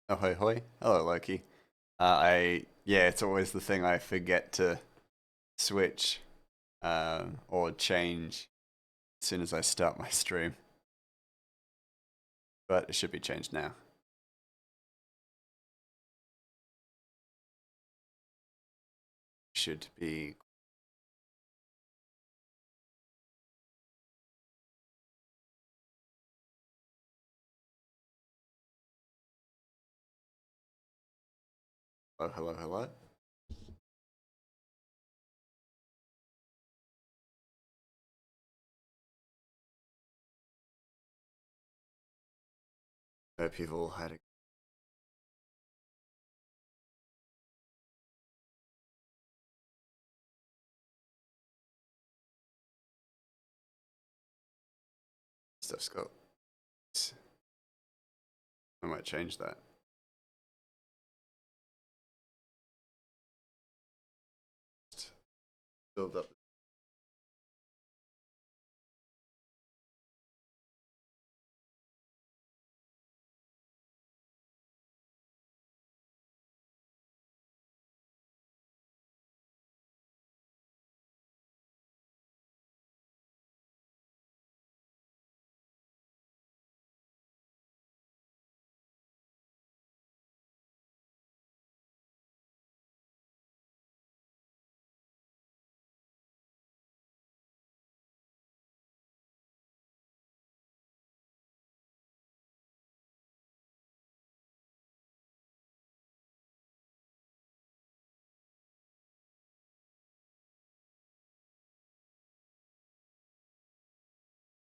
Oh, hoi hoi. Hello, Loki. Yeah, it's always the thing I forget to switch or change as soon as I start my stream, but it should be changed now. Should be. Hello, hello, hello. Hope you've all had a. Stuff's got. I might change that. Just build up.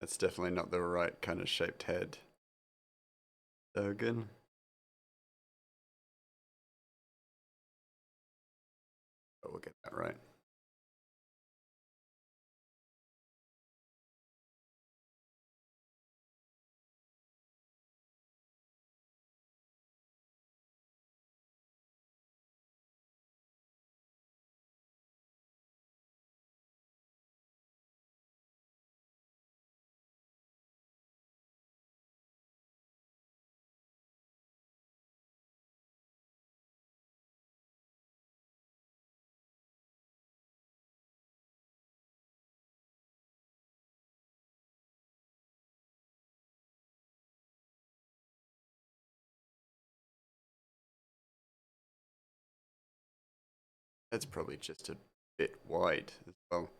That's definitely not the right kind of shaped head. Dogen. But we'll get that right. That's probably just a bit wide as well.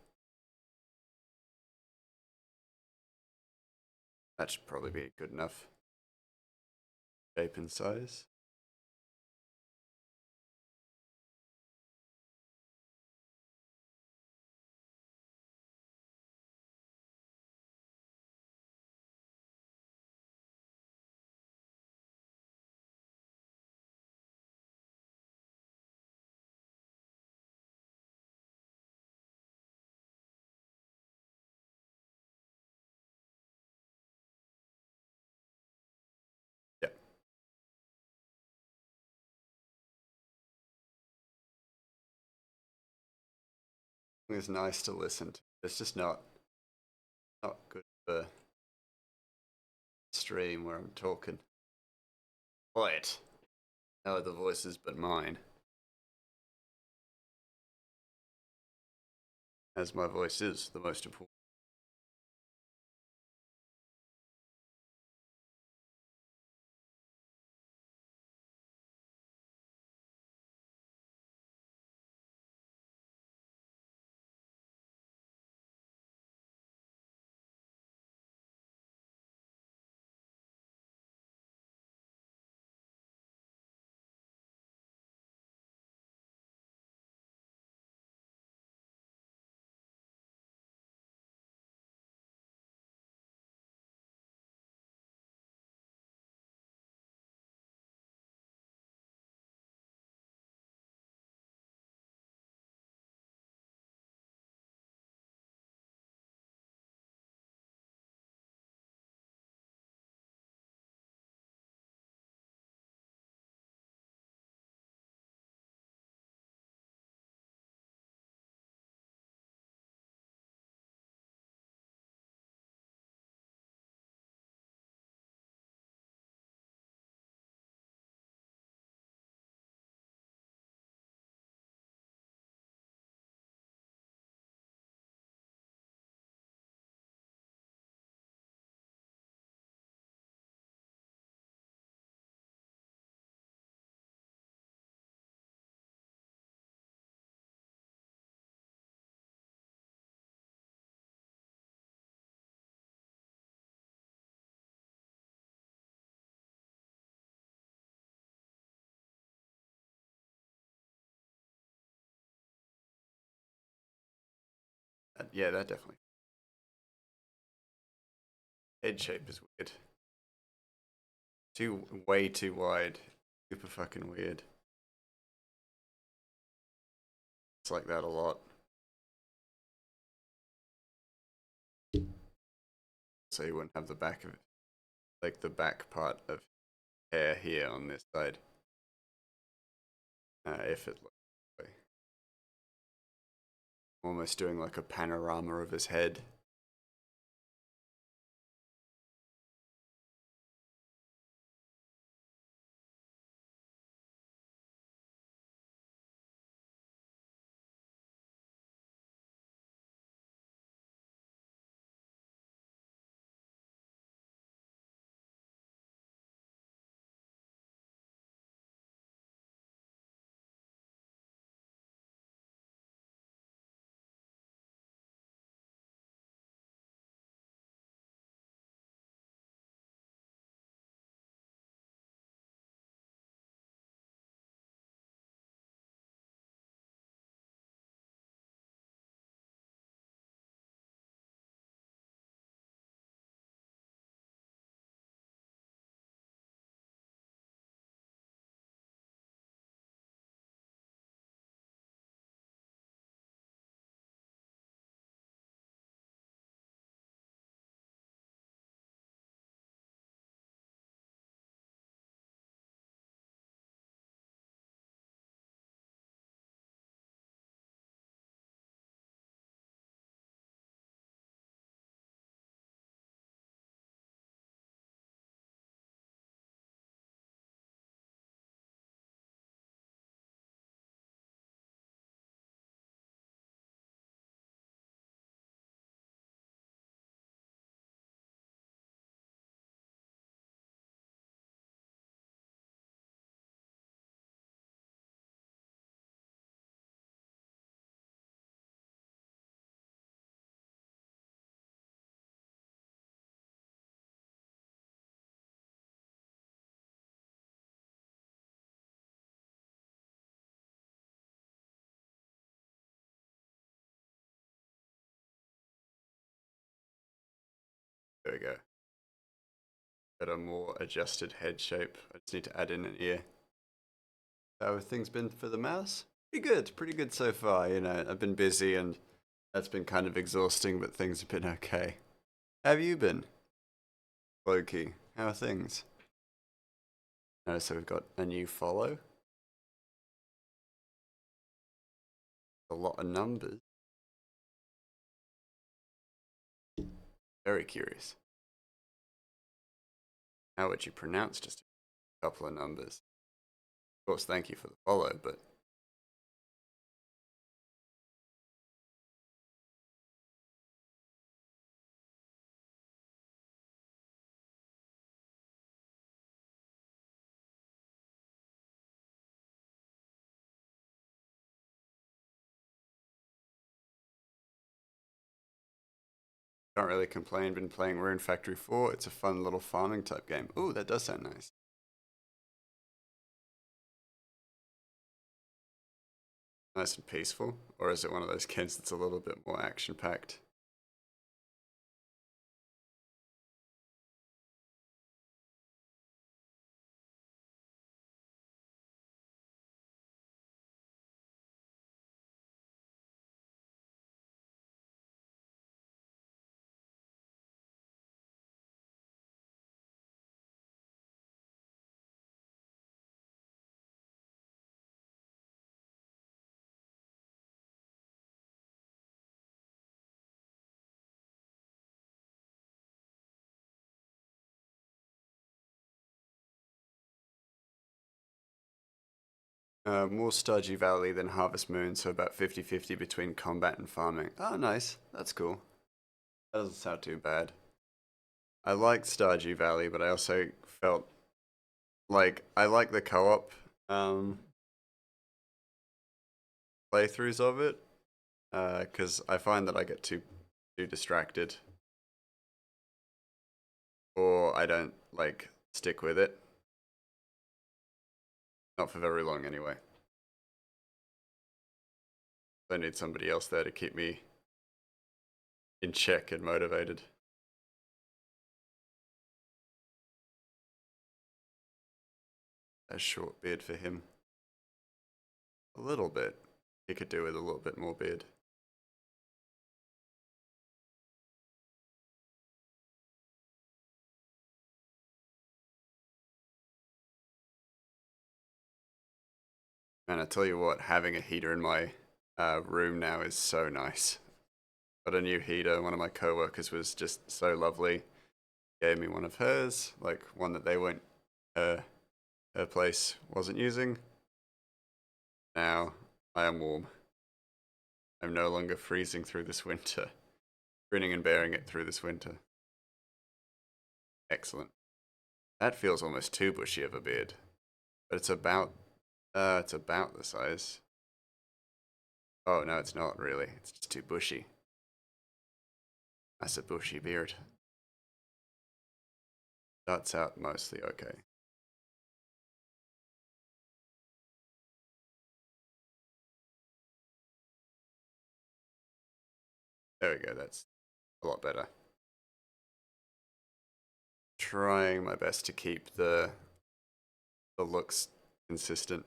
That should probably be good enough shape and size. Yeah. It's nice to listen to. It's just not good for stream where I'm talking. Quiet. No other voices but mine. As my voice is the most important. Yeah, that definitely. Head shape is weird. Way too wide. Super fucking weird. It's like that a lot. So you wouldn't have the back of it, like the back part of hair here on this side. If it looked like almost doing like a panorama of his head. There we go. Got a more adjusted head shape. I just need to add in an ear. How have things been for the mouse? Pretty good so far. You know, I've been busy and that's been kind of exhausting, but things have been okay. How have you been, Loki? How are things? Oh, so we've got a new follow. A lot of numbers. Very curious. How would you pronounce just a couple of numbers? Of course, thank you for the follow, but can't really complain. Been playing Rune Factory 4. It's a fun little farming type game. Ooh, that does sound nice. Nice and peaceful. Or is it one of those games that's a little bit more action packed? More Stardew Valley than Harvest Moon, so about 50-50 between combat and farming. Oh, nice. That's cool. That doesn't sound too bad. I liked Stardew Valley, but I also felt like I like the co-op playthroughs of it, because I find that I get too distracted, or I don't like stick with it. Not for very long, anyway. I need somebody else there to keep me in check and motivated. A short beard for him. A little bit. He could do with a little bit more beard. And I tell you what, having a heater in my room now is so nice. Got a new heater. One of my coworkers was just so lovely. Gave me one of hers, like one that they weren't, her place wasn't using. Now I am warm. I'm no longer freezing through this winter. Grinning and bearing it through this winter. Excellent. That feels almost too bushy of a beard. But it's about the size. Oh no, it's not really. It's just too bushy. That's a bushy beard. That's out mostly okay. There we go, that's a lot better. Trying my best to keep the looks consistent.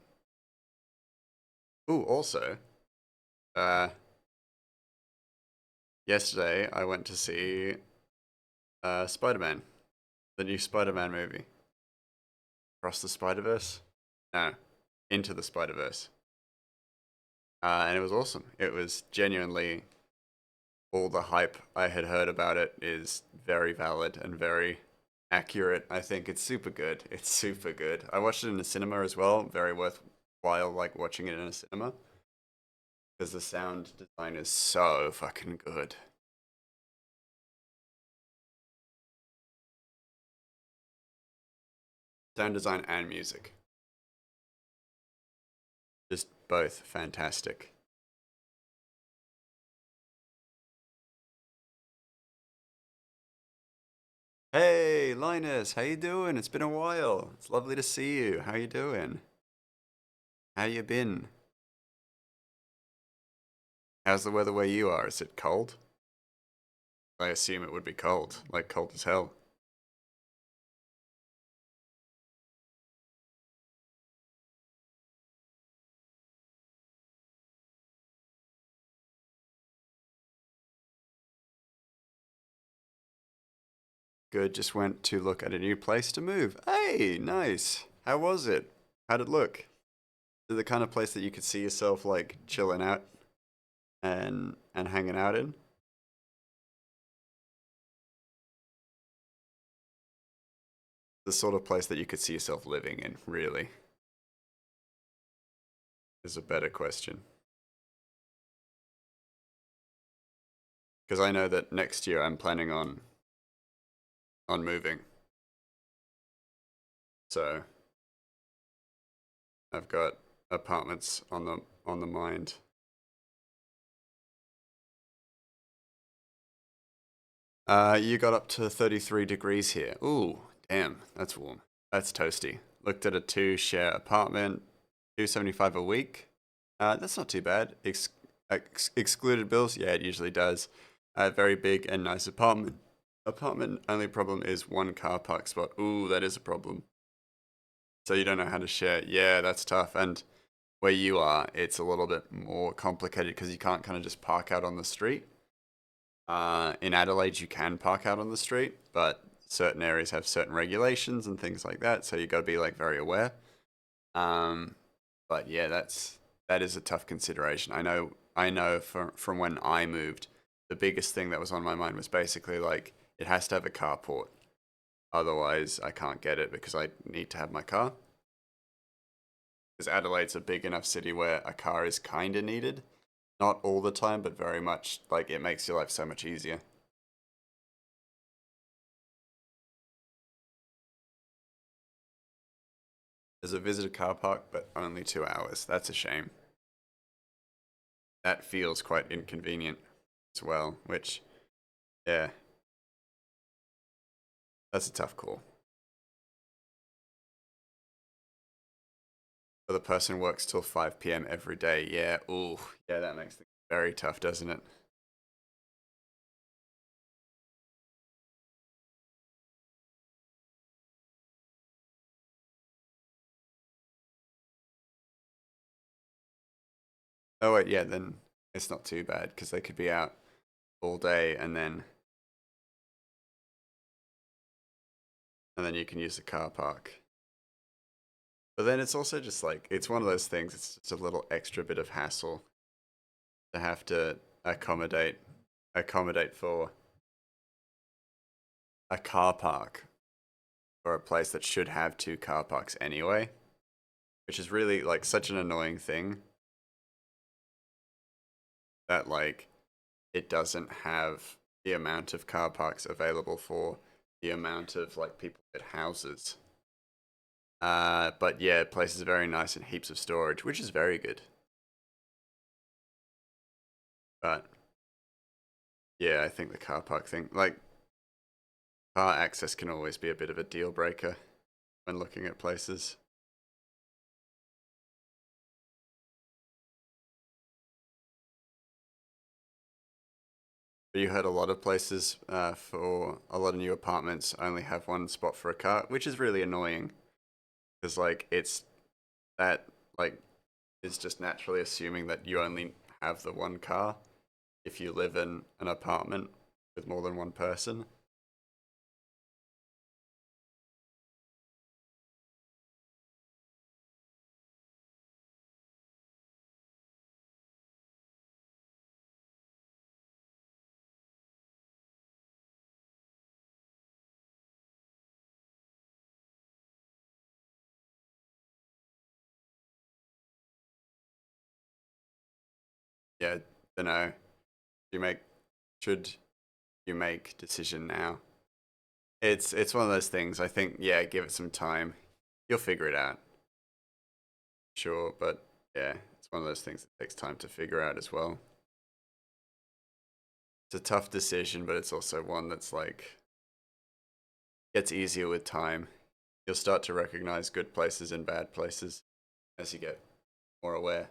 Ooh, also, uh, yesterday I went to see Spider-Man, the new Spider-Man movie. Across the Spider-Verse? No, Into the Spider-Verse. And it was awesome. It was genuinely all the hype I had heard about it is very valid and very accurate. I think it's super good. It's super good. I watched it in the cinema as well. Very worthwhile, like watching it in a cinema because the sound design is so fucking good. Sound design and music, just both fantastic. Hey, Linus, how you doing? It's been a while. It's lovely to see you. How you doing? How you been? How's the weather where you are? Is it cold? I assume it would be cold, like cold as hell. Good, just went to look at a new place to move. Hey, nice. How was it? How'd it look? Is it the kind of place that you could see yourself like chilling out and hanging out in? The sort of place that you could see yourself living in, really, is a better question. Because I know that next year I'm planning on moving. So I've got apartments on the mind. You got up to 33 degrees here. Ooh, damn, that's warm. That's toasty. Looked at a two-share apartment, 275 a week. That's not too bad. Excluded bills, yeah, it usually does. Very big and nice apartment. Apartment only problem is one car park spot. Ooh, that is a problem. So you don't know how to share. Yeah, that's tough. And where you are, it's a little bit more complicated because you can't kind of just park out on the street. In Adelaide, you can park out on the street, but certain areas have certain regulations and things like that. So you got to be like very aware. Um, but yeah, that is a tough consideration. I know from when I moved, the biggest thing that was on my mind was basically like it has to have a carport. Otherwise, I can't get it because I need to have my car. Because Adelaide's a big enough city where a car is kind of needed. Not all the time, but very much like it makes your life so much easier. There's a visitor car park, but only 2 hours. That's a shame. That feels quite inconvenient as well, which, yeah, that's a tough call. But the person works till 5 p.m. every day. Yeah, ooh, yeah, that makes things very tough, doesn't it? Oh wait, yeah, then it's not too bad because they could be out all day and then you can use the car park. But then it's also just like it's one of those things. It's just a little extra bit of hassle to have to accommodate accommodate for a car park for a place that should have two car parks anyway, which is really like such an annoying thing that like it doesn't have the amount of car parks available for the amount of like people at houses. But yeah, place is very nice and heaps of storage, which is very good. But yeah, I think the car park thing, like car access, can always be a bit of a deal breaker when looking at places. But you heard a lot of places for a lot of new apartments only have one spot for a car, which is really annoying because like it's that like is just naturally assuming that you only have the one car if you live in an apartment with more than one person. Yeah, don't know. You make should you make decision now? It's one of those things. I think yeah, give it some time. You'll figure it out, sure. But yeah, it's one of those things that takes time to figure out as well. It's a tough decision, but it's also one that's like gets easier with time. You'll start to recognize good places and bad places as you get more aware.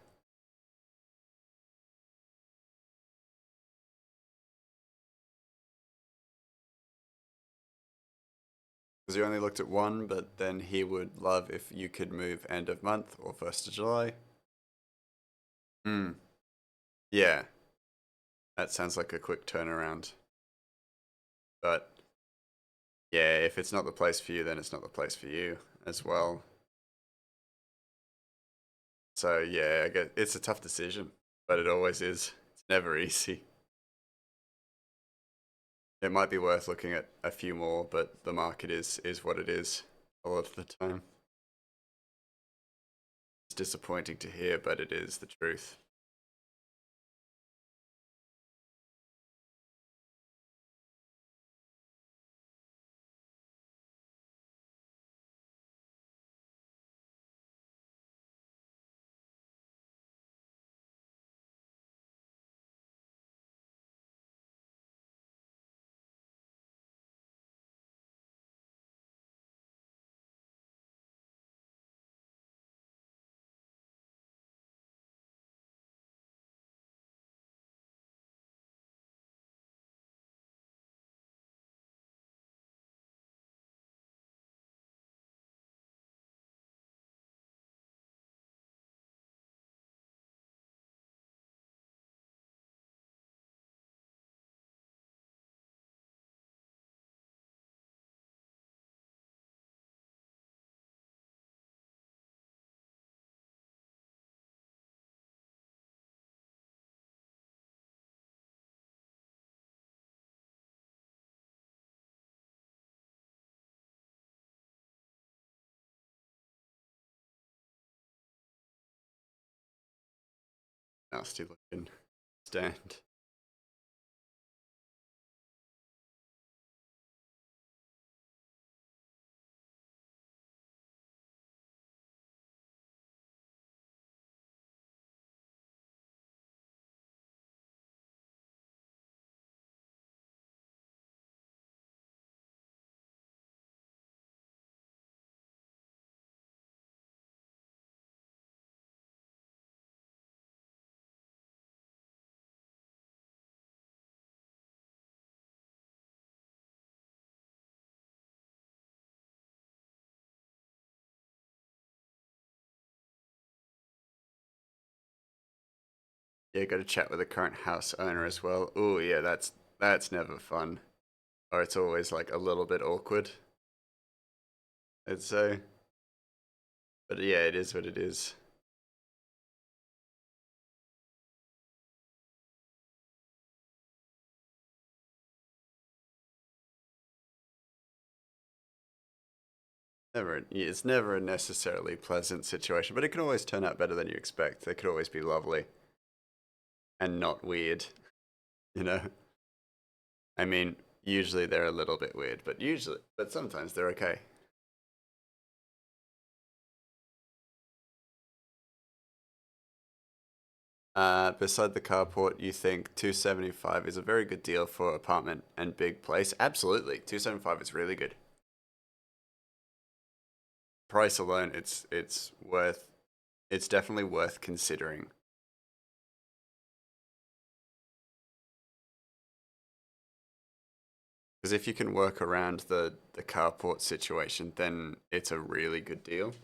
Because you only looked at one, but then he would love if you could move end of month or 1st of July. Hmm. Yeah, that sounds like a quick turnaround. But yeah, if it's not the place for you, then it's not the place for you as well. So yeah, I guess it's a tough decision, but it always is. It's never easy. It might be worth looking at a few more, but the market is what it is a lot of the time. It's disappointing to hear, but it is the truth. Nasty looking stand. Yeah, got to chat with the current house owner as well. Oh yeah, that's never fun. Or it's always like a little bit awkward. I'd say. But yeah, it is what it is. It's never a necessarily pleasant situation, but it can always turn out better than you expect. They could always be lovely and not weird, you know? I mean, usually they're a little bit weird, but sometimes they're okay. Beside the carport, you think 275 is a very good deal for apartment and big place? Absolutely. 275 is really good. Price alone, it's definitely worth considering. Because if you can work around the carport situation, then it's a really good deal.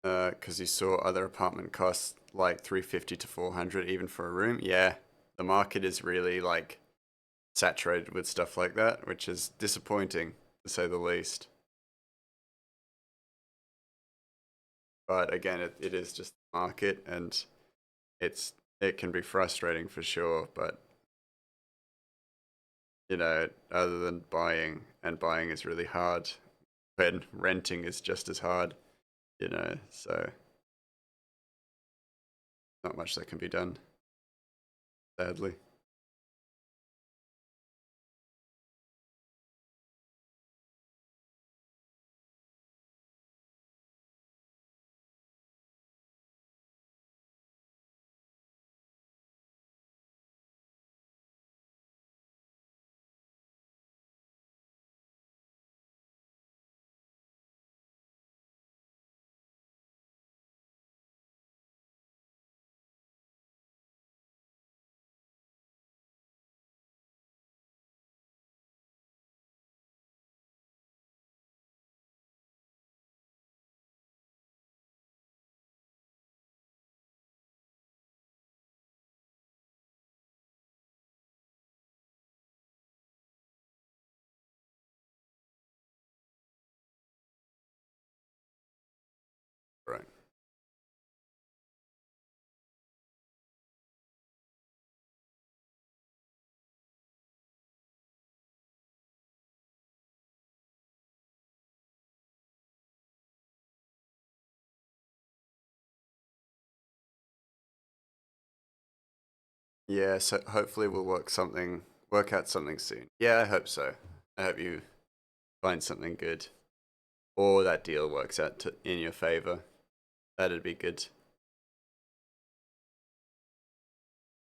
Because you saw other apartment costs like 350 to 400 even for a room. Yeah, the market is really like saturated with stuff like that, which is disappointing to say the least. But again, it is just the market, and it can be frustrating for sure. But other than buying, and buying is really hard, when renting is just as hard. So not much that can be done, sadly. Right. Yeah, so hopefully we'll work out something soon. Yeah, I hope so. I hope you find something good, or that deal works out in your favor. That'd be good.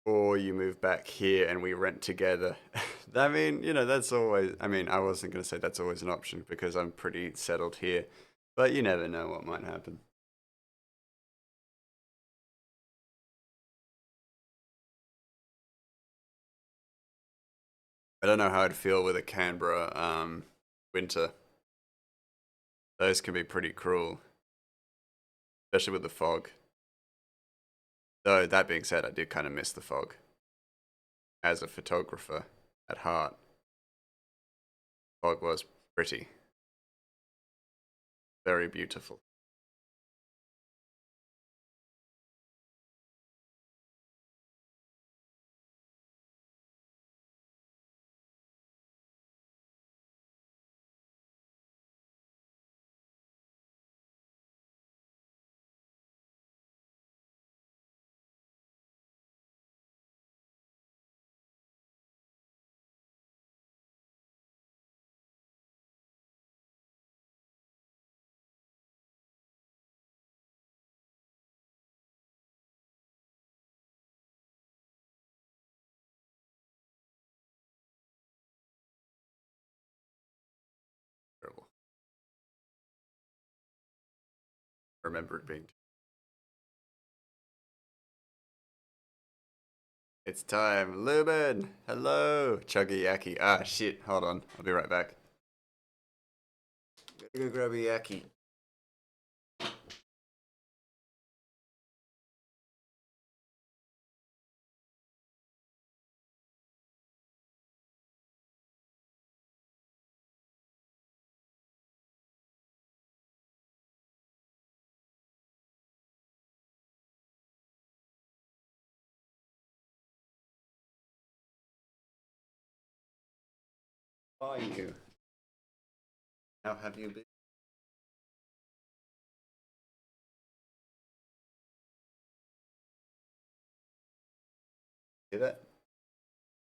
Or you move back here and we rent together. I mean, that's always, I mean, I wasn't going to say that's always an option because I'm pretty settled here, but you never know what might happen. I don't know how I'd feel with a Canberra winter. Those can be pretty cruel, especially with the fog. Though, that being said, I did kind of miss the fog. As a photographer at heart, fog was pretty, very beautiful. remember it being. It's time. Lubin! Hello! Chuggy Yaki. Ah, shit. Hold on. I'll be right back. Gotta go grab a Yaki. How are you? How have you been? Hear that?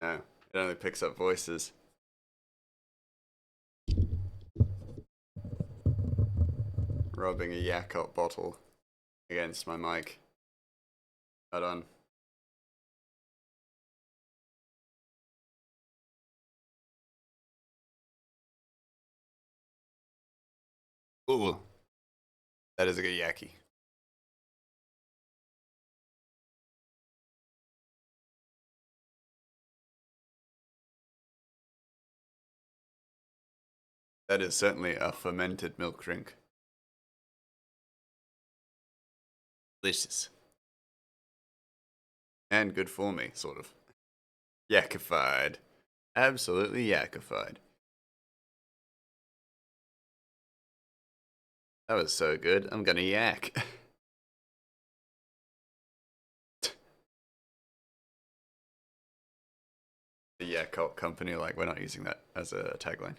No. It only picks up voices. Rubbing a Yakult bottle against my mic. Hold on. Ooh. That is a good Yaki. That is certainly a fermented milk drink. Delicious. And good for me, sort of. Yakified. Absolutely yakified. That was so good, I'm gonna yak. The Yakult company, like, we're not using that as a tagline.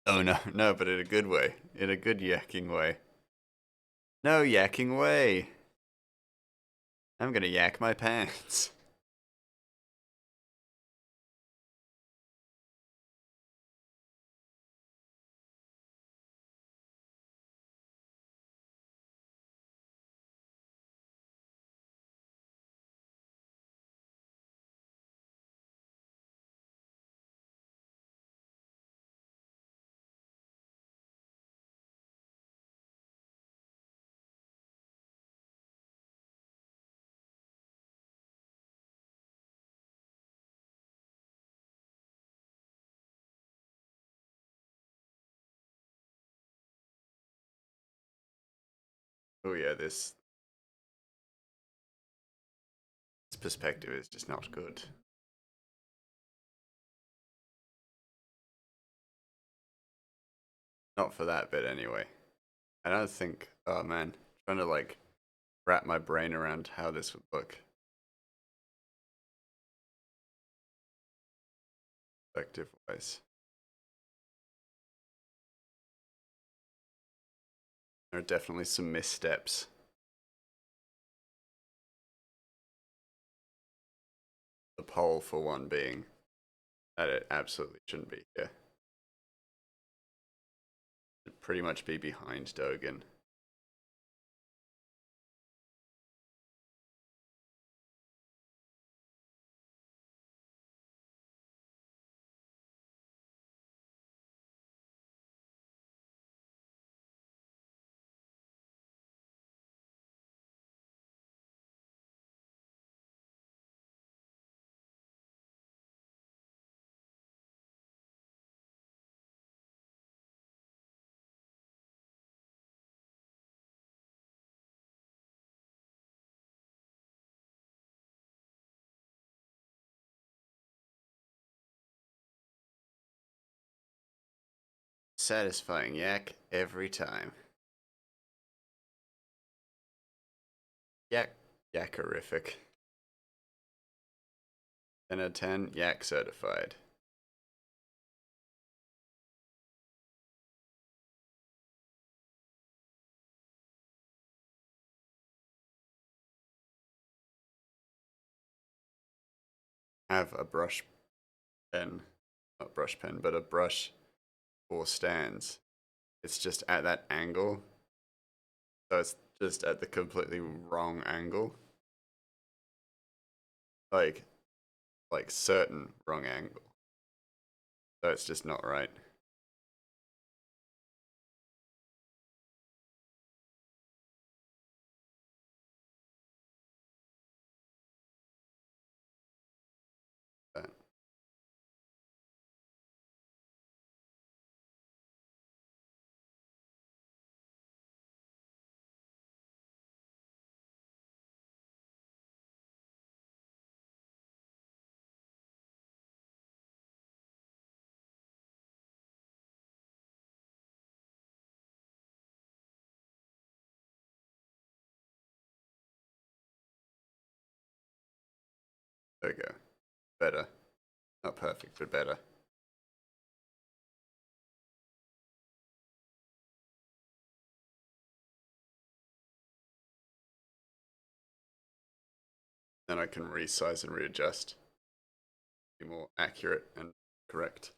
Oh no, no, but in a good way. In a good yakking way. No yakking way! I'm gonna yak my pants. Oh yeah, this perspective is just not good. Not for that bit anyway. I don't think, oh man, trying to like wrap my brain around how this would look. Perspective wise. There are definitely some missteps. The pole for one being that it absolutely shouldn't be here. It'd pretty much be behind Dogen. Satisfying yak every time. Yak, yakorific. 10 out of 10, yak certified. Have a brush pen, not brush pen, but a brush for stands. It's just at that angle, so it's just at the completely wrong angle. Like, like certain wrong angle. So it's just not right. There we go. Better. Not perfect, but better. Then I can resize and readjust. Be more accurate and correct.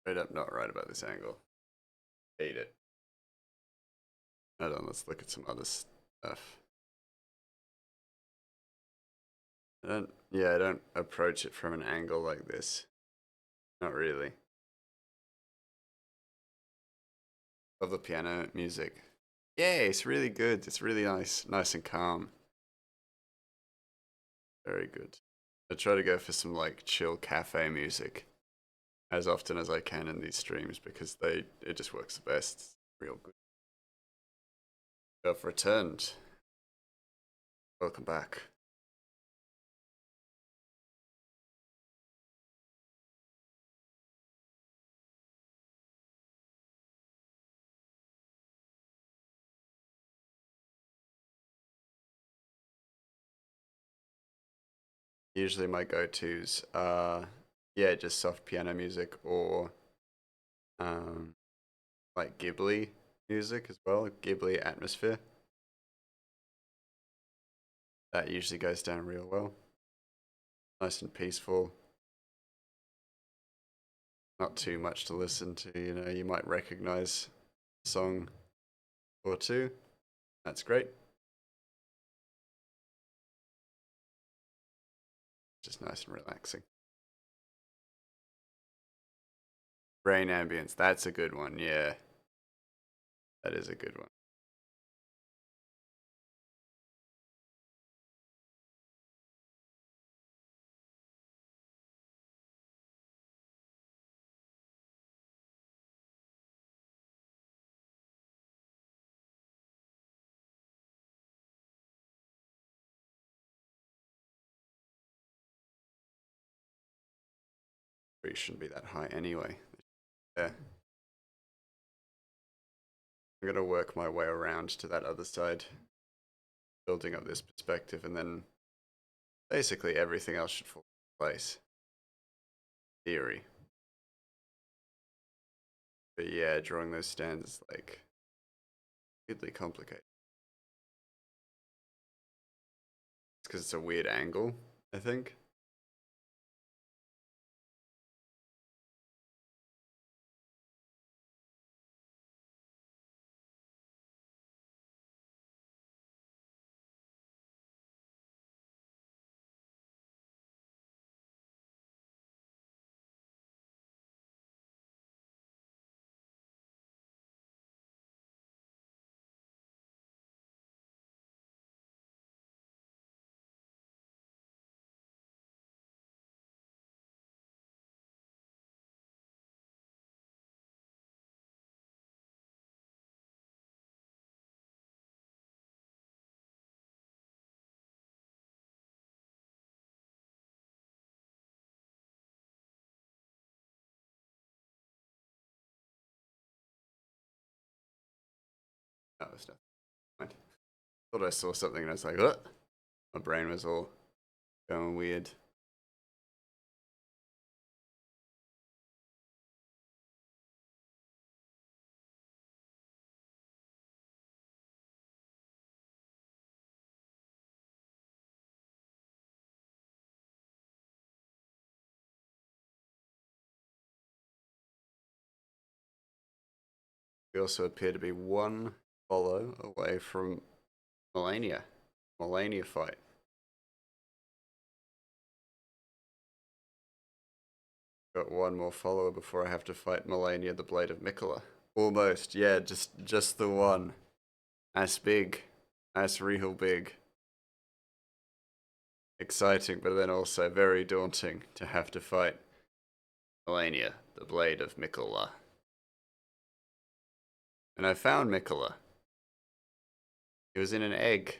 Straight up not right about this angle. Hate it. Hold on, let's look at some other stuff. I don't approach it from an angle like this. Not really. Love the piano music. Yeah, it's really good. It's really nice and calm. Very good. I try to go for some like chill cafe music as often as I can in these streams because it just works the best. It's real good. I've returned. Welcome back. Usually my go-tos are yeah, just soft piano music or um like Ghibli music as well, Ghibli atmosphere. That usually goes down real well. Nice and peaceful. Not too much to listen to, you know, you might recognize a song or two. That's great. Just nice and relaxing. Brain ambience, that's a good one, yeah. That is a good one. It shouldn't be that high anyway. Yeah. I'm gonna work my way around to that other side, building up this perspective, and then basically everything else should fall in place. Theory. But yeah, drawing those stands is like weirdly complicated. It's because it's a weird angle, I think. That was nothing. Thought I saw something and I was like, what? My brain was all going weird. We also appear to be one follow away from Melania. Melania fight. Got one more follower before I have to fight Melania, the Blade of Mikola. Almost, yeah, just the one. That's big. That's real big. Exciting, but then also very daunting to have to fight Melania, the Blade of Mikola. And I found Mikola. He was in an egg.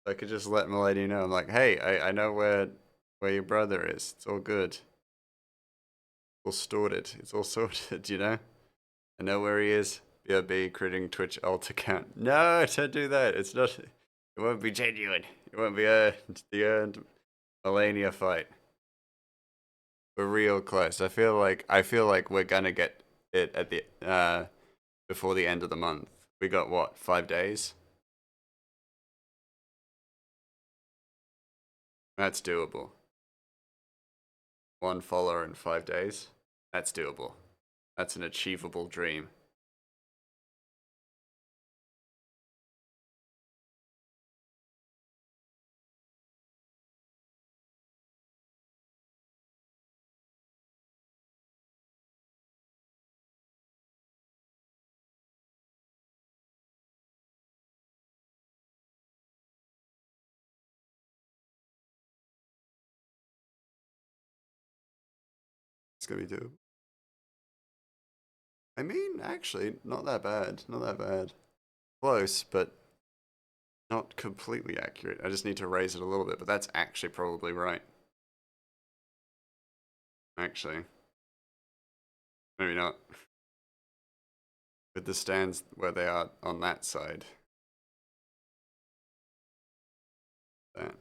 I could just let Melania know. I'm like, hey, I know where your brother is. It's all good. All sorted. It's all sorted, you know? I know where he is. BRB, critting Twitch alt account. No, don't do that. It's not. It won't be genuine. It won't be the earned Melania fight. We're real close. I feel like we're gonna get it at the before the end of the month. We got what, 5 days? That's doable. One follower in 5 days. That's doable. That's an achievable dream. It's gonna be doable. I mean, actually, not that bad. Not that bad. Close, but not completely accurate. I just need to raise it a little bit, but that's actually probably right. Actually, maybe not. With the stands where they are on that side. That.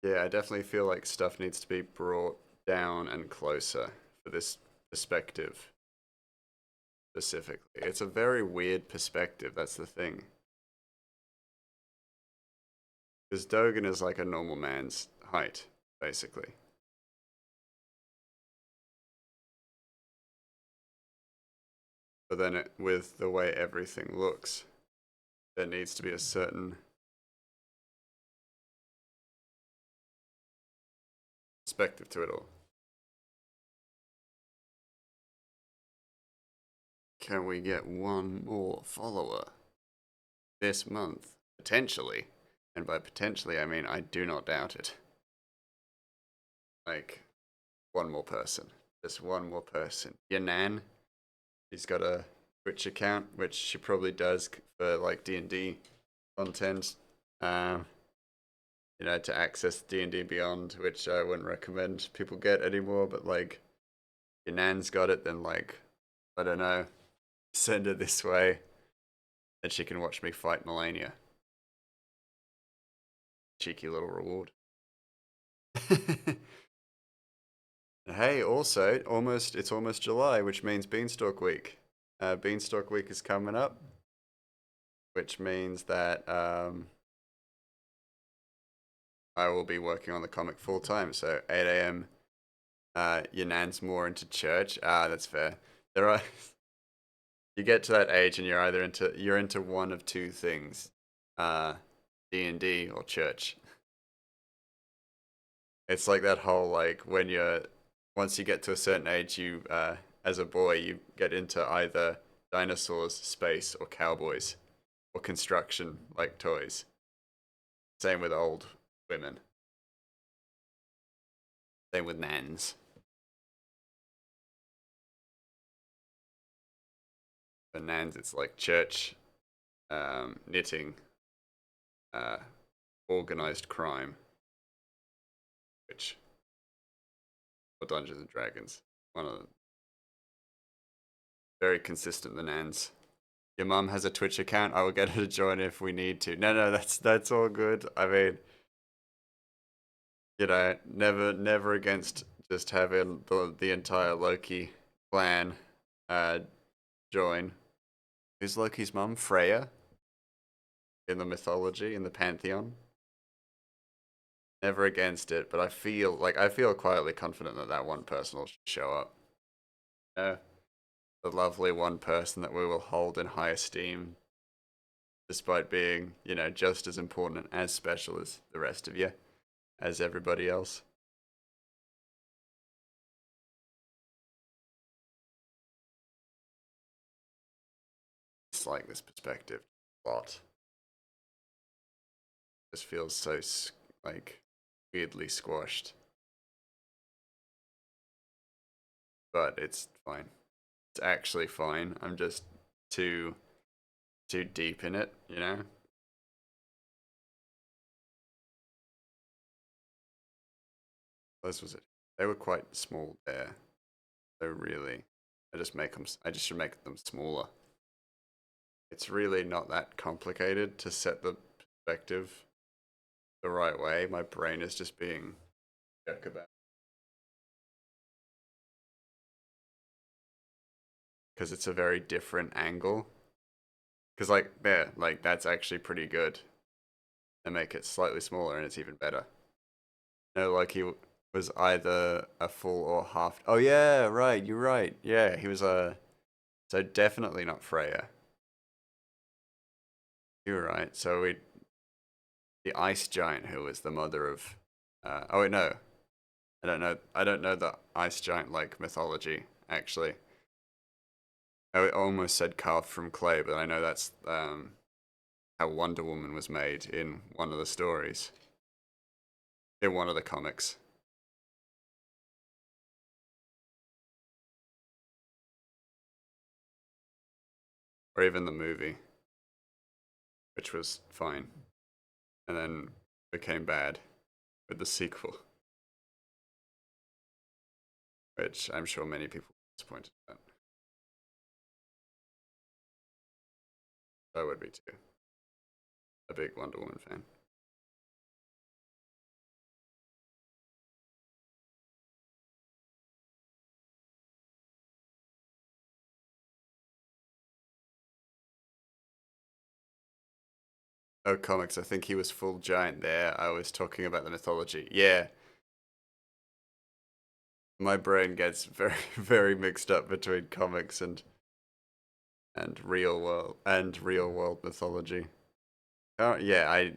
Yeah, I definitely feel like stuff needs to be brought down and closer for this perspective specifically. It's a very weird perspective, that's the thing. Because Dogen is like a normal man's height, basically. But then with the way everything looks, there needs to be a certain perspective to it all. Can we get one more follower this month? Potentially. And by potentially, I mean I do not doubt it. Like, one more person. Just one more person. Your nan, she's got a Twitch account, which she probably does for like D&D content. You know, to access D&D Beyond, which I wouldn't recommend people get anymore, but like, your nan's got it, then like, I don't know, send her this way, and she can watch me fight Melania. Cheeky little reward. Hey, also, it's almost July, which means Beanstalk Week. Beanstalk Week is coming up, which means that I will be working on the comic full time. So 8 a.m. Your nan's more into church. Ah, that's fair. There are you get to that age and you're into one of two things, D&D or church. It's like that whole like when you're once you get to a certain age, you as a boy you get into either dinosaurs, space, or cowboys, or construction like toys. Same with old women. Same with nans. For Nans, it's like church, knitting, uh, organized crime, which or Dungeons and Dragons. One of the very consistent the Nans. Your mum has a Twitch account. I will get her to join if we need to. No, no, that's all good. I mean, never against just having the entire Loki clan uh join. Who's Loki's mum? Freya in the mythology, in the pantheon. Never against it, but I feel quietly confident that that one person will show up. Yeah, the lovely one person that we will hold in high esteem, despite being, just as important and as special as the rest of you, as everybody else. It's like this perspective a lot. Just feels so like weirdly squashed, but it's fine. It's actually fine. I'm just too too deep in it, you know. This was it. They were quite small there. So really, I just should make them smaller. It's really not that complicated to set the perspective the right way. My brain is just being jerk about because it's a very different angle. Because like that's actually pretty good. They make it slightly smaller and it's even better. No, like was either a full or half. Oh yeah, right. You're right. Yeah, he was a. So definitely not Freya. You're right. So the ice giant who was the mother of. Oh wait, no. I don't know. I don't know the ice giant like mythology actually. I almost said carved from clay, but I know that's how Wonder Woman was made in one of the stories, in one of the comics, or even the movie, which was fine, and then became bad with the sequel, which I'm sure many people were disappointed about. I would be too. A big Wonder Woman fan. Oh, comics. I think he was full giant there. I was talking about the mythology. Yeah, my brain gets very, very mixed up between comics and real world mythology. Oh, yeah, I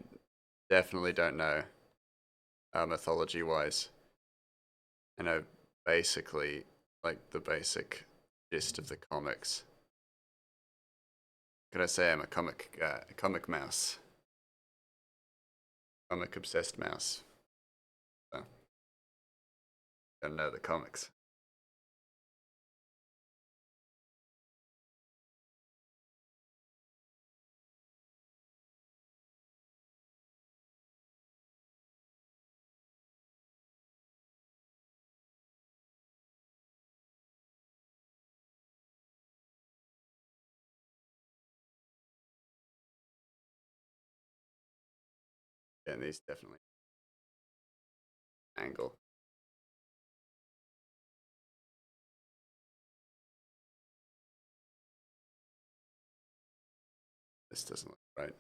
definitely don't know mythology wise. I know basically like the basic gist of the comics. Could I say I'm a comic mouse, comic obsessed mouse? So, gotta know the comics. Yeah, and these definitely angle. This doesn't look right.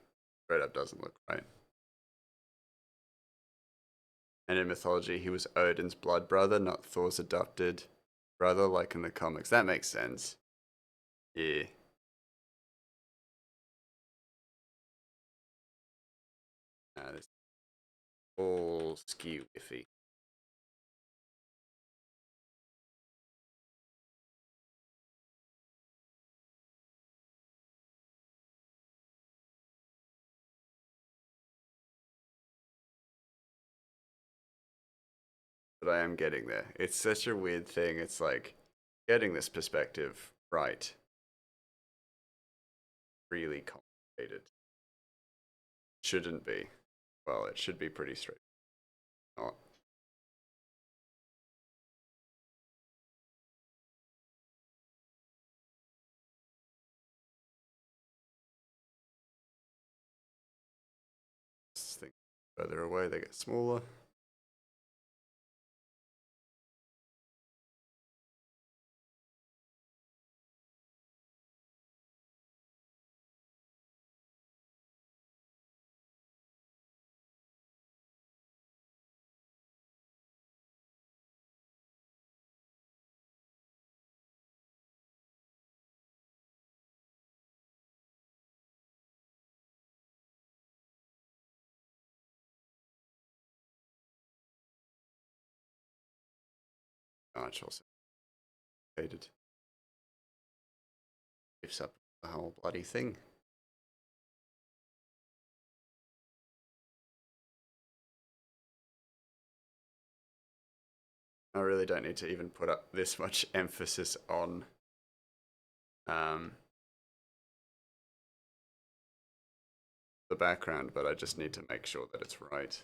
Straight up doesn't look right. And in mythology, he was Odin's blood brother, not Thor's adopted brother, like in the comics. That makes sense. Yeah. It's all skew iffy. But I am getting there. It's such a weird thing. It's like getting this perspective right really complicated. Shouldn't be. Well, it should be pretty straight. Not. Just think further away, they get smaller. Arch also faded. Lifts up the whole bloody thing. I really don't need to even put up this much emphasis on um, the background, but I just need to make sure that it's right.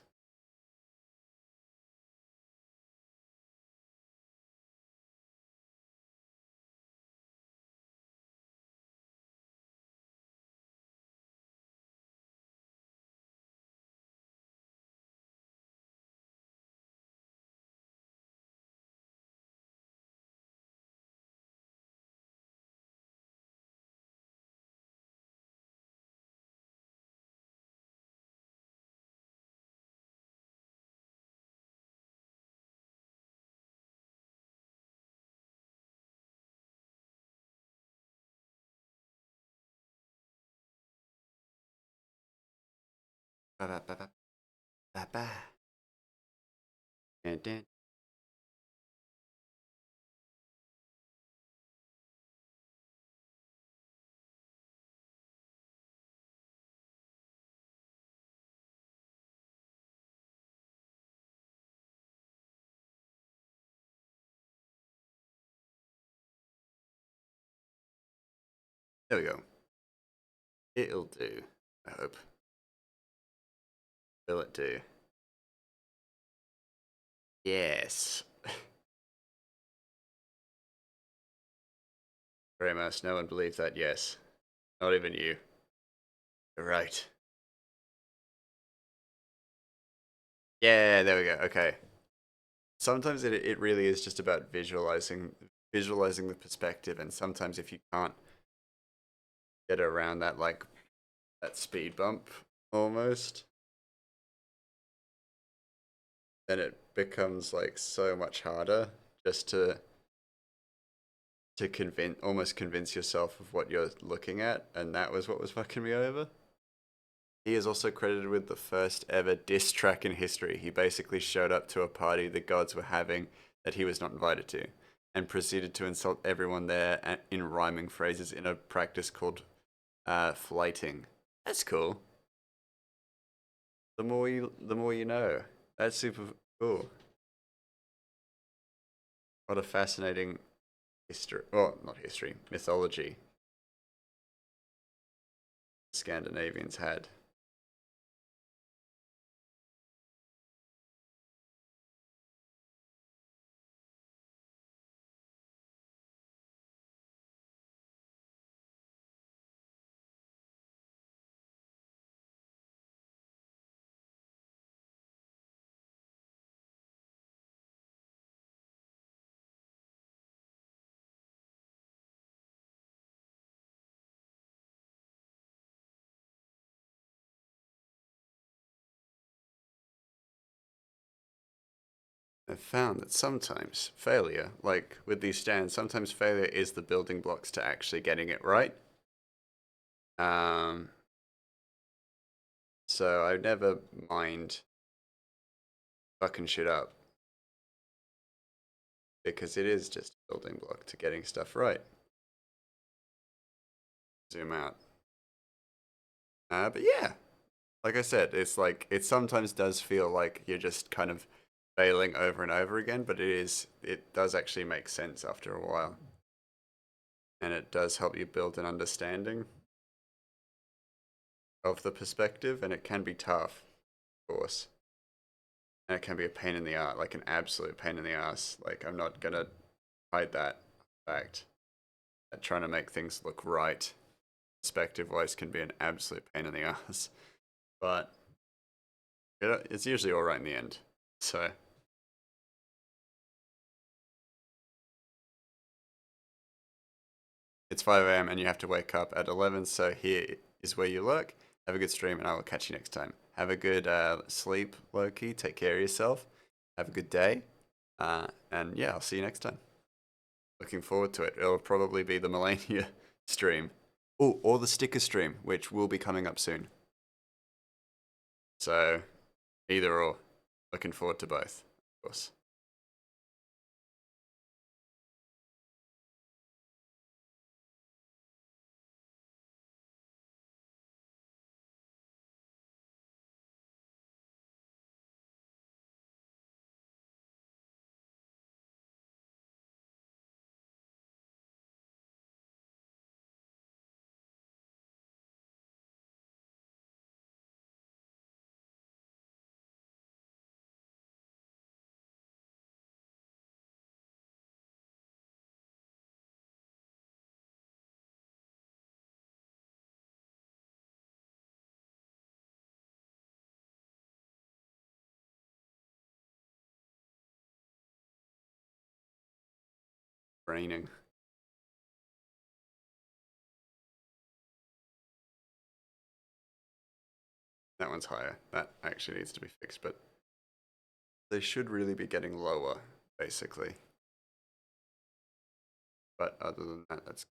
Ba ba ba ba ba ba. Dun, dun. There we go. It'll do. I hope. Will it do? Yes. Very much. No one believes that. Yes. Not even you. You're right. Yeah, there we go. Okay. Sometimes it really is just about visualizing the perspective, and sometimes if you can't get around that that speed bump almost, then it becomes like so much harder just to convince yourself of what you're looking at, and that was what was fucking me over. He is also credited with the first ever diss track in history. He basically showed up to a party the gods were having that he was not invited to, and proceeded to insult everyone there in rhyming phrases in a practice called flighting. That's cool. The more you know. That's super cool. What a fascinating history. Well, not history, mythology Scandinavians had. I've found that sometimes failure, like with these stands, sometimes failure is the building blocks to actually getting it right. Um, so I never mind fucking shit up because it is just a building block to getting stuff right. Zoom out. But yeah, like I said, it's like it sometimes does feel like you're just kind of failing over and over again, but it does actually make sense after a while, and it does help you build an understanding. of the perspective, and it can be tough, of course. And it can be a pain in the ass, like an absolute pain in the ass. Like, I'm not gonna hide that fact. That trying to make things look right, perspective wise, can be an absolute pain in the ass. But it's usually alright in the end. So, it's 5 a.m. and you have to wake up at 11, so here is where you lurk. Have a good stream, and I will catch you next time. Have a good sleep, Loki. Take care of yourself. Have a good day. And yeah, I'll see you next time. Looking forward to it. It'll probably be the Melania stream. Oh, or the sticker stream, which will be coming up soon. So, either or. Looking forward to both, of course. Raining. That one's higher. That actually needs to be fixed, but they should really be getting lower, basically. But other than that, that's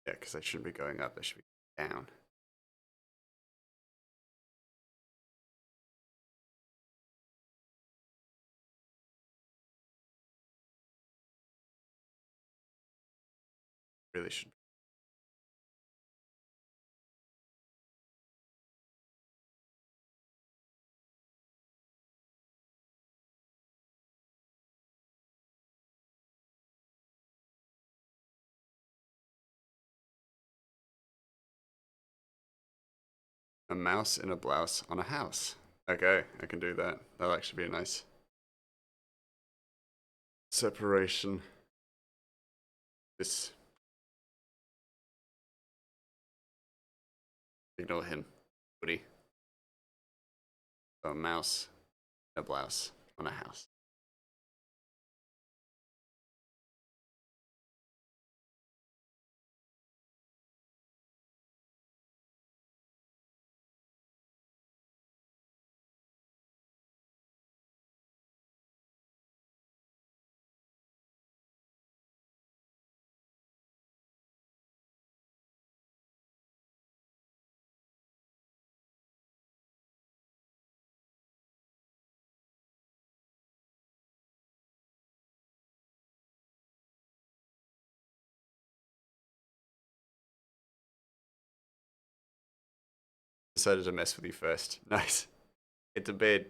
yeah, because they shouldn't be going up. They should be down. Really should. A mouse in a blouse on a house. Okay, I can do that. That'll actually be a nice separation. This. Ignore him. Woody. A mouse in a blouse on a house. Decided to mess with you first. Nice. Get to bed.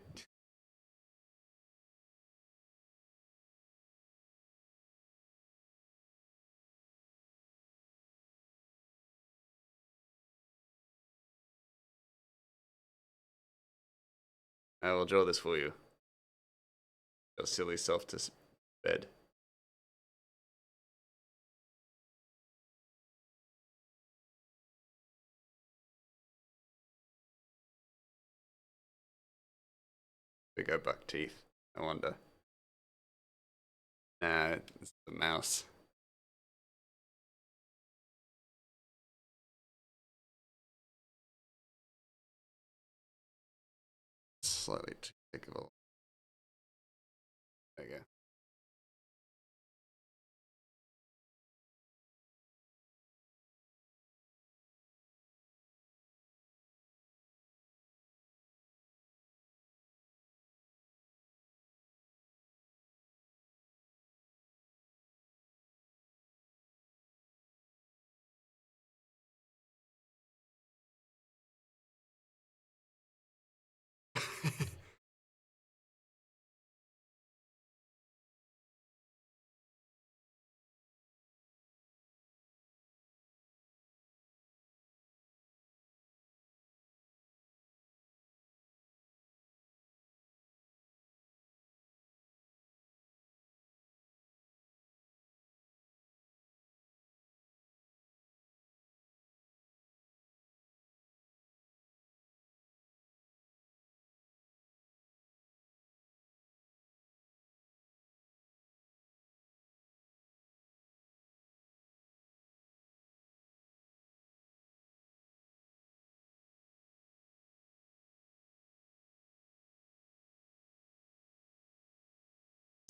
I will draw this for you. Your silly self to bed. We go buck teeth. I wonder. Nah, it's the mouse. Slightly too thick of a. There you go.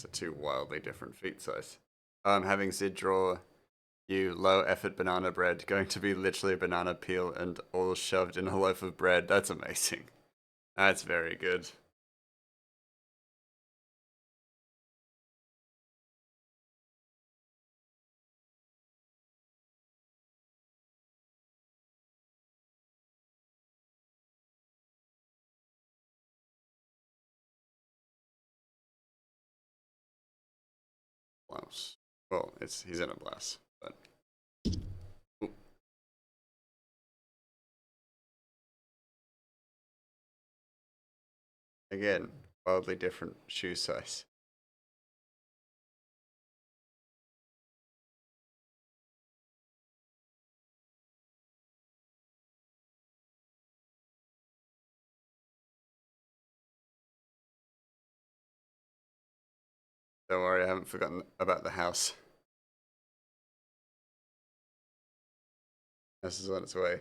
It's a two wildly different feet size. Having Zid draw you low effort banana bread going to be literally a banana peel and all shoved in a loaf of bread. That's amazing. That's very good. Blouse. Well, it's he's in a blouse, but ooh, again, wildly different shoe size. Don't worry, I haven't forgotten about the house. This is on its way.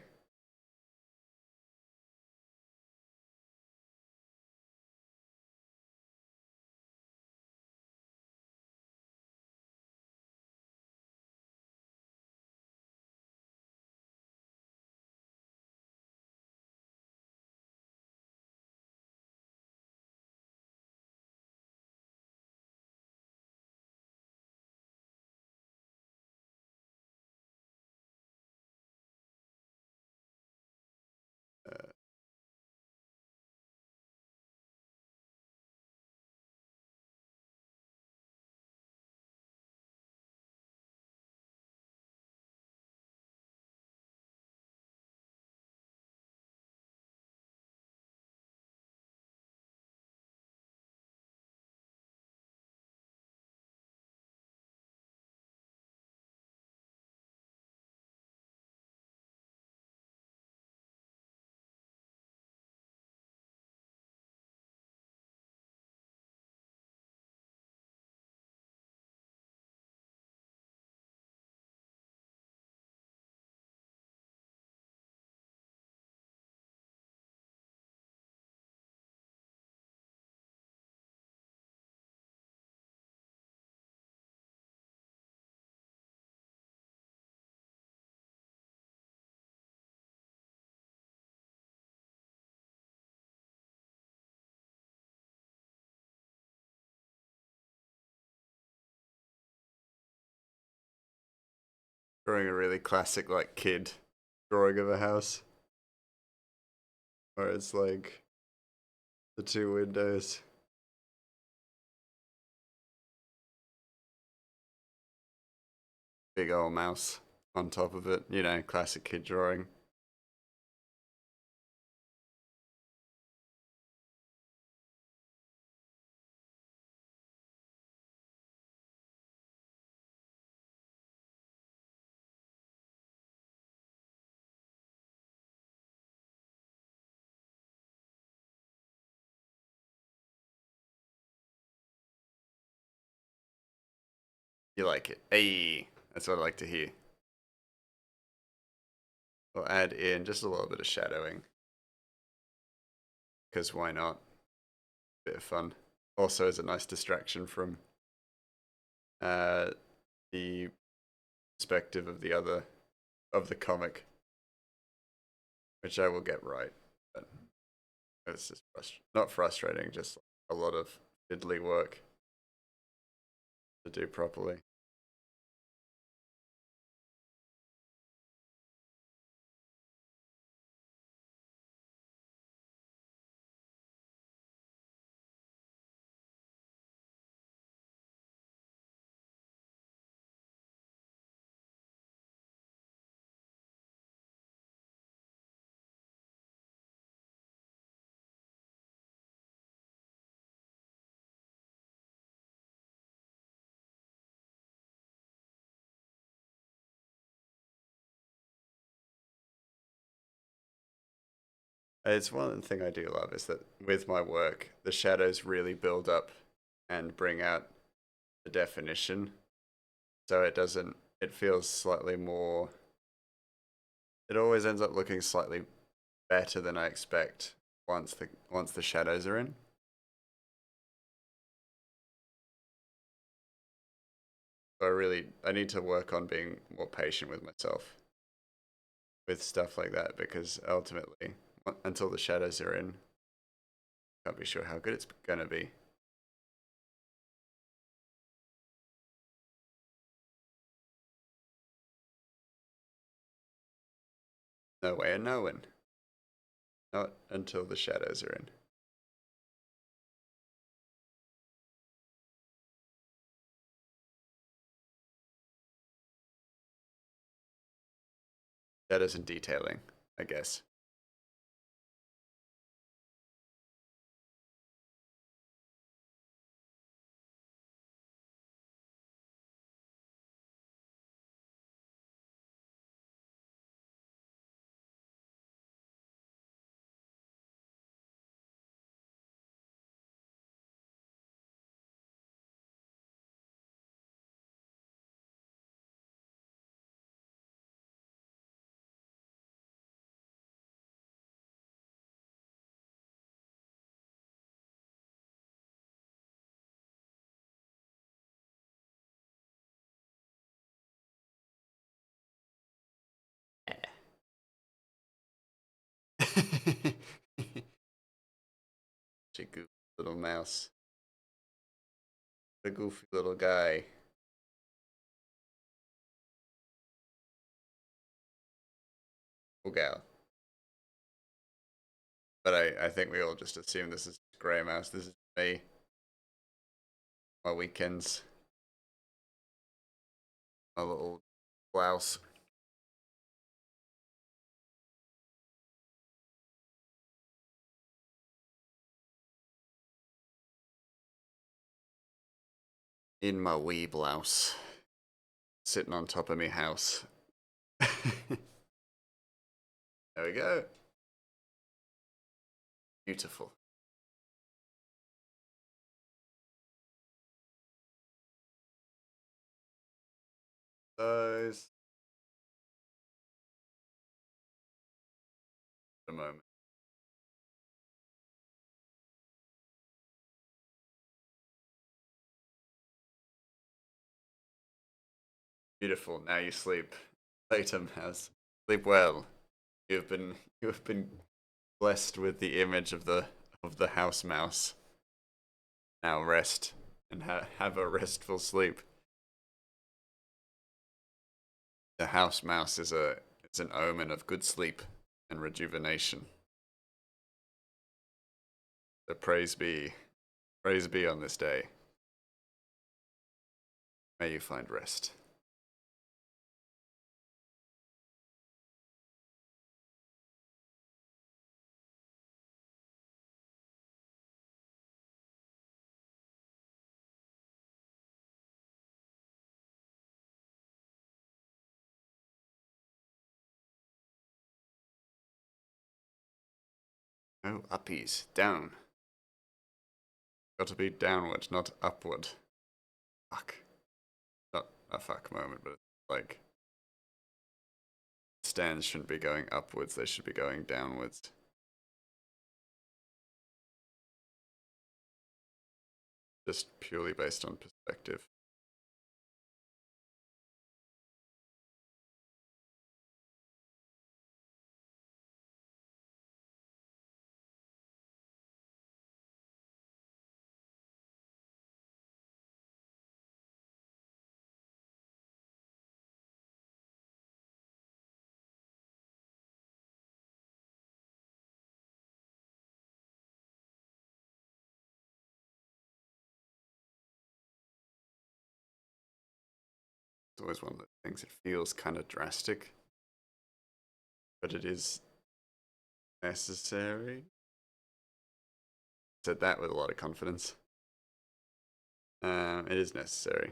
Uh, Drawing a really classic like kid drawing of a house. Or it's like the two windows. Big old mouse on top of it. You know, classic kid drawing. You like it. Hey, that's what I like to hear. We'll add in just a little bit of shadowing. Because why not? Bit of fun. Also as a nice distraction from uh, the perspective of the comic, which I will get right. But it's just not frustrating, just a lot of fiddly work to do properly. It's one thing I do love is that with my work, the shadows really build up and bring out the definition. So it feels slightly more, it always ends up looking slightly better than I expect once the shadows are in. So I need to work on being more patient with myself with stuff like that because ultimately, until the shadows are in, can't be sure how good it's gonna be. No way of knowing. Not until the shadows are in. Shadows and detailing, I guess. Such a goofy little mouse. The goofy little guy. Or gal. But I think we all just assume this is Grey Mouse. This is me. My weekends. My little blouse. In my wee blouse. Sitting on top of me house. There we go. Beautiful. Those. A moment. Beautiful. Now you sleep. Later, mouse. Sleep well. You have been blessed with the image of the house mouse. Now rest and have a restful sleep. The house mouse is an omen of good sleep and rejuvenation. So praise be on this day. May you find rest. No uppies. Down. Got to be downward, not upward. Fuck. Not a fuck moment, but like stands shouldn't be going upwards, they should be going downwards. Just purely based on perspective. It's always one of the things that feels kind of drastic, but it is necessary. Said that with a lot of confidence. It is necessary.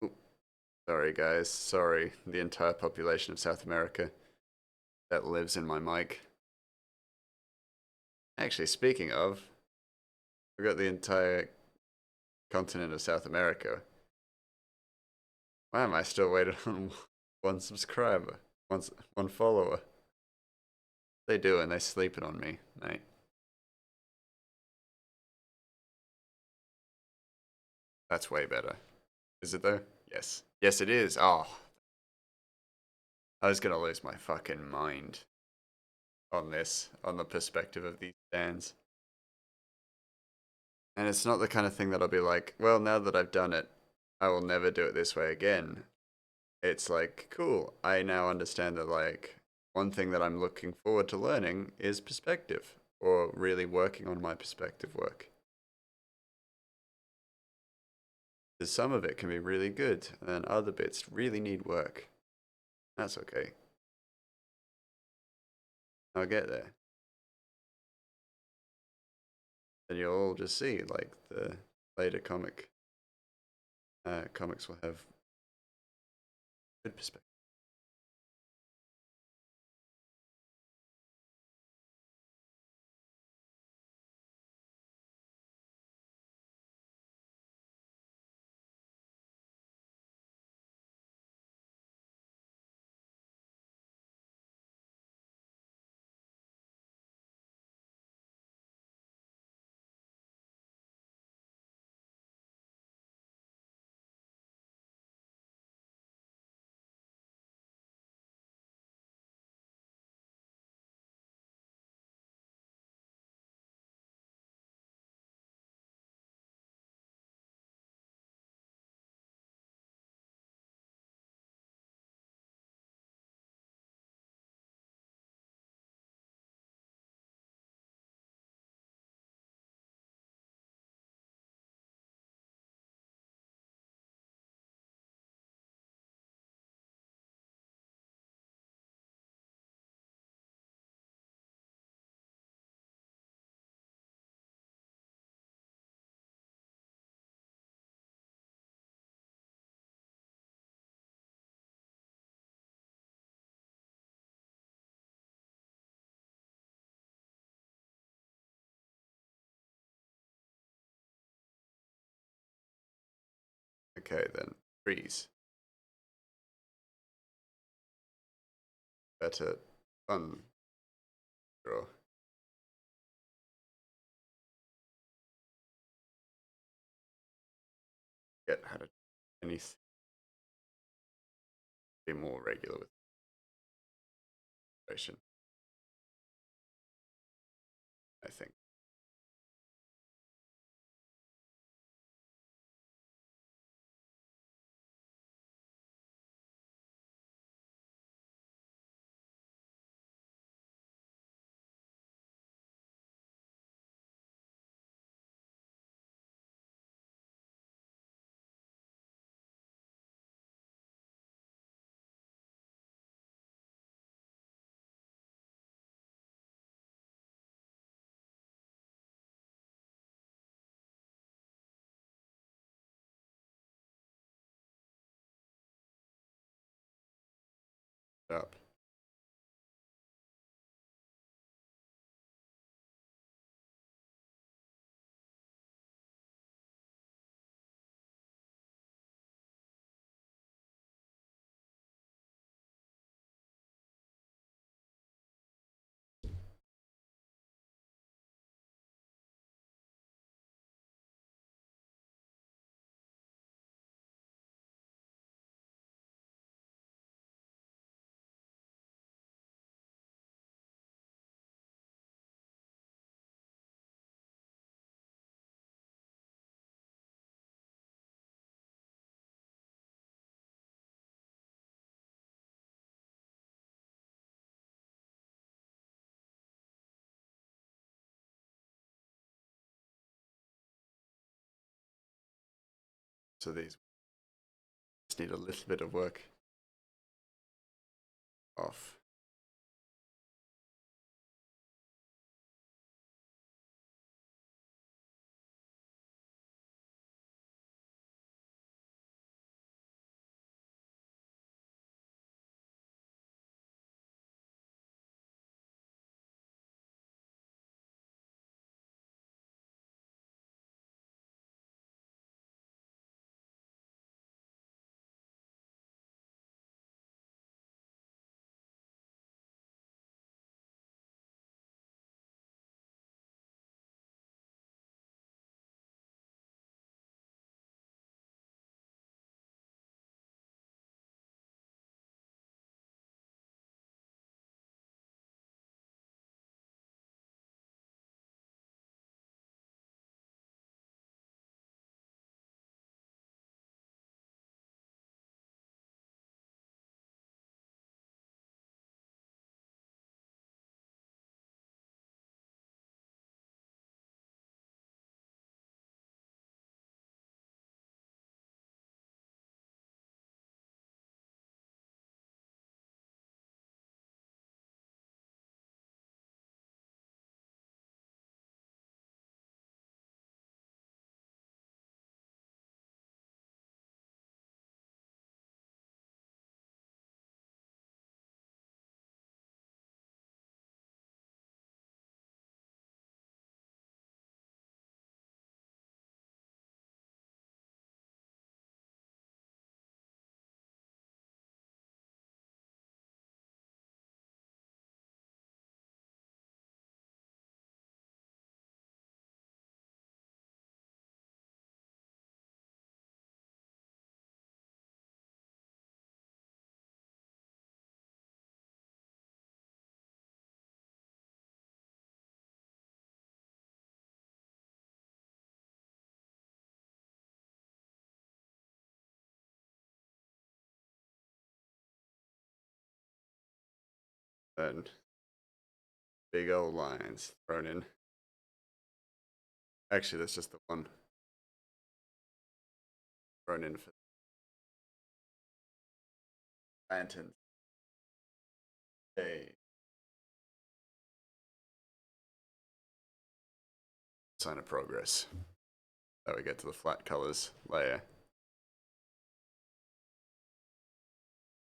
Ooh, sorry, guys. Sorry, the entire population of South America that lives in my mic. Actually, speaking of, we got the entire continent of South America. Why am I still waiting on one subscriber, one follower? They do, and they sleeping on me, mate. That's way better. Is it though? Yes. Yes, it is. Oh, I was gonna lose my fucking mind on this, on the perspective of these stands. And it's not the kind of thing that I'll be like, well, now that I've done it, I will never do it this way again. It's like, cool, I now understand that, like, one thing that I'm looking forward to learning is perspective, or really working on my perspective work. Because some of it can be really good, and other bits really need work. That's okay. I'll get there. And you'll all just see, like, the later comics will have good perspective. Okay, then. Freeze. Better. Fun. Sure. Get how to anything be more regular with motion, I think. Up. So these just need a little bit of work off. Then big old lines thrown in. Actually, that's just the one thrown in for lanterns. A sign of progress. Now we get to the flat colors layer,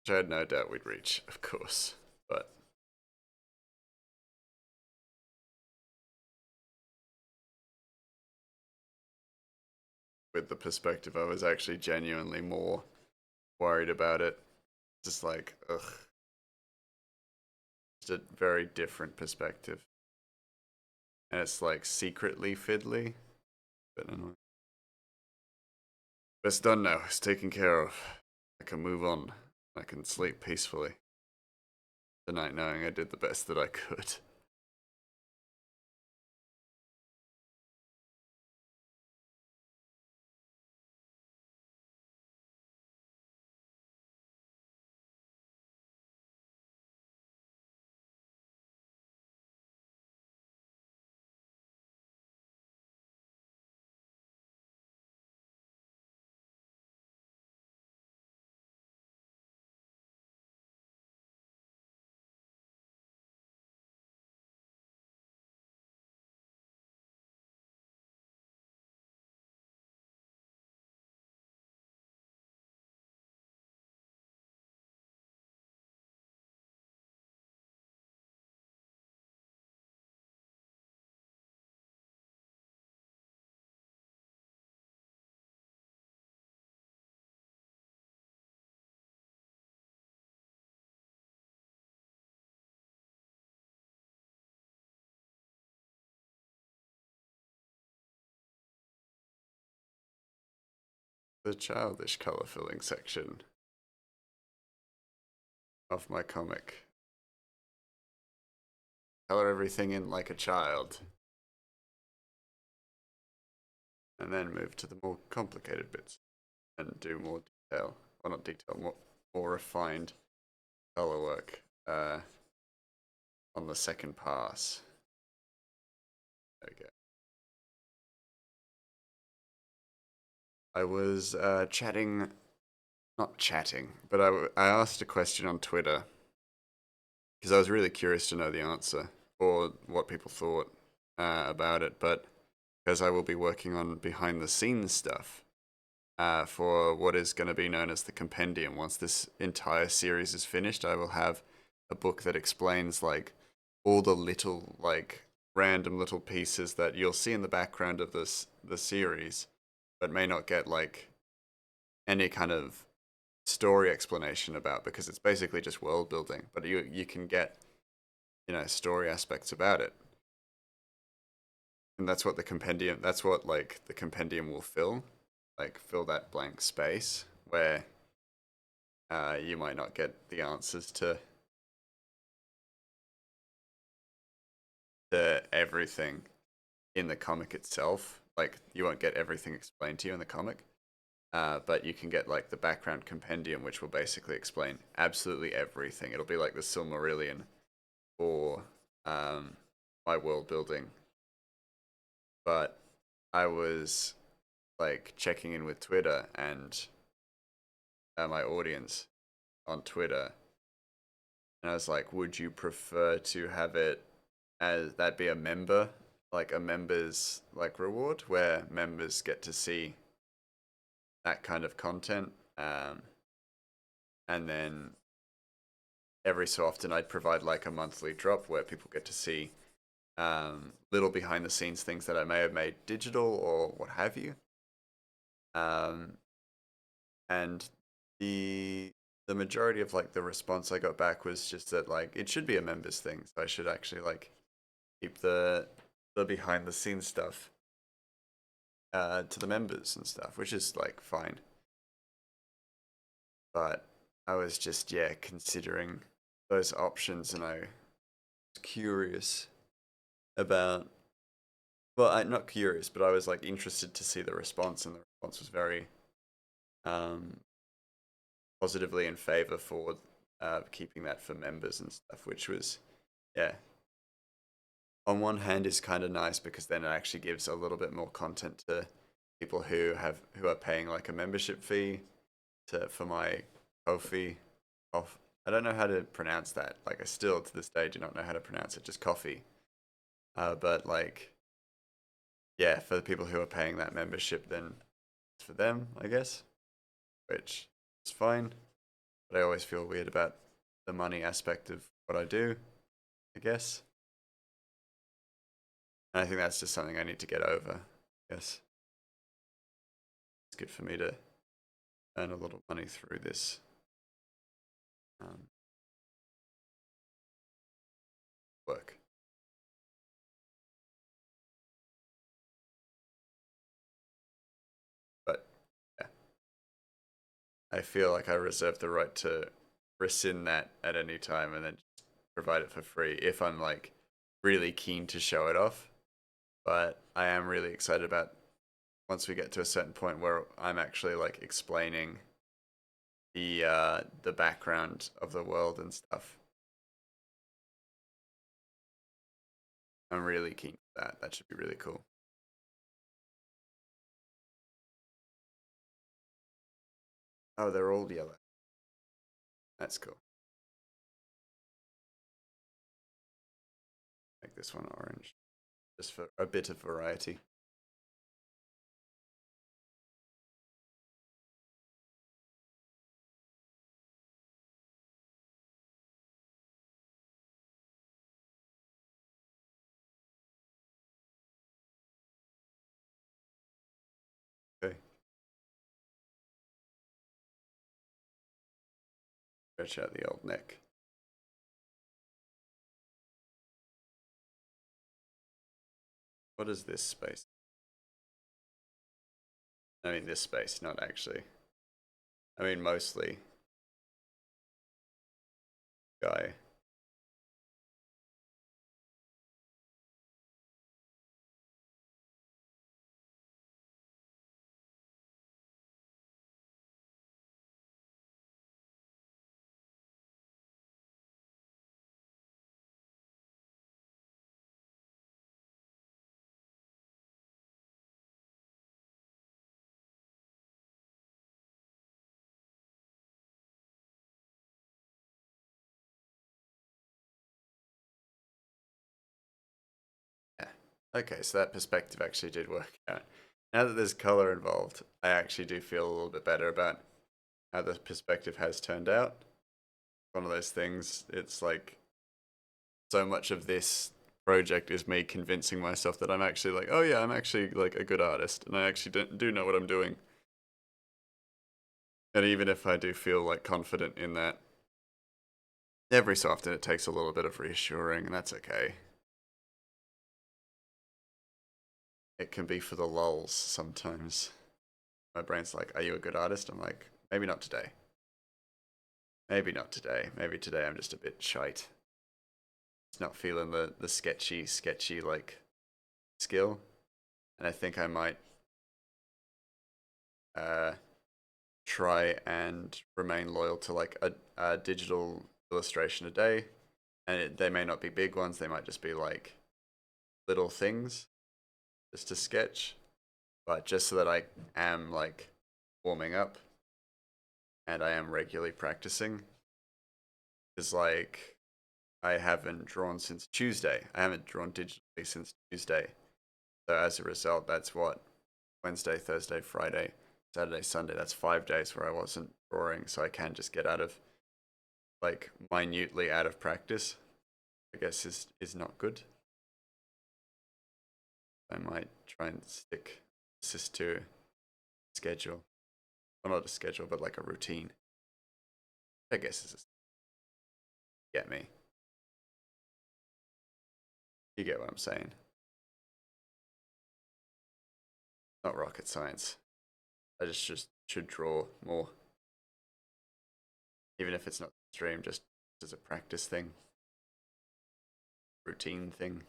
which I had no doubt we'd reach, of course, but with the perspective, I was actually genuinely more worried about it. Just like, ugh, just a very different perspective. And it's like secretly fiddly, but annoying. But it's done now. It's taken care of. I can move on. I can sleep peacefully tonight knowing I did the best that I could. The childish color filling section of my comic. Color everything in like a child. And then move to the more complicated bits and do more detail. Well, not detail, more refined color work on the second pass. There we go. I was not chatting, but I asked a question on Twitter because I was really curious to know the answer or what people thought about it. But because I will be working on behind the scenes stuff for what is going to be known as the compendium. Once this entire series is finished, I will have a book that explains like all the little like random little pieces that you'll see in the background of the series, but may not get like any kind of story explanation about because it's basically just world building. But you can get story aspects about it, and that's what the compendium. That's what like the compendium will fill, like fill that blank space where you might not get the answers to everything in the comic itself. Like you won't get everything explained to you in the comic, but you can get like the background compendium, which will basically explain absolutely everything. It'll be like the Silmarillion for my world building. But I was like checking in with Twitter and my audience on Twitter, and I was like, would you prefer to have it as that be a member, like a member's like reward, where members get to see that kind of content, and then every so often I'd provide like a monthly drop where people get to see little behind the scenes things that I may have made digital or what have you. Um, and the majority of like the response I got back was just that like it should be a members thing, so I should actually like keep the behind the scenes stuff to the members and stuff, which is like fine. But I was just considering those options, and I was curious about. Well, I'm not curious, but I was like interested to see the response, and the response was very um, positively in favor for keeping that for members and stuff, which was yeah. On one hand, is kind of nice because then it actually gives a little bit more content to people who are paying like a membership fee for my kofi. Off, I don't know how to pronounce that. Like I still to this day do not know how to pronounce it. Just coffee. But like yeah, for the people who are paying that membership, then it's for them, I guess, which is fine. But I always feel weird about the money aspect of what I do, I guess. And I think that's just something I need to get over. I guess it's good for me to earn a little money through this. Um, work. But yeah, I feel like I reserve the right to rescind that at any time and then just provide it for free if I'm like really keen to show it off. But I am really excited about once we get to a certain point where I'm actually like explaining the background of the world and stuff. I'm really keen for that. That should be really cool. Oh, they're all yellow. That's cool. Make this one orange, just for a bit of variety. Okay, stretch out the old neck. What is this space? I mean, this space, not actually. I mean, mostly guy. Yeah. Okay, so that perspective actually did work out. Now that there's color involved, I actually do feel a little bit better about how the perspective has turned out. One of those things, it's like so much of this project is me convincing myself that I'm actually like, oh yeah, I'm actually like a good artist and I actually do know what I'm doing. And even if I do feel like confident in that, every so often it takes a little bit of reassuring and that's okay. It can be for the lulls sometimes. My brain's like, are you a good artist? I'm like, maybe not today. Maybe not today. Maybe today I'm just a bit shite. It's not feeling the sketchy like skill. And I think I might uh try and remain loyal to like a digital illustration a day. And they may not be big ones, they might just be like little things just to sketch. But just so that I am like warming up and I am regularly practicing. Because like I haven't drawn since Tuesday. I haven't drawn digitally since Tuesday. So as a result, that's what Wednesday, Thursday, Friday, Saturday, Sunday. That's 5 days where I wasn't drawing, so I can just get out of like minutely out of practice. I guess is not good. I might try and stick this to a schedule. Well, not a schedule, but like a routine. I guess is get me. You get what I'm saying. Not rocket science. I just should draw more, even if it's not stream, just as a practice thing, routine thing.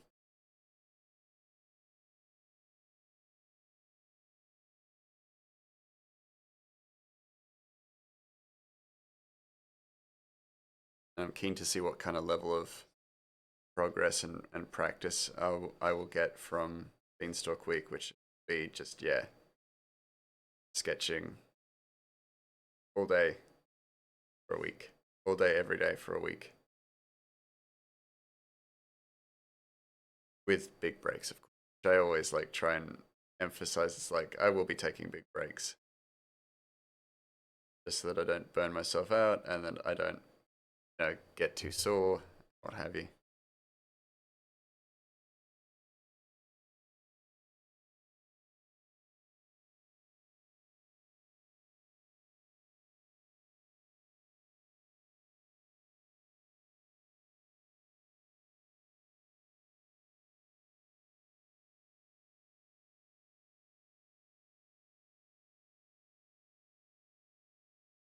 And I'm keen to see what kind of level of progress and practice I will get from Beanstalk Week, which would be just, yeah, sketching all day for a week, all day, every day for a week, with big breaks, of course. Which I always like try and emphasize. It's like I will be taking big breaks just so that I don't burn myself out and then I don't, get too sore, what have you.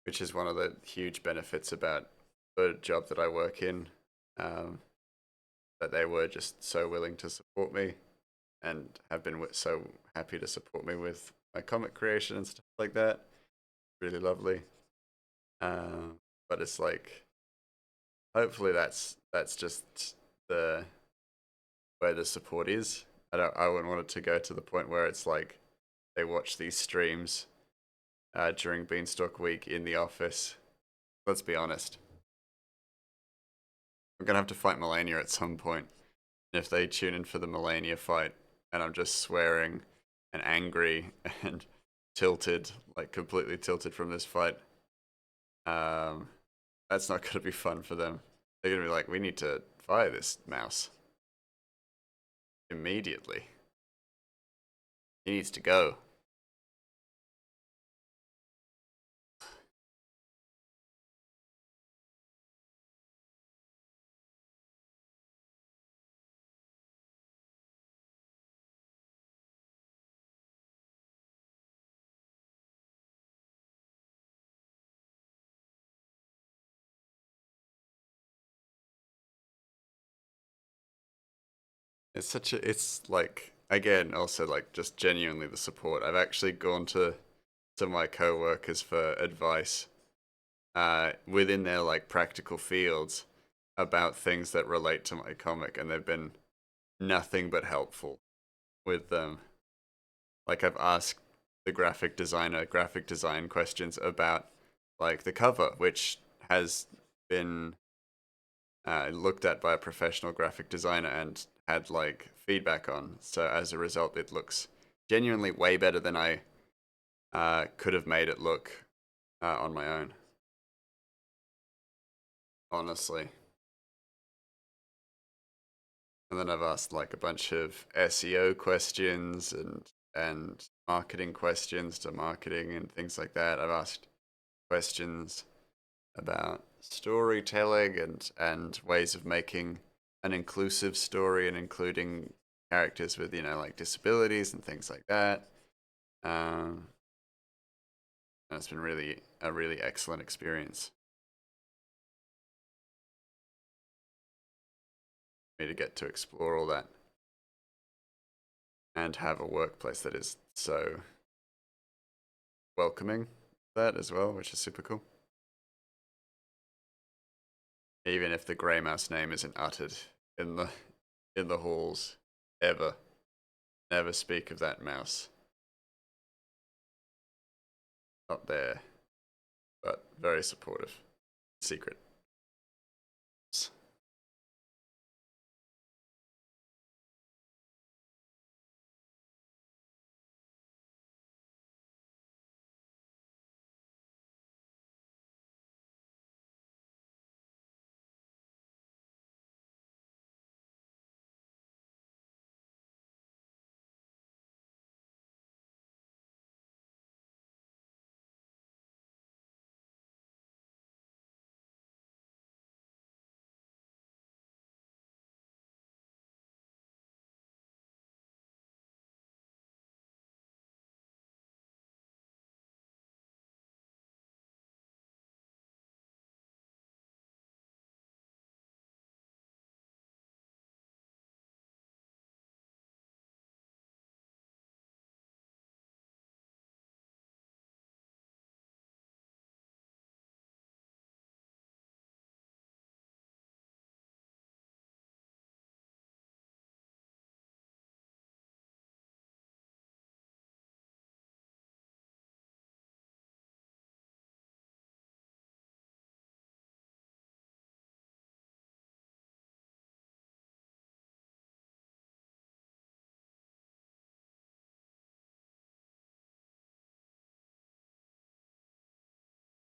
which is one of the huge benefits about the job that I work in. Um, that they were just so willing to support me and have been so happy to support me with my comic creation and stuff like that. Really lovely. Um, but it's like, hopefully that's just the where the support is. I wouldn't want it to go to the point where it's like they watch these streams during Beanstalk Week in the office. Let's be honest. I'm gonna have to fight Melania at some point. And if they tune in for the Melania fight, and I'm just swearing and angry and tilted, like completely tilted from this fight, um, that's not gonna be fun for them. They're gonna be like, we need to fire this mouse immediately. He needs to go. It's like, again, also like just genuinely the support. I've actually gone to my coworkers for advice within their like practical fields about things that relate to my comic, and they've been nothing but helpful with them. Like I've asked the graphic designer graphic design questions about like the cover, which has been looked at by a professional graphic designer and had like feedback on. So as a result, it looks genuinely way better than I could have made it look on my own. Honestly. And then I've asked like a bunch of SEO questions and marketing questions to marketing and things like that. I've asked questions about storytelling and ways of making an inclusive story and including characters with like disabilities and things like that. Um, and it's been really a really excellent experience for me to get to explore all that and have a workplace that is so welcoming that as well, which is super cool. Even if the grey mouse name isn't uttered in the halls ever, never speak of that mouse. Not there, but very supportive. Secret.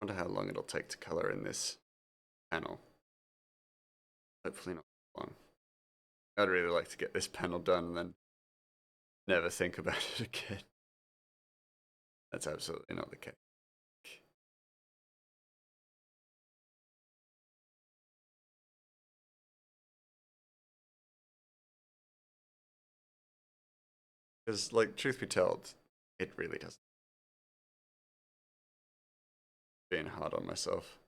Wonder how long it'll take to color in this panel. Hopefully not long. I'd really like to get this panel done and then never think about it again. That's absolutely not the case. Because, like, truth be told, it really doesn't. being hard on myself.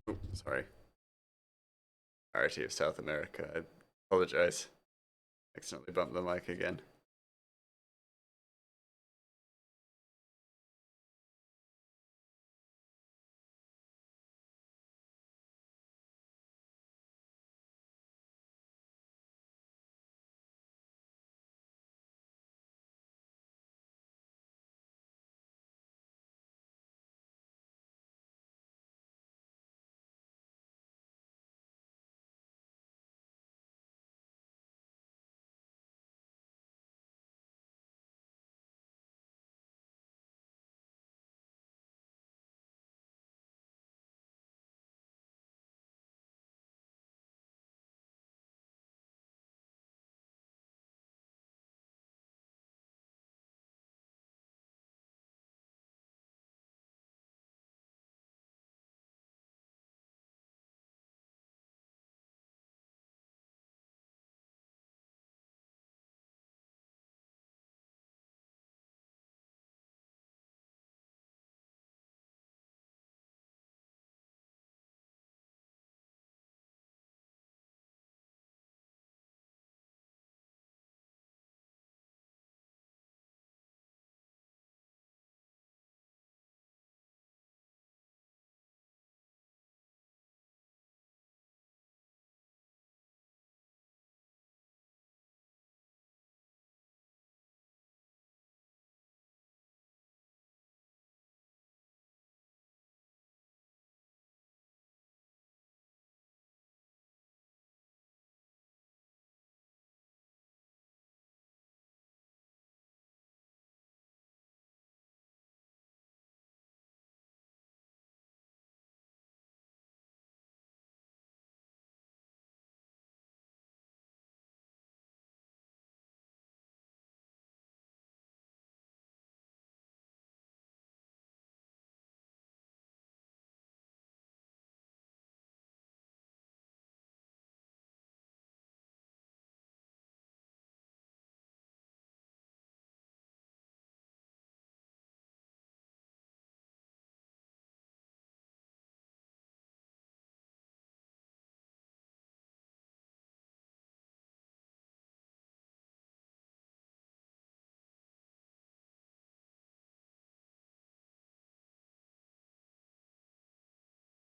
Ooh, sorry. Priority of South America. I apologize. Accidentally bumped the mic again.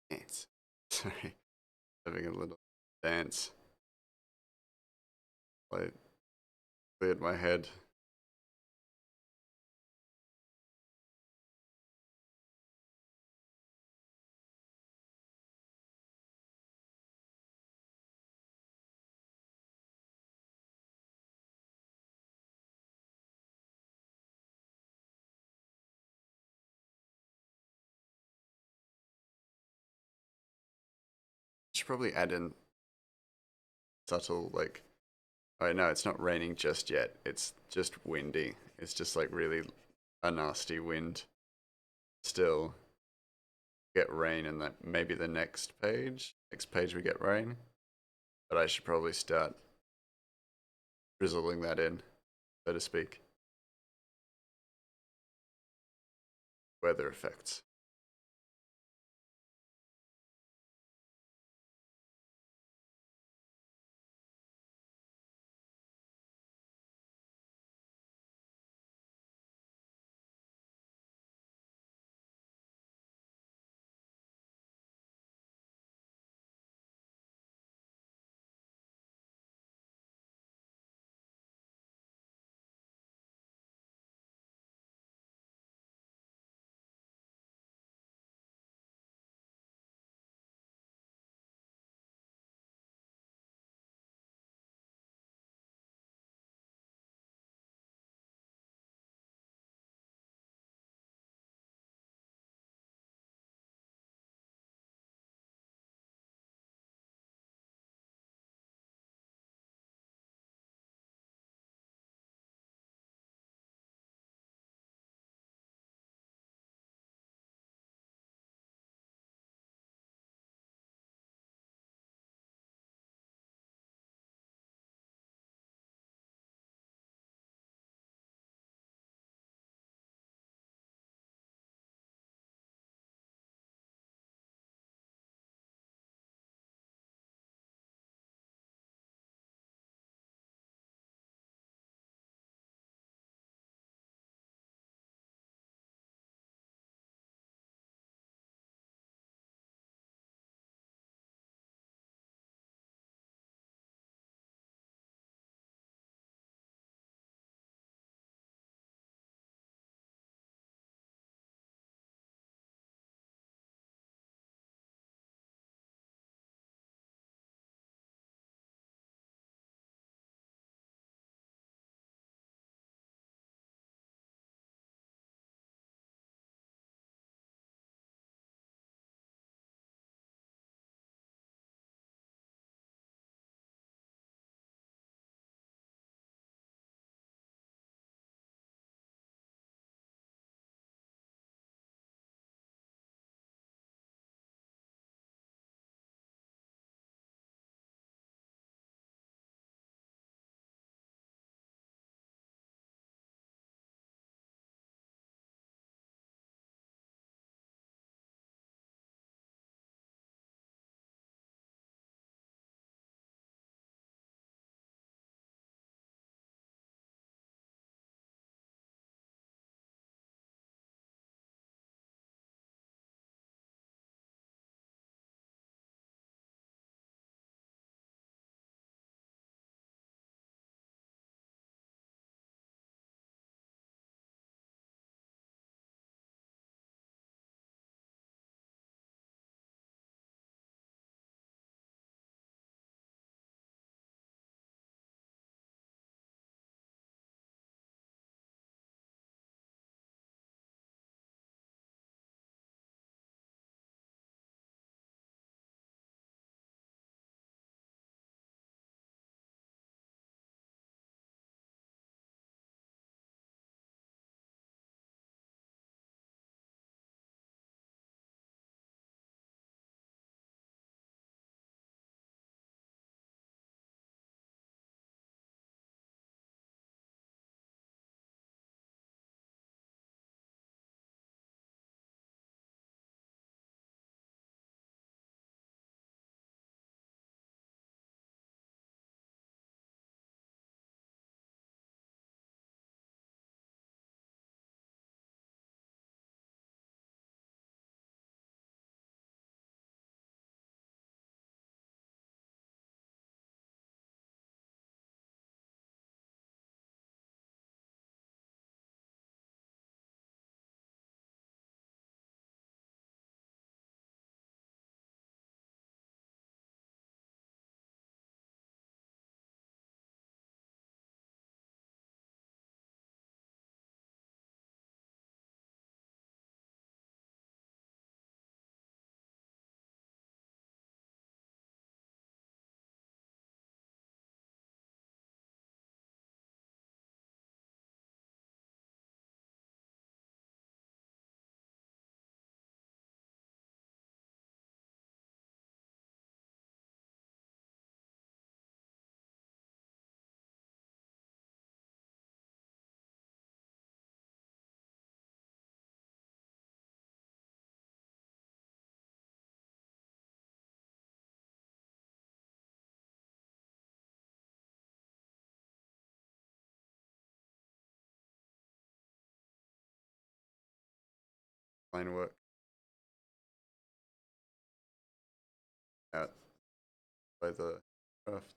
Dance. Sorry. Having a little dance. I cleared my head. Should probably add in subtle, like, oh no, it's not raining just yet. It's just windy. It's just like really a nasty wind. Still get rain, and that maybe the next page we get rain. but I should probably start drizzling that in, so to speak. Weather effects. line work out by the craft.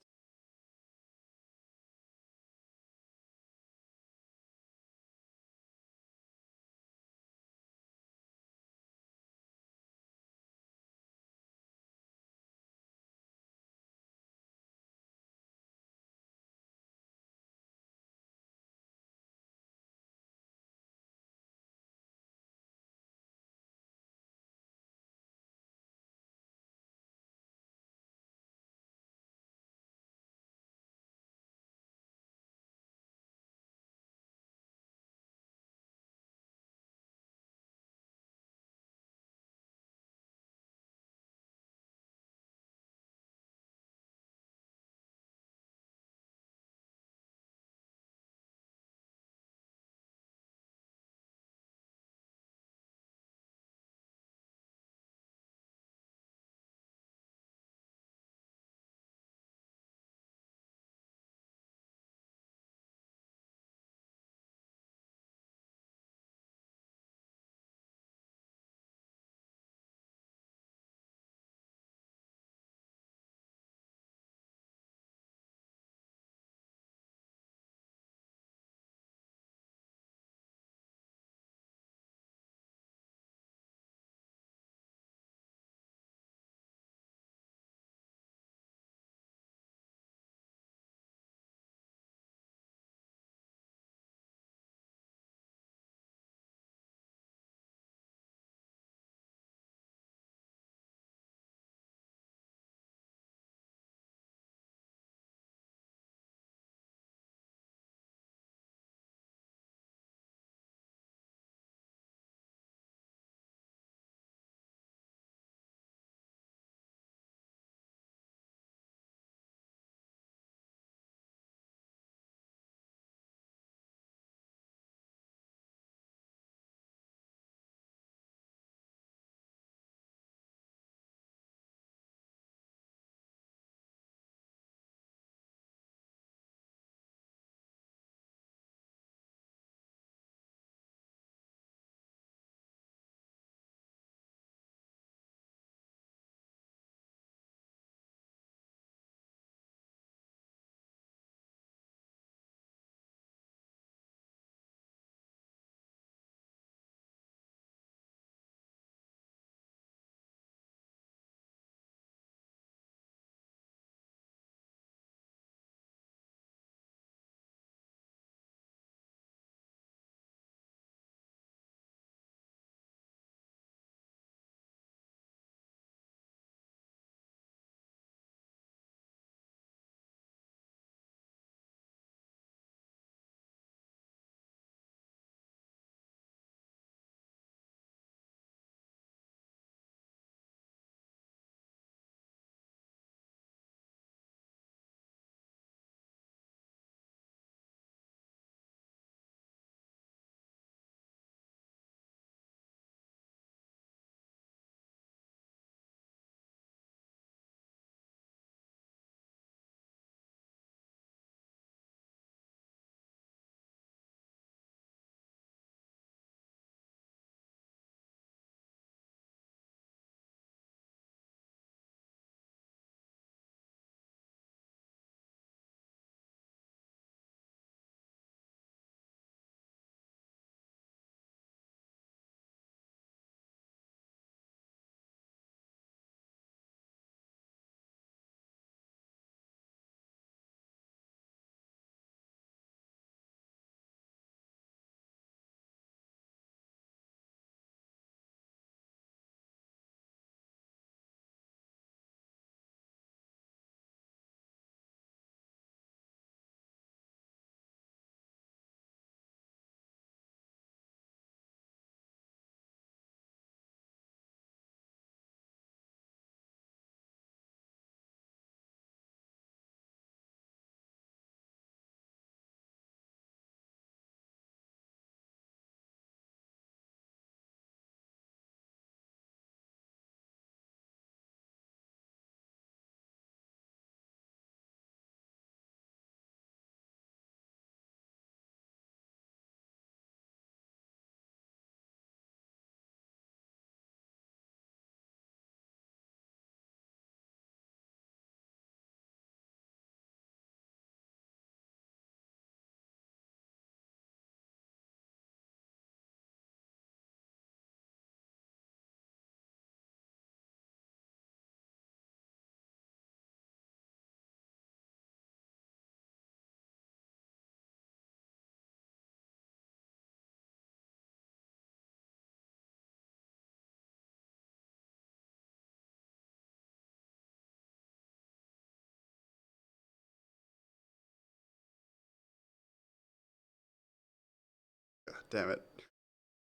damn it.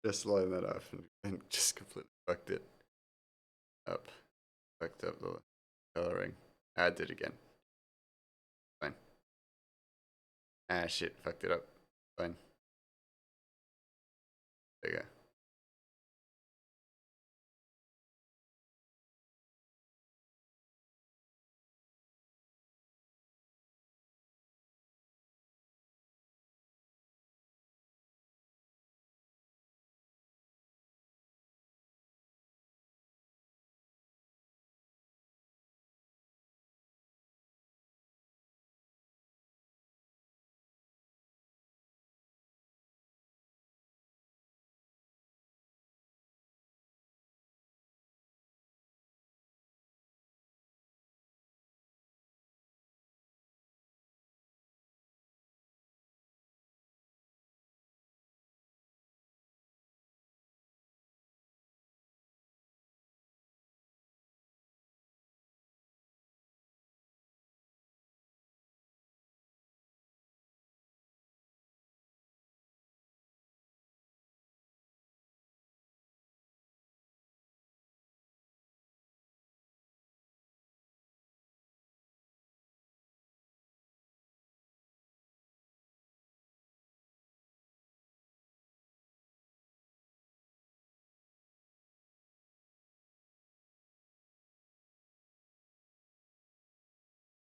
Just lined that up and just completely fucked it up. Fucked up the coloring. I did it again. Fine. Ah, shit. Fucked it up. Fine. There you go.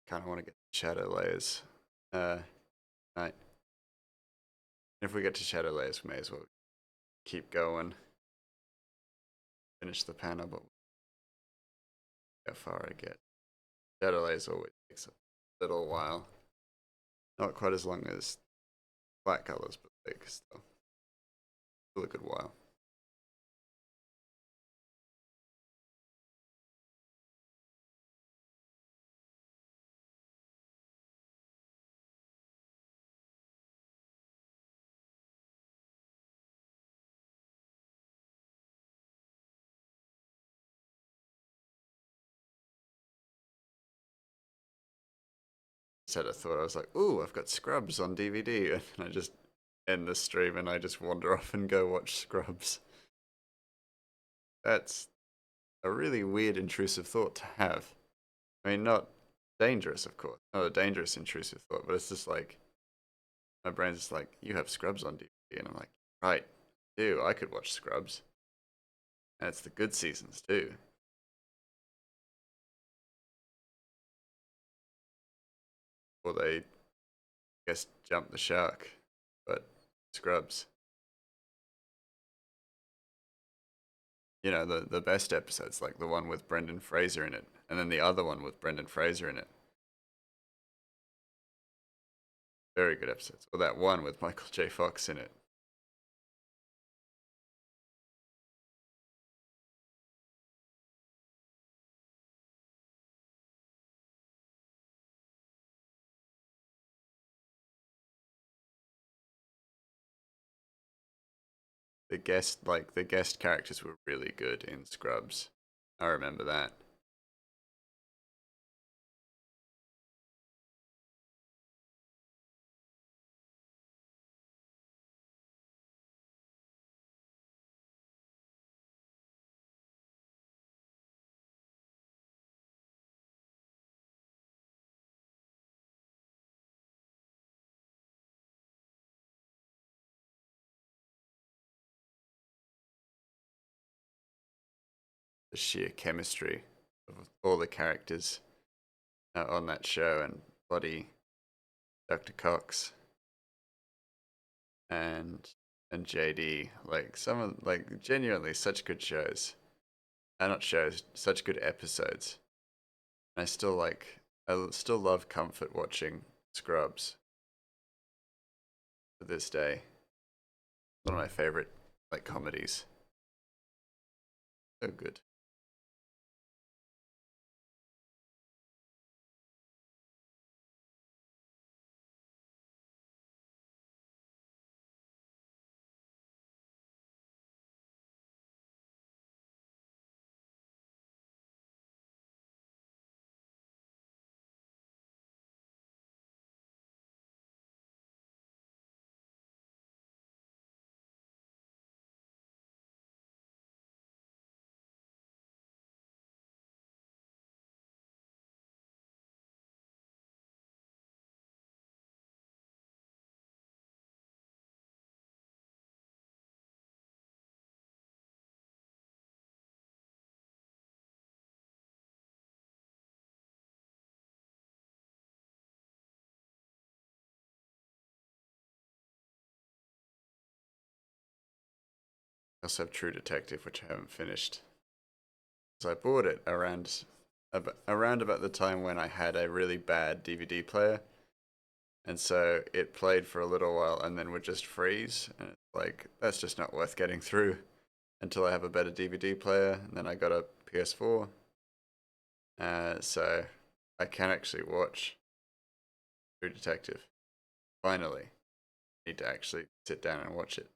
Kind of want to get shadow layers. Right. If we get to shadow layers, we may as well keep going. Finish the panel, but how far I get. Shadow layers always takes a little while. Not quite as long as black colors, but like still a good while. Just had a thought. I was like, "Ooh, I've got Scrubs on DVD," and I just end the stream and I just wander off and go watch Scrubs. That's a really weird, intrusive thought to have. I mean, not dangerous, of course, not a dangerous, intrusive thought, but it's just like my brain's just like, "You have Scrubs on DVD," and I'm like, "Right, I do I could watch Scrubs, and it's the good seasons too." Or they, I guess, jump the shark, but Scrubs. You know, the best episodes, like the one with Brendan Fraser in it, and then the other one with Brendan Fraser in it. Very good episodes. Or that one with Michael J. Fox in it. The guest characters were really good in Scrubs. I remember that. The sheer chemistry of all the characters on that show, and bloody Dr. Cox and JD, like some of like genuinely such good shows. Not shows, such good episodes. And I still love comfort watching Scrubs to this day. One of my favorite like comedies. So good. I also have True Detective, which I haven't finished. So I bought it around about the time when I had a really bad DVD player, and so it played for a little while and then would just freeze, and it's like that's just not worth getting through until I have a better DVD player. And then I got a PS4, so I can actually watch True Detective. Finally, need to actually sit down and watch it.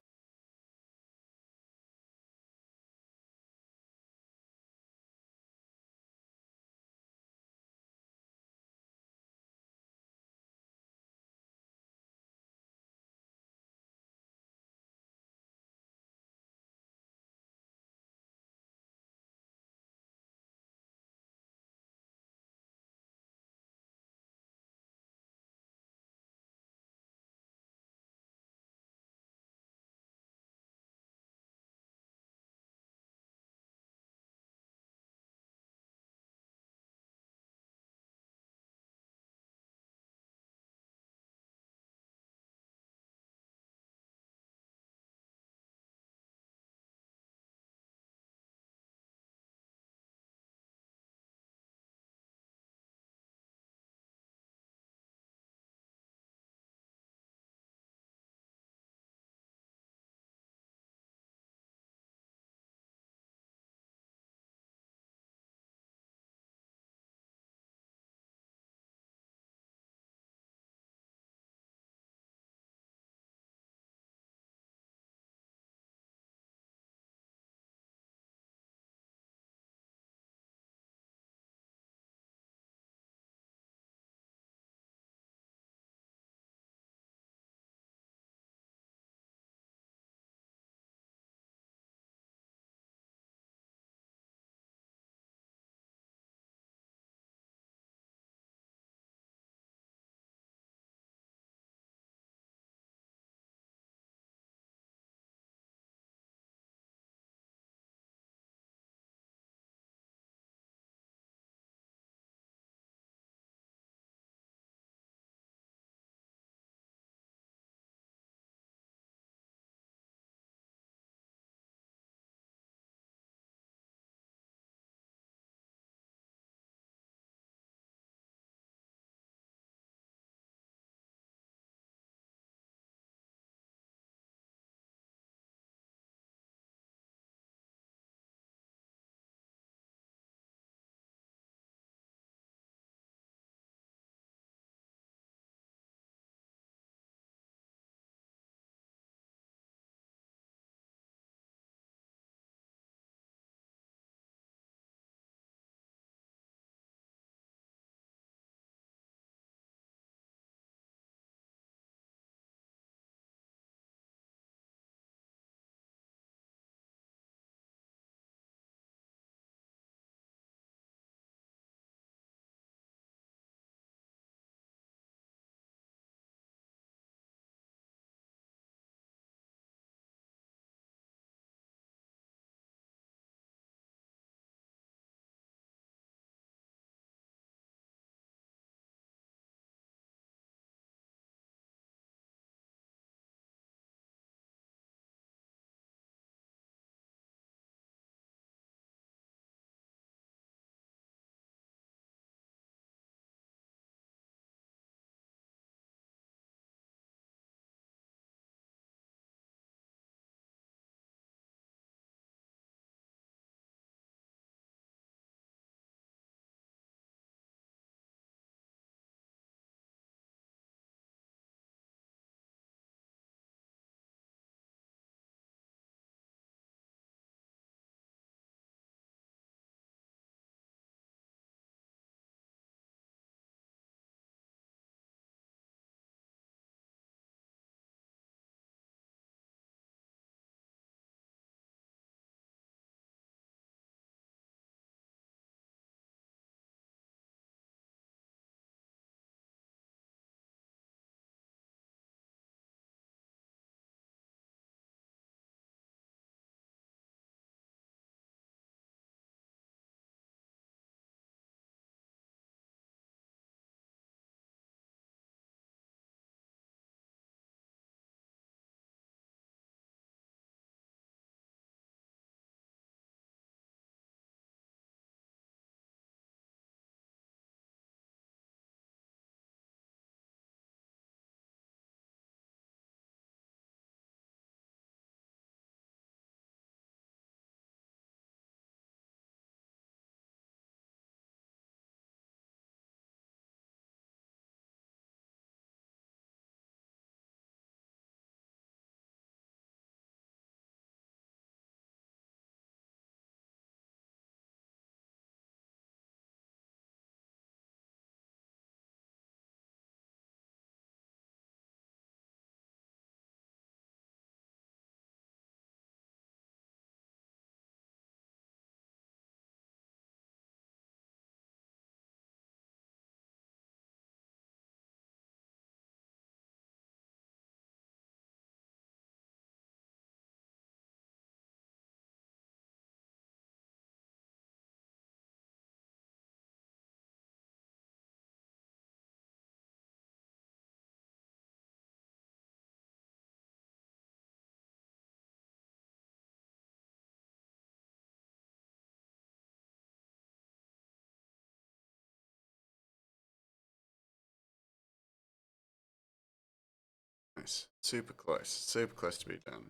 Super close to be done.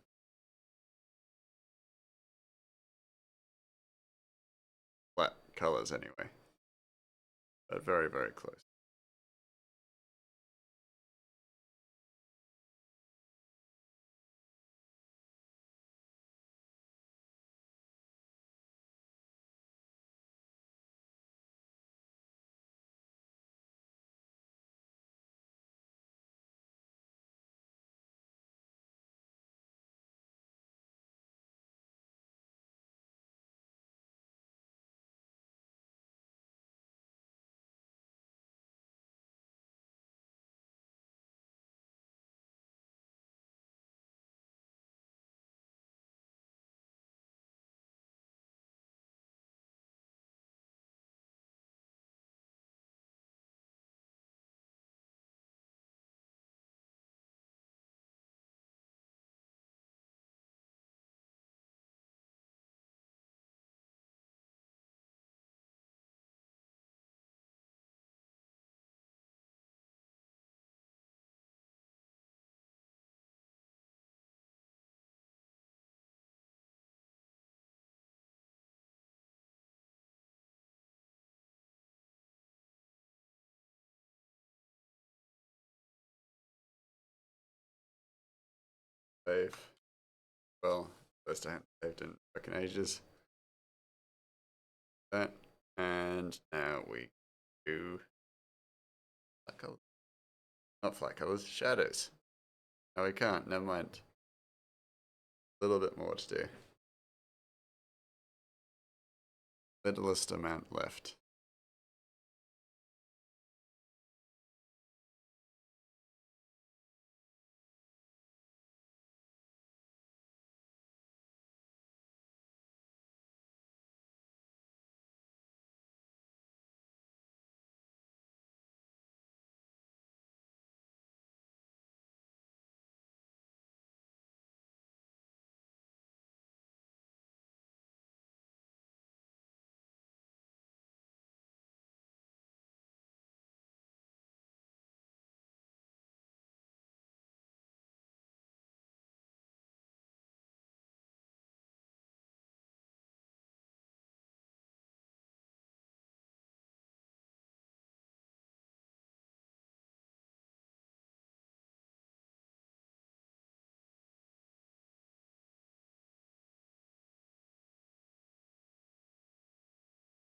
Flat colors anyway, but very, very close. Save. Well, first I haven't saved in fucking ages. That. And now we do flat colors. Not flat colors, shadows. No, we can't. Never mind. A little bit more to do. Littlest amount left.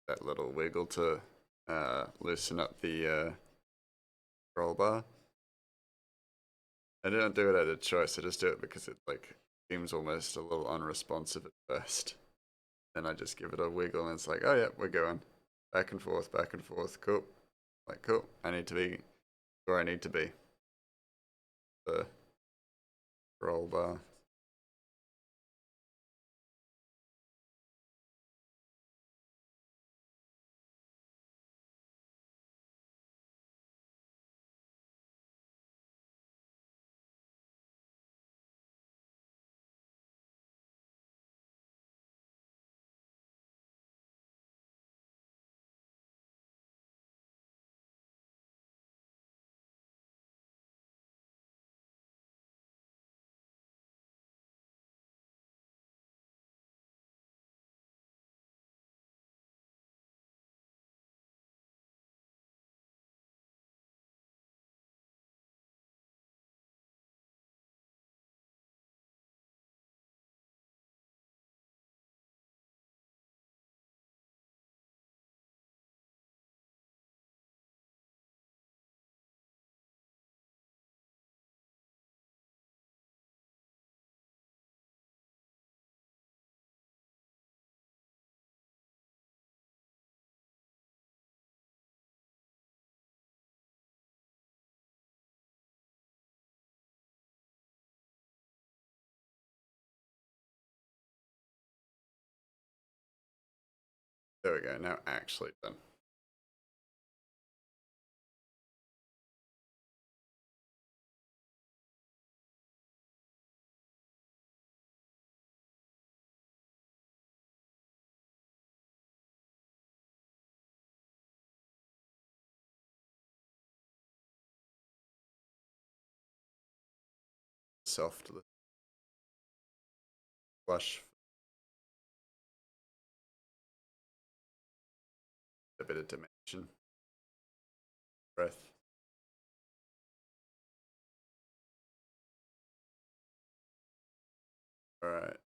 That little wiggle to loosen up the scroll bar. I didn't do it at a choice, I just do it because it like seems almost a little unresponsive at first. Then I just give it a wiggle and it's like, oh yeah, we're going. Back and forth, cool. Like, cool, I need to be where I need to be. The scroll bar. There we go, now actually done. soft blush, a bit of dimension, breath. All right.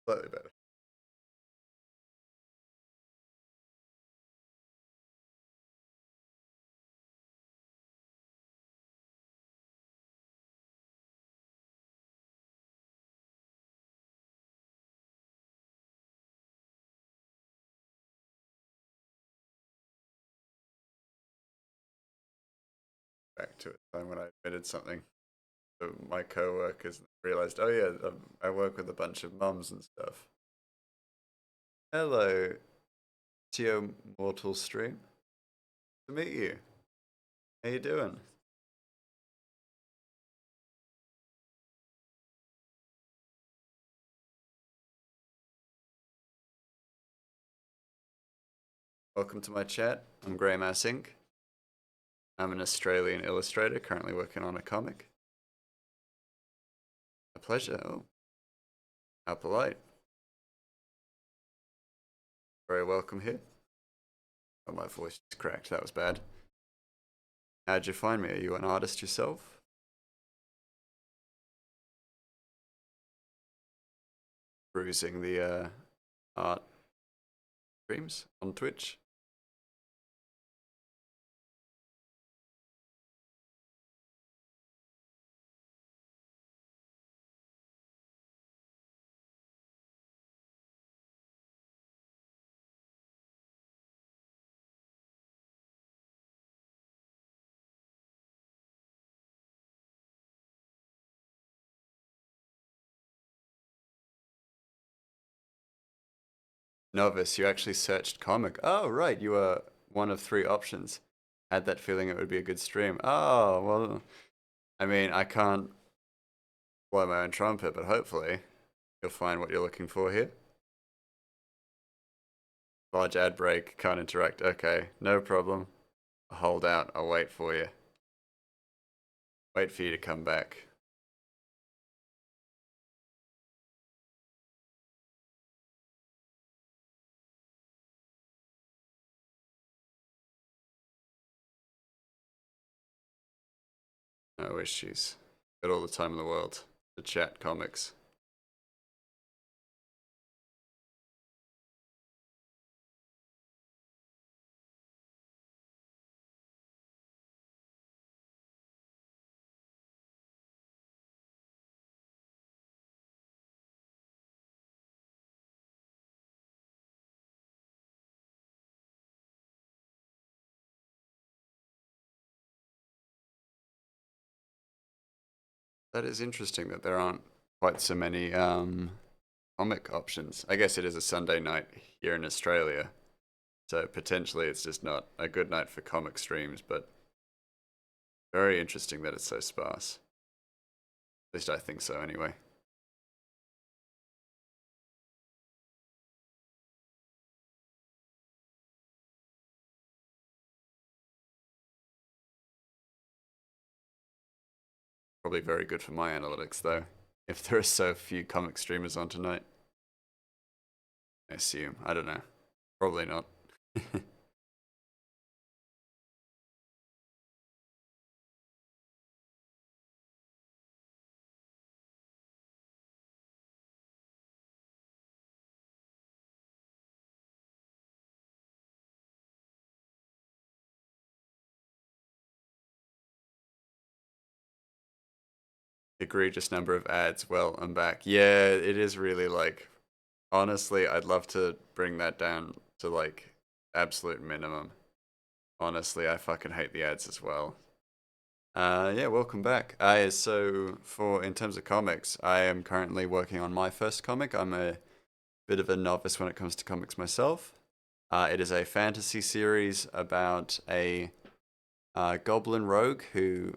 Slightly better. Back to it. Time when I admitted something to my co-workers and realized, oh yeah, I work with a bunch of mums and stuff. Hello, to your mortal stream. To meet you. How you doing? Welcome to my chat. I'm Grey Mass Inc. I'm an Australian illustrator currently working on a comic. A pleasure. Oh, how polite. Very welcome here. Oh, my voice is cracked. That was bad. How'd you find me? Are you an artist yourself? Bruising the art streams on Twitch? Novice, you actually searched comic. Oh, right, you were one of three options. Had that feeling it would be a good stream. Oh, well, I mean, I can't blow my own trumpet, but hopefully you'll find what you're looking for here. Large ad break, can't interact. Okay, no problem. I'll hold out, I'll wait for you. Wait for you to come back. No issues. Got all the time in the world to chat comics. That is interesting that there aren't quite so many comic options. I guess it is a Sunday night here in Australia, so potentially it's just not a good night for comic streams, but very interesting that it's so sparse. At least I think so anyway. Probably very good for my analytics though. If there are so few comic streamers on tonight, I assume. I don't know. Probably not. Egregious number of ads. Well, I'm back. Yeah, it is really like, honestly, I'd love to bring that down to like absolute minimum. Honestly, I fucking hate the ads as well. Yeah, welcome back. So for in terms of comics, I am currently working on my first comic. I'm a bit of a novice when it comes to comics myself. It is a fantasy series about a goblin rogue who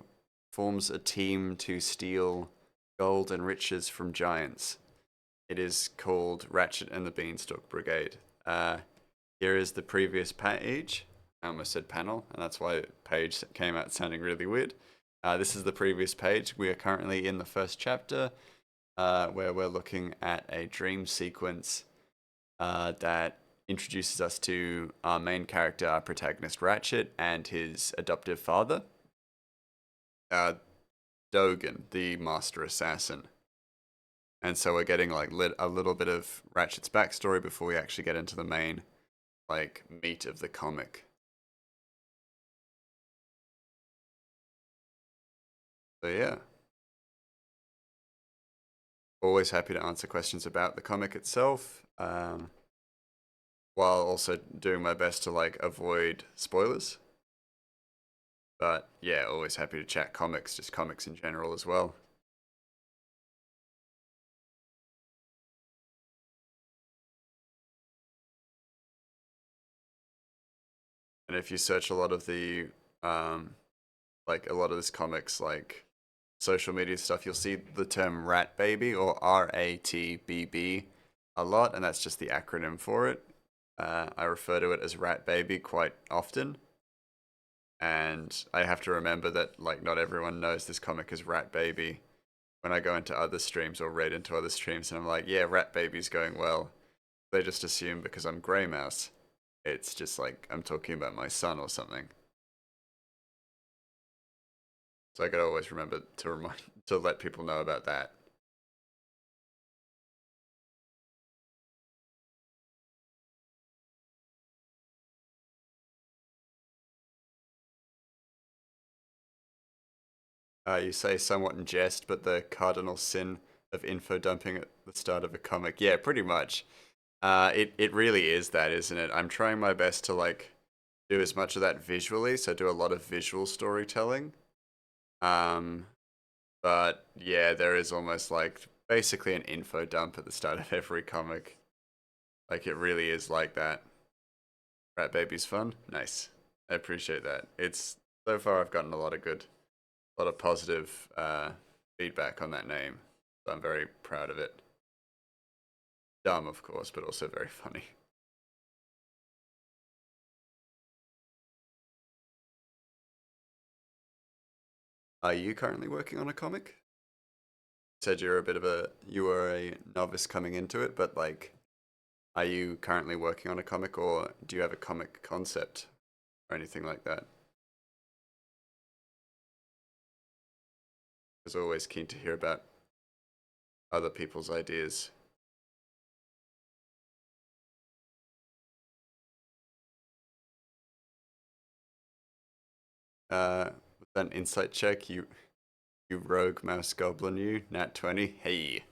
forms a team to steal gold and riches from giants. It is called Ratchet and the Beanstalk Brigade. Here is the previous page. I almost said panel, and that's why page came out sounding really weird. This is the previous page. We are currently in the first chapter, where we're looking at a dream sequence that introduces us to our main character, our protagonist Ratchet, and his adoptive father, uh, Dogan, the master assassin. And so we're getting like a little bit of Ratchet's backstory before we actually get into the main like meat of the comic. So yeah, always happy to answer questions about the comic itself, while also doing my best to like avoid spoilers. But yeah, always happy to chat comics, just comics in general as well. And if you search a lot of the like a lot of this comics like social media stuff, you'll see the term rat baby or RATBB a lot, and that's just the acronym for it. I refer to it as rat baby quite often, and I have to remember that like not everyone knows this comic is rat baby when I go into other streams or read into other streams, and I'm like, yeah, rat baby's going well. They just assume because I'm Grey Mouse, it's just like I'm talking about my son or something. So I gotta always remember to remind to let people know about that. You say somewhat in jest, but the cardinal sin of info dumping at the start of a comic. Yeah, pretty much. It really is that, isn't it? I'm trying my best to like do as much of that visually, so do a lot of visual storytelling. Um, but yeah, there is almost like basically an info dump at the start of every comic. Like it really is like that. Rat Baby's fun. Nice. I appreciate that. It's so far I've gotten a lot of positive feedback on that name. So I'm very proud of it. Dumb, of course, but also very funny. Are you currently working on a comic? Said you were a novice coming into it, but like, are you currently working on a comic, or do you have a comic concept or anything like that? I was always keen to hear about other people's ideas. With that insight check, you rogue mouse goblin, you nat 20. Hey,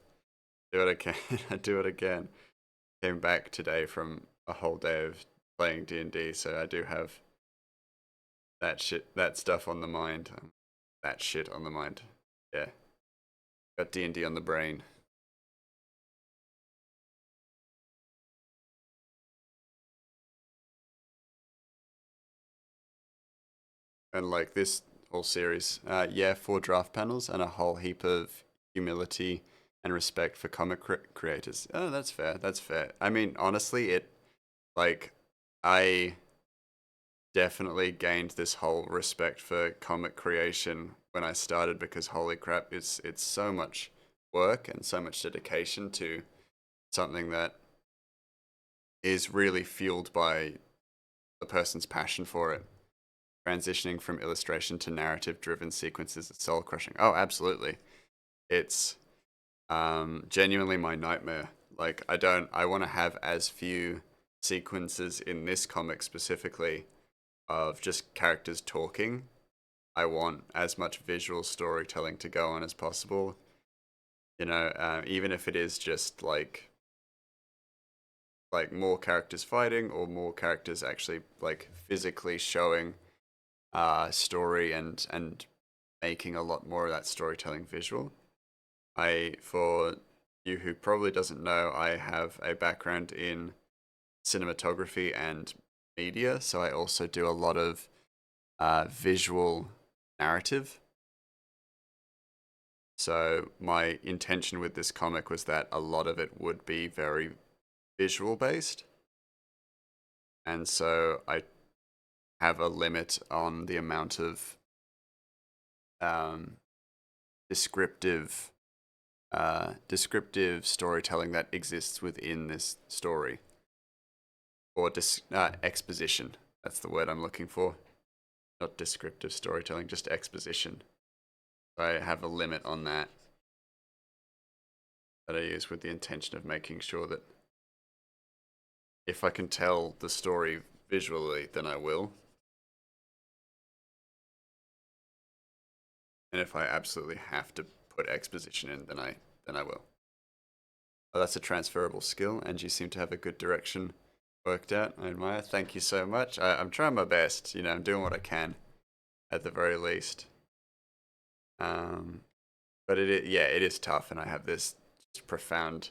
do it again. I do it again. Came back today from a whole day of playing D&D, so I do have that stuff on the mind. That shit on the mind. Yeah, got D&D on the brain. And like this whole series, yeah, 4 draft panels and a whole heap of humility and respect for comic creators. Oh, that's fair. That's fair. I mean, honestly, it like I definitely gained this whole respect for comic creation when I started because holy crap, it's so much work and so much dedication to something that is really fueled by the person's passion for it. Transitioning from illustration to narrative driven sequences is soul crushing. Oh, absolutely. It's genuinely my nightmare. Like, I want to have as few sequences in this comic specifically of just characters talking. I want as much visual storytelling to go on as possible. Even if it is just like more characters fighting or more characters actually like physically showing story and making a lot more of that storytelling visual. For you who probably doesn't know, I have a background in cinematography and media, so I also do a lot of visual narrative. So my intention with this comic was that a lot of it would be very visual based, and so I have a limit on the amount of um, descriptive descriptive storytelling that exists within this story, or exposition. That's the word I'm looking for. Not descriptive storytelling, just exposition. I have a limit on that I use with the intention of making sure that if I can tell the story visually, then I will. And if I absolutely have to put exposition in, then I will. Oh, that's a transferable skill, and you seem to have a good direction worked out. I admire. Thank you so much. I'm trying my best. I'm doing what I can at the very least. Um, but it is tough, and I have this just profound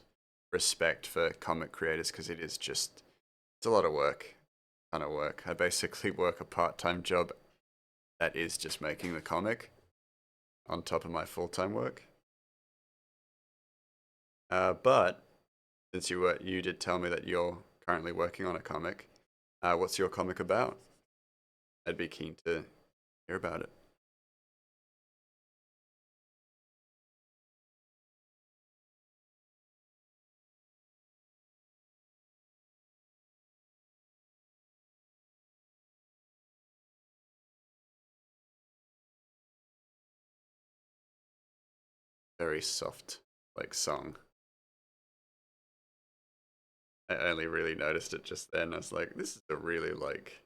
respect for comic creators because it's a lot of work, ton of work. I basically work a part-time job that is just making the comic on top of my full-time work. But since you did tell me that you're currently working on a comic, what's your comic about? I'd be keen to hear about it. Very soft, like song. I only really noticed it just then. I was like, this is a really like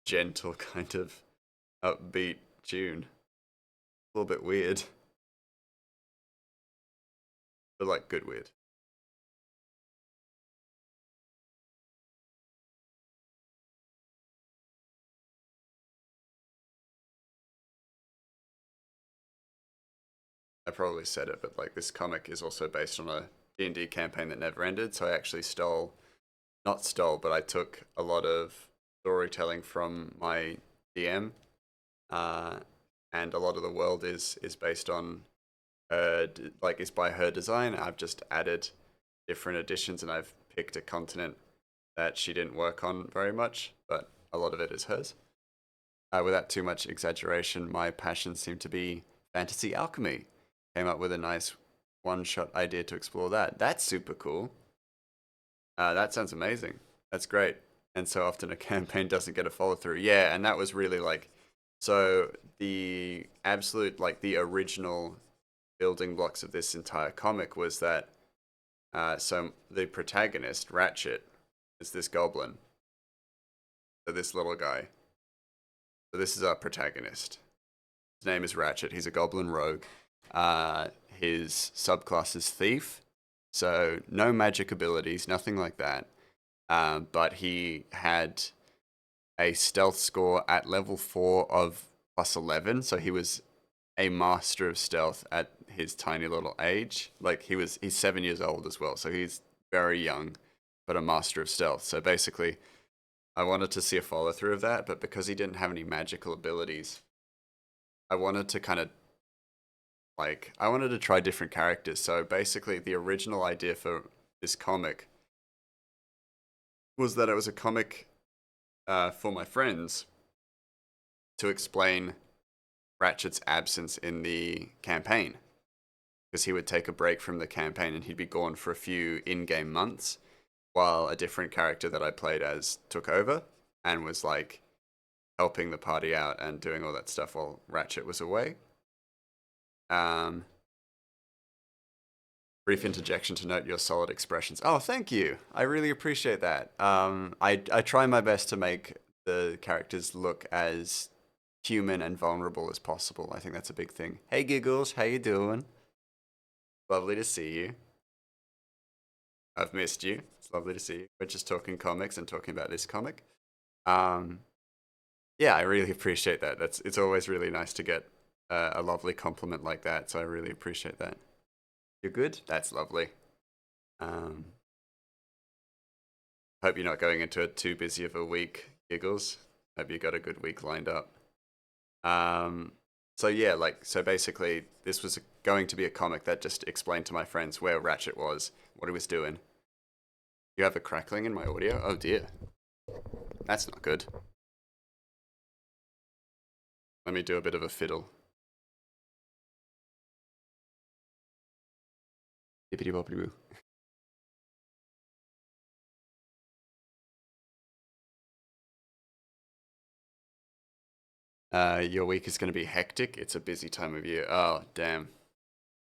gentle kind of upbeat tune. A little bit weird, but like good weird. I probably said it, but like this comic is also based on a D&D campaign that never ended. So I actually not stole, but I took a lot of storytelling from my DM, uh, and a lot of the world is based on like is by her design. I've just added different additions, and I've picked a continent that she didn't work on very much, but a lot of it is hers. Without too much exaggeration, my passions seem to be fantasy alchemy. Came up with a nice one-shot idea to explore that. That's super cool. That sounds amazing. That's great. And so often a campaign doesn't get a follow through. Yeah, and that was really like so the absolute like the original building blocks of this entire comic was that so the protagonist, Ratchet, is this goblin. So this little guy. So this is our protagonist. His name is Ratchet. He's a goblin rogue. His subclass is Thief. So no magic abilities, nothing like that. But he had a stealth score at level 4 of plus 11. So he was a master of stealth at his tiny little age. Like he's 7 years old as well. So he's very young, but a master of stealth. So basically, I wanted to see a follow through of that. But because he didn't have any magical abilities, I wanted to kind of I wanted to try different characters. So basically, the original idea for this comic was that it was a comic for my friends to explain Ratchet's absence in the campaign, because he would take a break from the campaign and he'd be gone for a few in-game months while a different character that I played as took over and was like helping the party out and doing all that stuff while Ratchet was away. Um, Brief interjection to note your solid expressions. Oh, thank you. I really appreciate that. I try my best to make the characters look as human and vulnerable as possible. I think that's a big thing. Hey Giggles, how you doing? Lovely to see you. I've missed you. It's lovely to see you. We're just talking comics and talking about this comic. Um, yeah, I really appreciate that. It's always really nice to get a lovely compliment like that. So I really appreciate that. You're good? That's lovely. Um, Hope you're not going into it too busy of a week, Giggles. Hope you got a good week lined up. Um, so yeah, so basically, this was going to be a comic that just explained to my friends where Ratchet was, what he was doing. You have a crackling in my audio? Oh dear. That's not good. Let me do a bit of a fiddle. Bippity boppity boo. Your week is going to be hectic. It's a busy time of year. Oh, damn.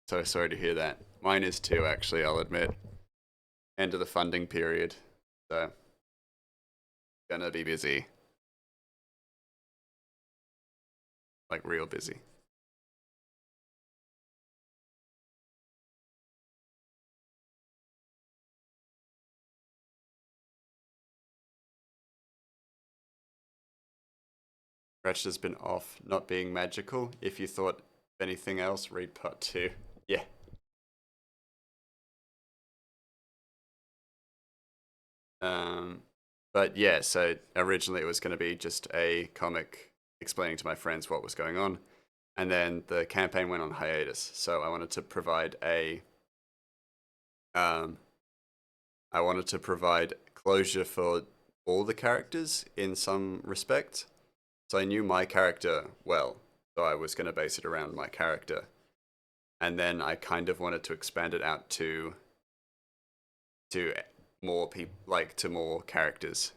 So sorry to hear that. Mine is too, actually, I'll admit. End of the funding period. So, gonna be busy. Like, real busy. Ratchet has been off not being magical. If you thought of anything else, read part 2. Yeah. Um, but yeah, so originally it was going to be just a comic explaining to my friends what was going on. And then the campaign went on hiatus. So um, I wanted to provide closure for all the characters in some respect. So I knew my character well, so I was going to base it around my character. And then I kind of wanted to expand it out to more people, like to more characters.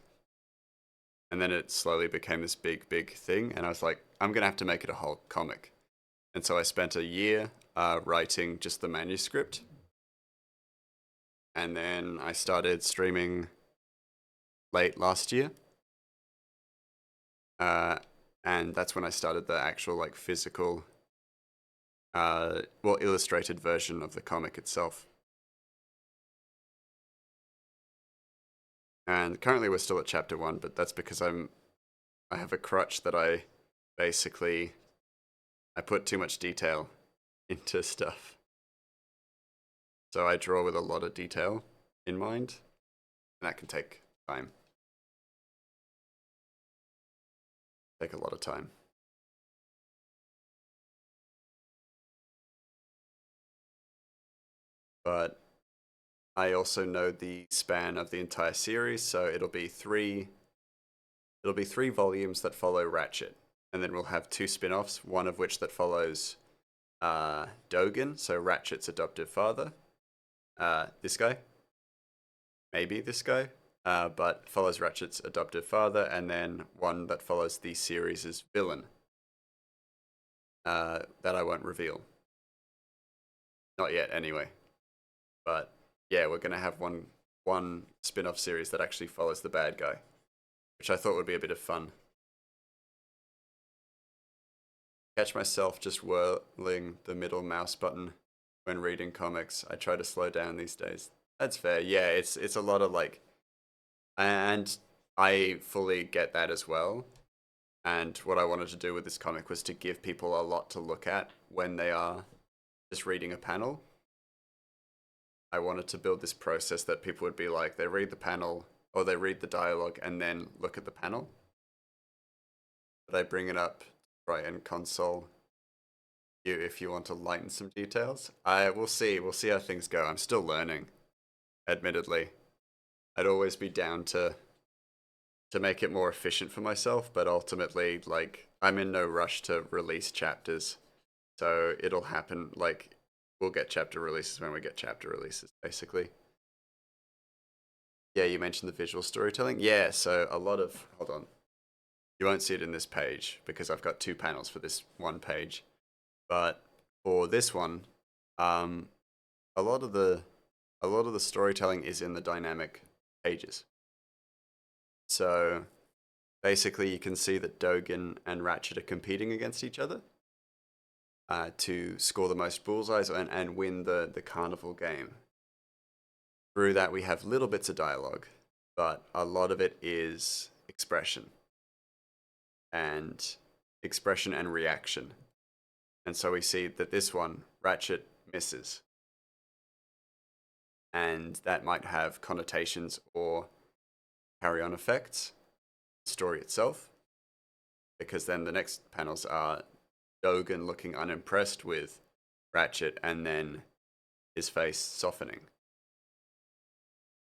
And then it slowly became this big thing, and I was like, I'm gonna have to make it a whole comic. And so I spent a year writing just the manuscript, and then I started streaming late last year. Uh, and that's when I started the actual like physical, well, illustrated version of the comic itself. And currently we're still at chapter 1, but that's because I have a crutch that basically I put too much detail into stuff. So I draw with a lot of detail in mind, and that can take time. Take a lot of time. But I also know the span of the entire series, so it'll be 3 volumes that follow Ratchet. And then we'll have 2 spin-offs, one of which that follows Dogen, so Ratchet's adoptive father. This guy. Maybe this guy. But follows Ratchet's adoptive father, and then one that follows the series' villain. That I won't reveal. Not yet, anyway. But yeah, we're gonna have one spin-off series that actually follows the bad guy, which I thought would be a bit of fun. Catch myself just whirling the middle mouse button when reading comics. I try to slow down these days. That's fair. Yeah, it's a lot of like, and I fully get that as well. And what I wanted to do with this comic was to give people a lot to look at when they are just reading a panel. I wanted to build this process that people would be like, they read the panel or they read the dialogue and then look at the panel. But I bring it up right and console you if you want to lighten some details. We'll see. We'll see how things go. I'm still learning, admittedly. I'd always be down to to make it more efficient for myself, but ultimately, like, I'm in no rush to release chapters. So it'll happen, like, we'll get chapter releases when we get chapter releases, basically. Yeah, you mentioned the visual storytelling. Yeah, so a lot of, hold on. You won't see it in this page because I've got two panels for this one page. But for this one, um, a lot of the a lot of the storytelling is in the dynamic pages. So basically, you can see that Dogen and Ratchet are competing against each other to score the most bullseyes and win the carnival game. Through that, we have little bits of dialogue, but a lot of it is and expression and reaction. And so we see that this one, Ratchet misses. And that might have connotations or carry on effects, story itself, because then the next panels are Dogen looking unimpressed with Ratchet and then his face softening.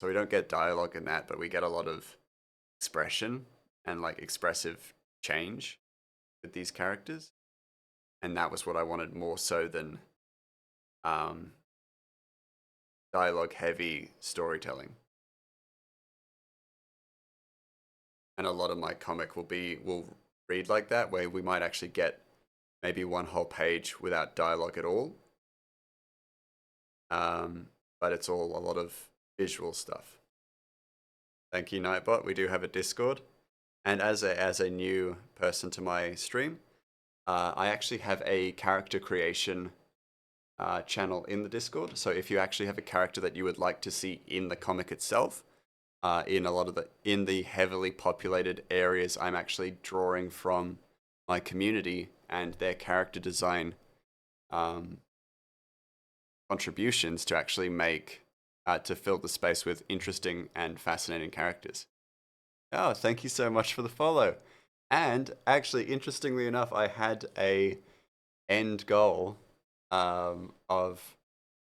So we don't get dialogue in that, but we get a lot of expression and like expressive change with these characters. And that was what I wanted more so than um, dialogue heavy storytelling. And a lot of my comic will read like that, where we might actually get maybe one whole page without dialogue at all. But it's all a lot of visual stuff. Thank you, Nightbot. We do have a Discord, and as a new person to my stream, I actually have a character creation channel in the Discord. So if you actually have a character that you would like to see in the comic itself, in a lot of the heavily populated areas, I'm actually drawing from my community and their character design contributions to actually make to fill the space with interesting and fascinating characters. Oh, thank you so much for the follow. And actually, interestingly enough, I had a end goal of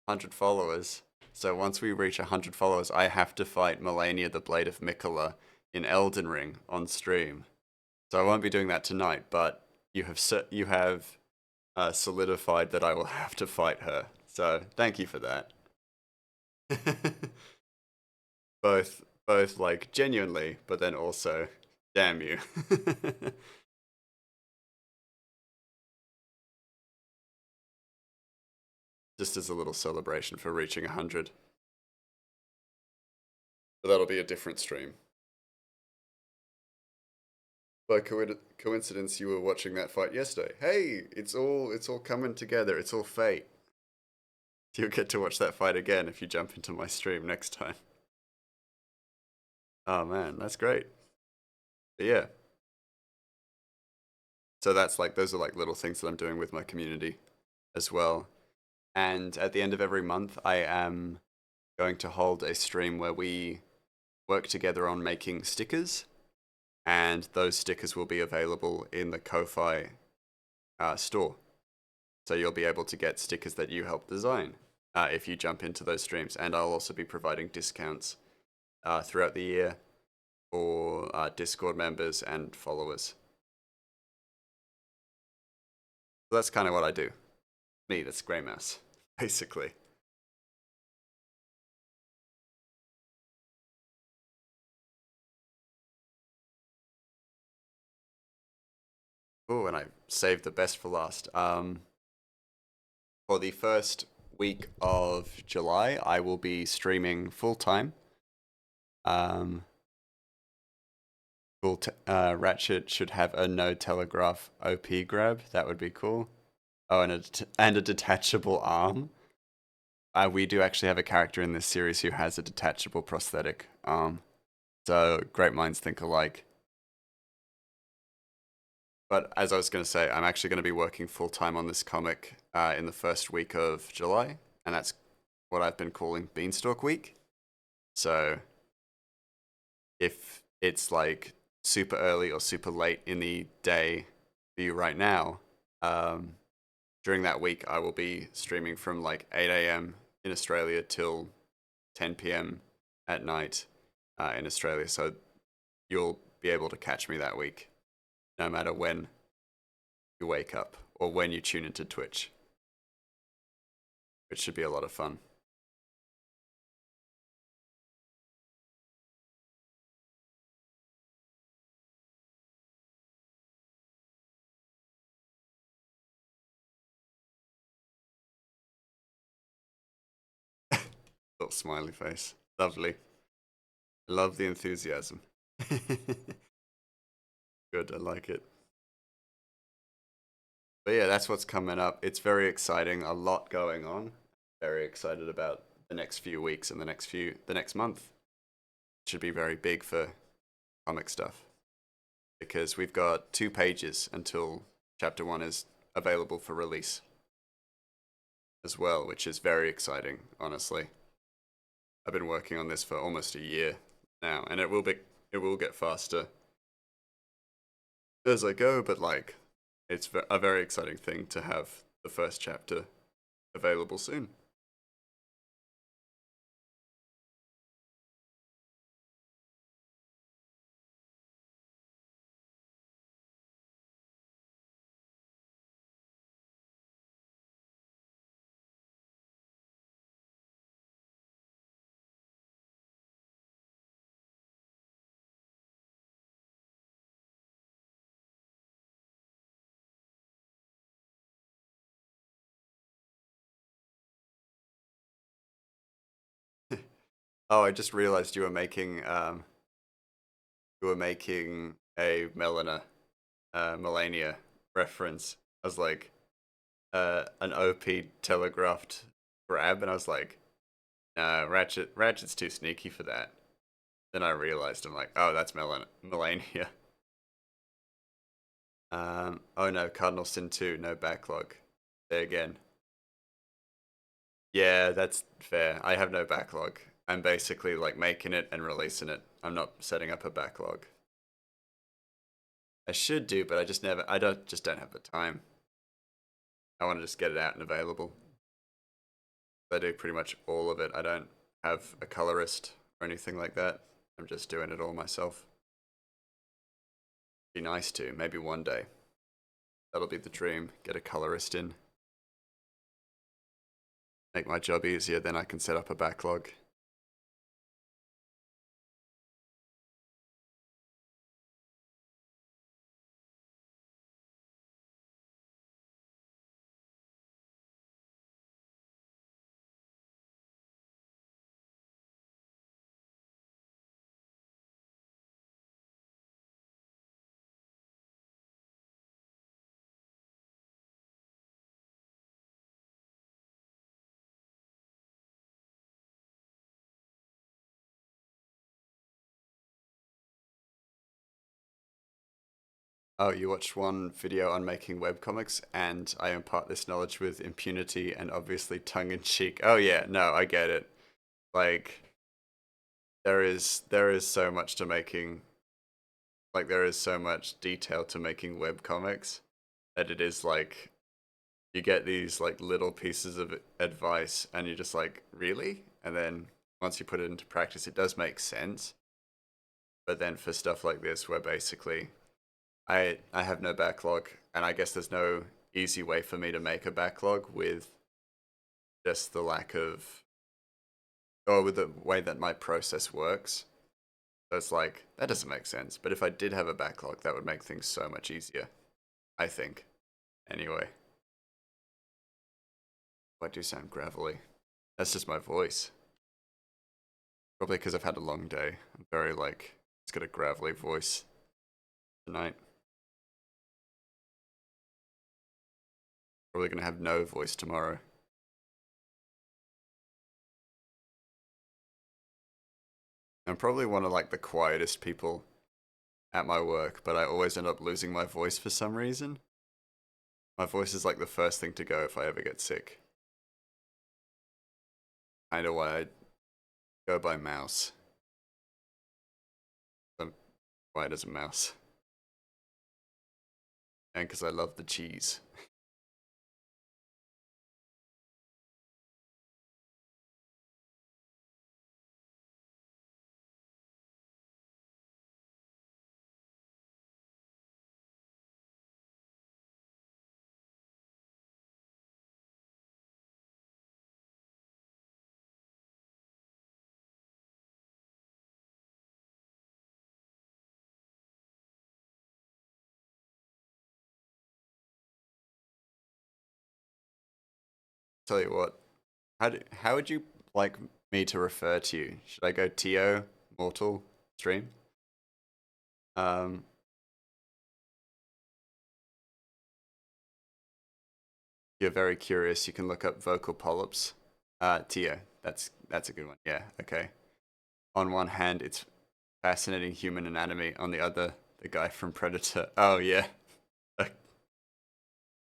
100 followers. So once we reach 100 followers, I have to fight Melania the Blade of Mikola in Elden Ring on stream. So I won't be doing that tonight, but you have solidified that I will have to fight her. So thank you for that. both like genuinely, but then also, damn you. Just as a little celebration for reaching 100. But that'll be a different stream. By coincidence, you were watching that fight yesterday. Hey, it's all coming together. It's all fate. You'll get to watch that fight again if you jump into my stream next time. Oh man, that's great. But yeah. So that's like those are like little things that I'm doing with my community as well. And at the end of every month, I am going to hold a stream where we work together on making stickers, and those stickers will be available in the Ko-Fi store. So you'll be able to get stickers that you help design if you jump into those streams. And I'll also be providing discounts throughout the year for Discord members and followers. So that's kind of what I do. Me, that's Grey Mouse, basically. Oh, and I saved the best for last. For the first week of July, I will be streaming full time. Ratchet should have a no telegraph OP grab. That would be cool. Oh, and a detachable arm. We do actually have a character in this series who has a detachable prosthetic arm. So great minds think alike. But as I was going to say, I'm actually going to be working full time on this comic in the first week of July, and that's what I've been calling Beanstalk Week. So if it's like super early or super late in the day for you right now, during that week I will be streaming from like 8 a.m. in Australia till 10 p.m. at night in Australia. So you'll be able to catch me that week, no matter when you wake up or when you tune into Twitch, which should be a lot of fun. Little smiley face. Lovely. Love the enthusiasm. Good, I like it. But yeah, that's what's coming up. It's very exciting. A lot going on. Very excited about the next few weeks and the next month. It should be very big for comic stuff because we've got 2 pages until chapter 1 is available for release as well, which is very exciting, honestly. I've been working on this for almost a year now, and it will get faster as I go, but like it's a very exciting thing to have the first chapter available soon. Oh, I just realized you were making a Melania reference. I was like an OP telegraphed grab, and I was like, no, Ratchet's too sneaky for that. Then I realized I'm like, oh, that's Melania. Oh no, Cardinal Sin 2, no backlog. There again. Yeah, that's fair. I have no backlog. I'm basically like making it and releasing it. I'm not setting up a backlog. I should do, but I don't have the time. I want to just get it out and available. I do pretty much all of it. I don't have a colorist or anything like that. I'm just doing it all myself. Be nice to, maybe one day. That'll be the dream. Get a colorist in. Make my job easier, then I can set up a backlog. Oh, you watched one video on making webcomics, and I impart this knowledge with impunity and obviously tongue in cheek. Oh yeah, no, I get it. Like there is so much to making there is so much detail to making webcomics that it is like you get these like little pieces of advice and you're just like, really? And then once you put it into practice, it does make sense. But then for stuff like this, where basically I have no backlog, and I guess there's no easy way for me to make a backlog with just the lack of, or with the way that my process works. So it's like, that doesn't make sense. But if I did have a backlog, that would make things so much easier, I think. Anyway, I do sound gravelly. That's just my voice. Probably because I've had a long day. I'm very like, it's got a gravelly voice tonight. Probably gonna have no voice tomorrow. I'm probably one of like the quietest people at my work, but I always end up losing my voice for some reason. My voice is like the first thing to go if I ever get sick. Kind of why I go by mouse. I'm quiet as a mouse. And because I love the cheese. tell you what. How would you like me to refer to you? Should I go Tio, Mortal, Stream? Um, you're very curious. You can look up vocal polyps. Tio. That's a good one. Yeah. Okay. On one hand, it's fascinating human anatomy. On the other, the guy from Predator. Oh yeah. Uh,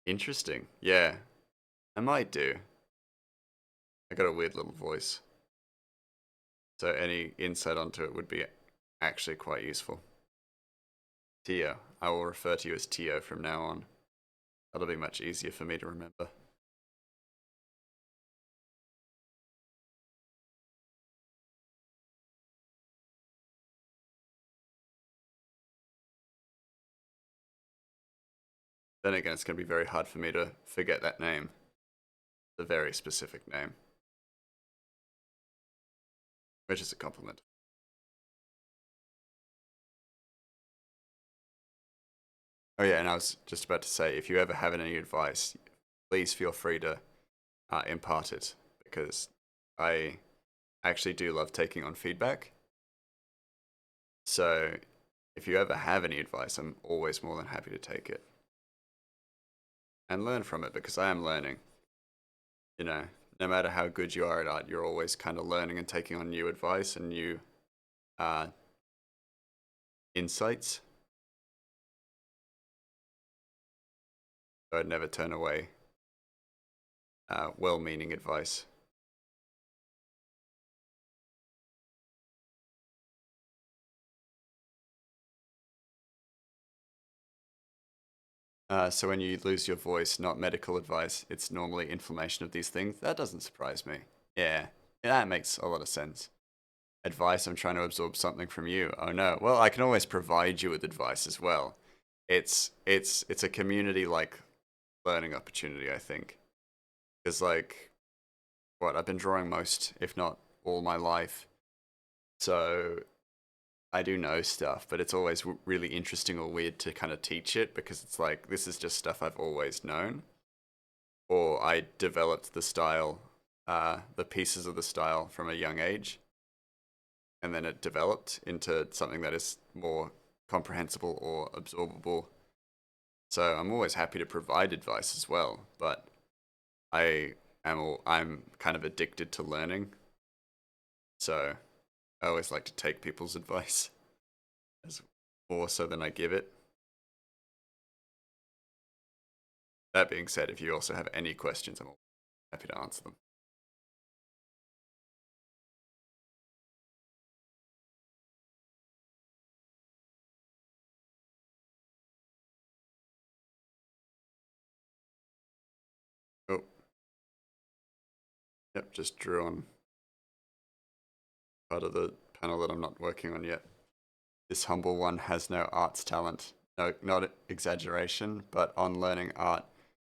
Interesting. Yeah. I might do. I got a weird little voice. So any insight onto it would be actually quite useful. Tio. I will refer to you as Tio from now on. That'll be much easier for me to remember. Then again, it's going to be very hard for me to forget that name. The very specific name. Which is a compliment. Oh yeah, and I was just about to say, if you ever have any advice, please feel free to impart it, because I actually do love taking on feedback. So if you ever have any advice, I'm always more than happy to take it and learn from it, because I am learning. You know, no matter how good you are at art, you're always kind of learning and taking on new advice and new uh, insights. So I'd never turn away well-meaning advice. So when you lose your voice, not medical advice, it's normally inflammation of these things. That doesn't surprise me. Yeah, that makes a lot of sense. Advice, I'm trying to absorb something from you. Oh no. Well, I can always provide you with advice as well. It's a community like learning opportunity, I think. Because like what I've been drawing most, if not all my life. So I do know stuff, but it's always really interesting or weird to kind of teach it, because it's like this is just stuff I've always known, or I developed the style, the pieces of the style from a young age, and then it developed into something that is more comprehensible or absorbable. So I'm always happy to provide advice as well, but I'm kind of addicted to learning, so I always like to take people's advice as more so than I give it. That being said, if you also have any questions, I'm happy to answer them. Oh, yep, just drew on part of the panel that I'm not working on yet. This humble one has no arts talent. No, not exaggeration, but on learning art,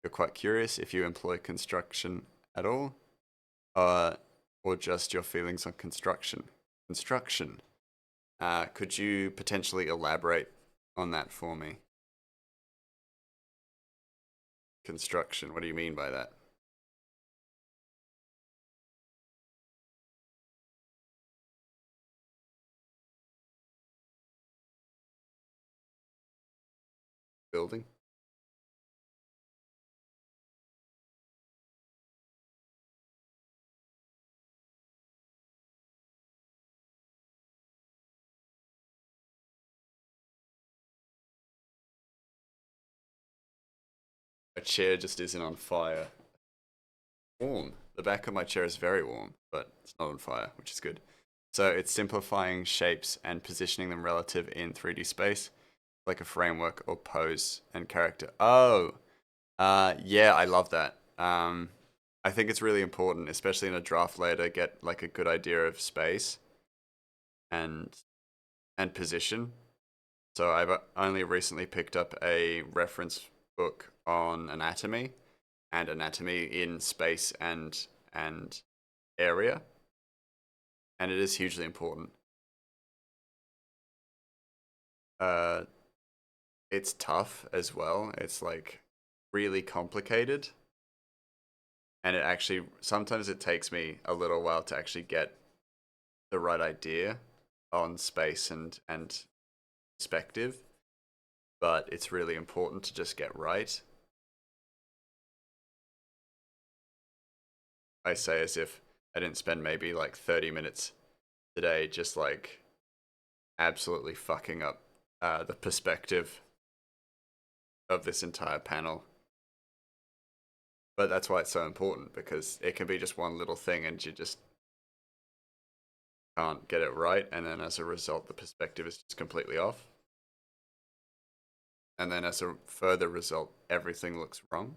you're quite curious if you employ construction at all, uh, or just your feelings on construction. Construction. Could you potentially elaborate on that for me? Construction. What do you mean by that? Building? A chair just isn't on fire. Warm. The back of my chair is very warm, but it's not on fire, which is good. So it's simplifying shapes and positioning them relative in 3D space, like a framework or pose and character. Oh, yeah, I love that. I think it's really important, especially in a draft layer, to get like a good idea of space and position. So I've only recently picked up a reference book on anatomy and anatomy in space and area, and it is hugely important. Uh, it's tough as well. It's like really complicated. And it actually, sometimes it takes me a little while to actually get the right idea on space and perspective, but it's really important to just get right. I say as if I didn't spend maybe like 30 minutes today just like absolutely fucking up the perspective of this entire panel. But that's why it's so important, because it can be just one little thing and you just can't get it right, and then as a result the perspective is just completely off, and then as a further result everything looks wrong.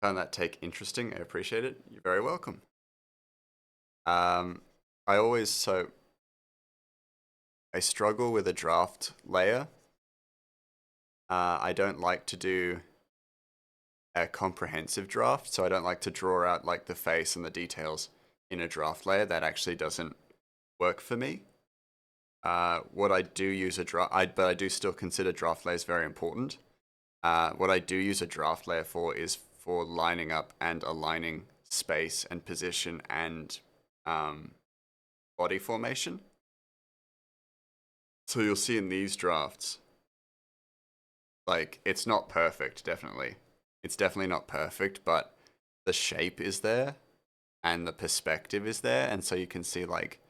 Found that take interesting. I appreciate it. You're very welcome. um I always, so I struggle with a draft layer. I don't like to do a comprehensive draft, so I don't like to draw out like the face and the details in a draft layer. That actually doesn't work for me. What I do use a draft, but I do still consider draft layers very important. What I do use a draft layer for is for lining up and aligning space and position and um, body formation. So you'll see in these drafts, like, it's not perfect, definitely. It's definitely not perfect, but the shape is there and the perspective is there, and so you can see like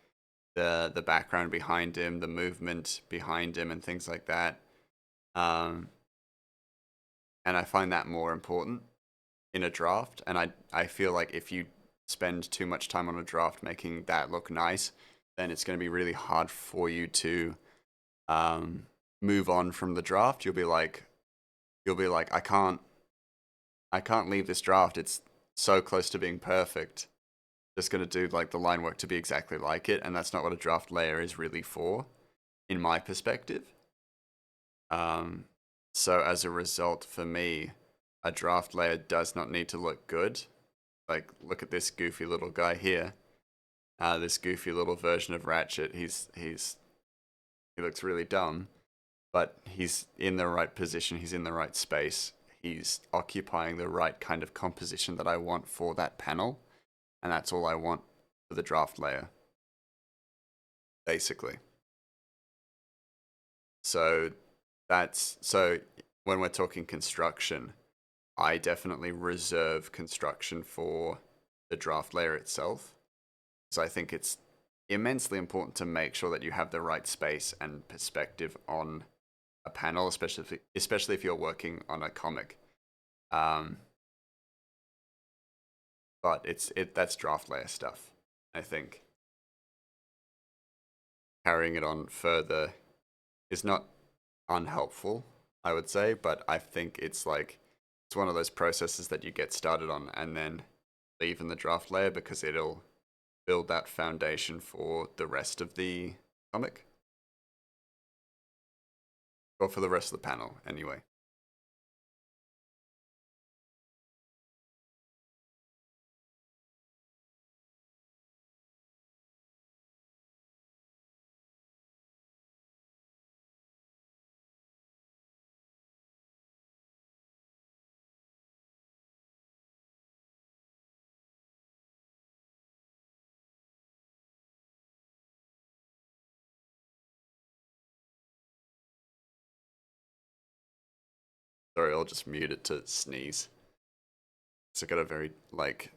the background behind him, the movement behind him, and things like that. Um, and I find that more important in a draft. And I feel like if you spend too much time on a draft making that look nice, then it's going to be really hard for you to move on from the draft. You'll be like, I can't leave this draft. It's so close to being perfect. Just gonna do like the line work to be exactly like it, and that's not what a draft layer is really for, in my perspective. Um, so as a result, for me, a draft layer does not need to look good. Like, look at this goofy little guy here. This goofy little version of Ratchet. He looks really dumb, but he's in the right position. He's in the right space. He's occupying the right kind of composition that I want for that panel, and that's all I want for the draft layer, basically. So so when we're talking construction, I definitely reserve construction for the draft layer itself. So I think it's immensely important to make sure that you have the right space and perspective on a panel, especially if you're working on a comic. Um, but that's draft layer stuff. I think carrying it on further is not unhelpful, I would say, but I think it's like it's one of those processes that you get started on and then leave in the draft layer, because it'll build that foundation for the rest of the comic, or for the rest of the panel anyway. Sorry, I'll just mute it to sneeze. So I got a very, like,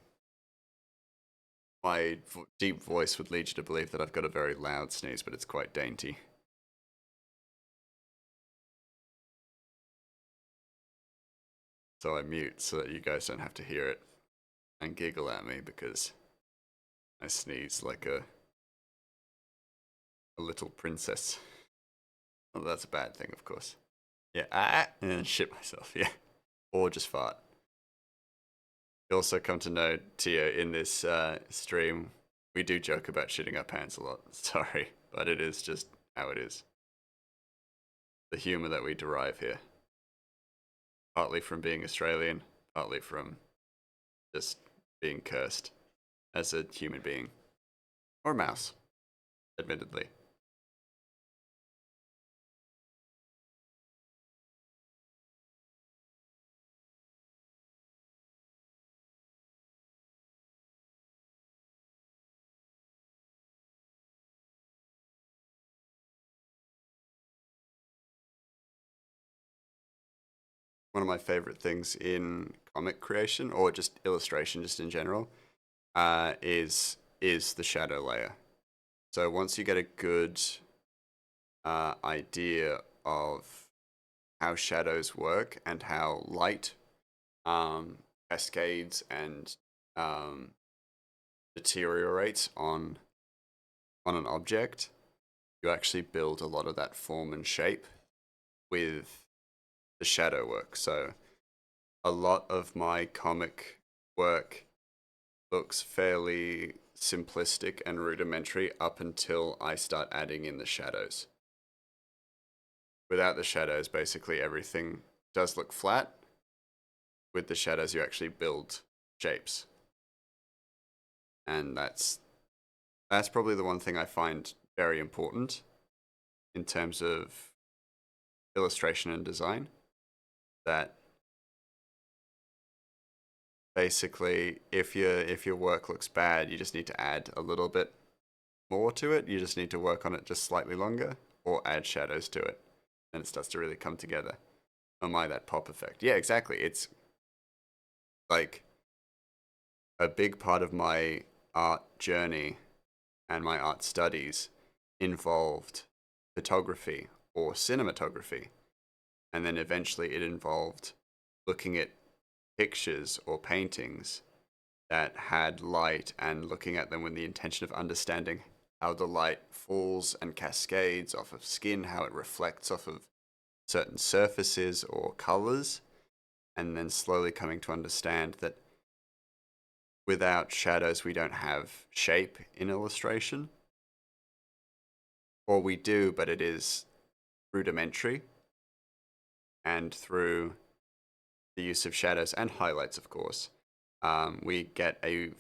my deep voice would lead you to believe that I've got a very loud sneeze, but it's quite dainty. So I mute so that you guys don't have to hear it and giggle at me, because I sneeze like a little princess. Well, that's a bad thing, of course. Yeah, and then shit myself, yeah. Or just fart. You also come to know, Tia, in this stream, we do joke about shitting our pants a lot. Sorry, but it is just how it is. The humour that we derive here. Partly from being Australian, partly from just being cursed as a human being. Or a mouse, admittedly. One of my favorite things in comic creation, or just illustration, just in general, is the shadow layer. So once you get a good idea of how shadows work and how light um, cascades and um, deteriorates on an object, you actually build a lot of that form and shape with the shadow work. So a lot of my comic work looks fairly simplistic and rudimentary up until I start adding in the shadows. Without the shadows, basically everything does look flat. With the shadows, you actually build shapes. And that's probably the one thing I find very important in terms of illustration and design. That basically, if your work looks bad, you just need to add a little bit more to it. You just need to work on it just slightly longer, or add shadows to it, and it starts to really come together. Oh my, that pop effect! Yeah, exactly. It's like a big part of my art journey and my art studies involved photography or cinematography. And then eventually it involved looking at pictures or paintings that had light and looking at them with the intention of understanding how the light falls and cascades off of skin, how it reflects off of certain surfaces or colors, and then slowly coming to understand that without shadows, we don't have shape in illustration. Or we do, but it is rudimentary. And through the use of shadows and highlights, of course, we get a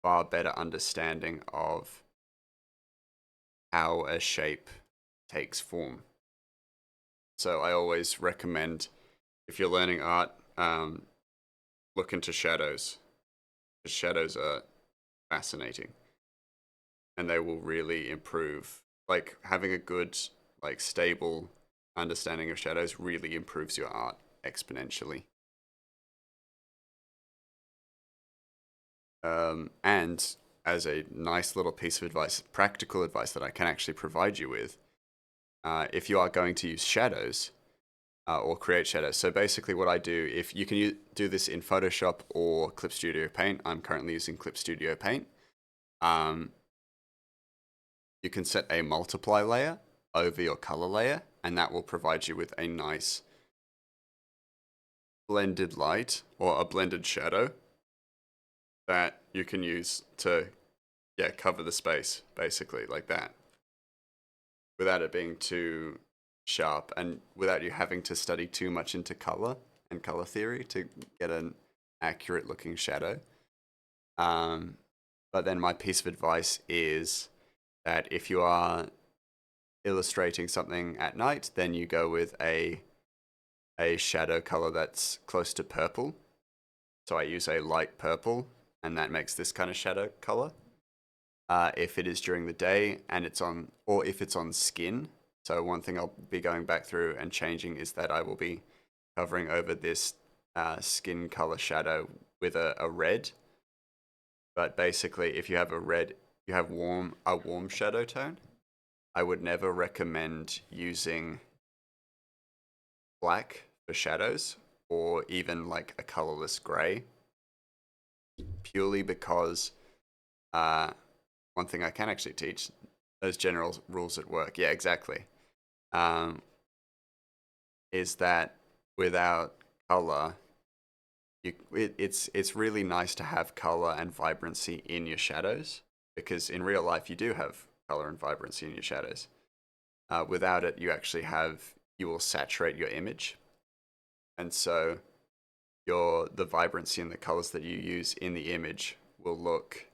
far better understanding of how a shape takes form. So I always recommend, if you're learning art, look into shadows. Because shadows are fascinating, and they will really improve. Like having a good, like stable understanding of shadows really improves your art exponentially. And as a nice little piece of advice, practical advice that I can actually provide you with, if you are going to use shadows or create shadows. So basically, what I do, if you can do this in Photoshop or Clip Studio Paint, I'm currently using Clip Studio Paint. Um, you can set a multiply layer over your color layer, and that will provide you with a nice blended light or a blended shadow that you can use to, yeah, cover the space, basically, like that, without it being too sharp and without you having to study too much into color and color theory to get an accurate looking shadow. But then my piece of advice is that if you are illustrating something at night, then you go with a shadow color that's close to purple. So I use a light purple, and that makes this kind of shadow color. If it is during the day and it's on, or if it's on skin. So one thing I'll be going back through and changing is that I will be covering over this skin color shadow with a red. But basically, if you have a red, you have a warm shadow tone. I would never recommend using black for shadows or even like a colorless gray, purely because one thing I can actually teach, those general rules at work. Yeah, exactly. Um, is that without color, it's really nice to have color and vibrancy in your shadows, because in real life you do have color and vibrancy in your shadows. Without it, you will saturate your image, and so the vibrancy and the colors that you use in the image will look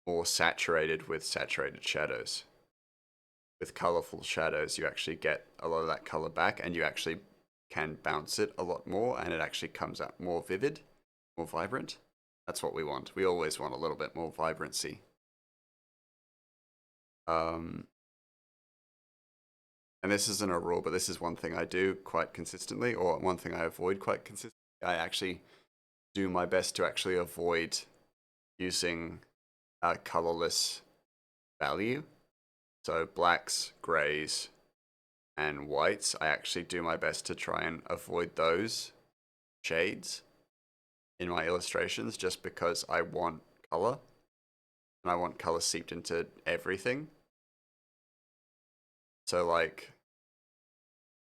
more saturated with saturated shadows. With colorful shadows, you actually get a lot of that color back, and you actually can bounce it a lot more, and it actually comes out more vivid, more vibrant. That's what we want. We always want a little bit more vibrancy. Um, and this isn't a rule, but this is one thing I do quite consistently, or one thing I avoid quite consistently. I actually do my best to actually avoid using a colorless value. So blacks, grays, and whites, I actually do my best to try and avoid those shades in my illustrations just because I want color and I want color seeped into everything. So like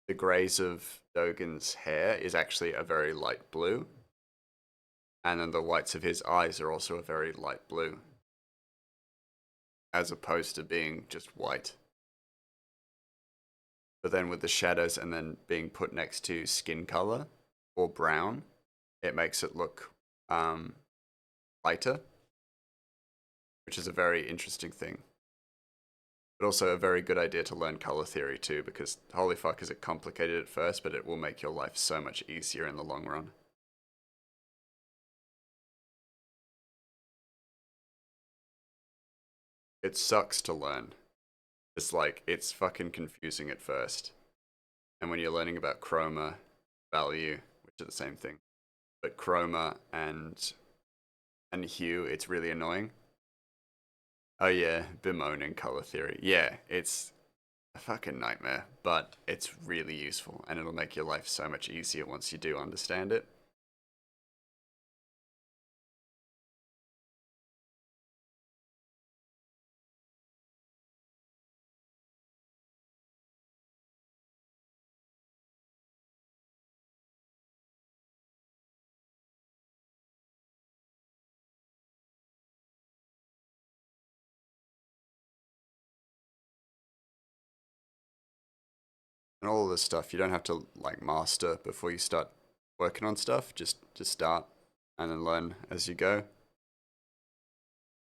the grays of Dogen's hair is actually a very light blue, and then the whites of his eyes are also a very light blue, as opposed to being just white. But then with the shadows and then being put next to skin color or brown, it makes it look lighter, which is a very interesting thing. But also a very good idea to learn color theory too, because holy fuck is it complicated at first, but it will make your life so much easier in the long run. It sucks to learn. It's like, it's fucking confusing at first. And when you're learning about chroma, value, which are the same thing, but chroma and hue, it's really annoying. Oh yeah, bemoaning color theory. Yeah, it's a fucking nightmare, but it's really useful and it'll make your life so much easier once you do understand it. And all of this stuff you don't have to like master before you start working on stuff. Just start and then learn as you go.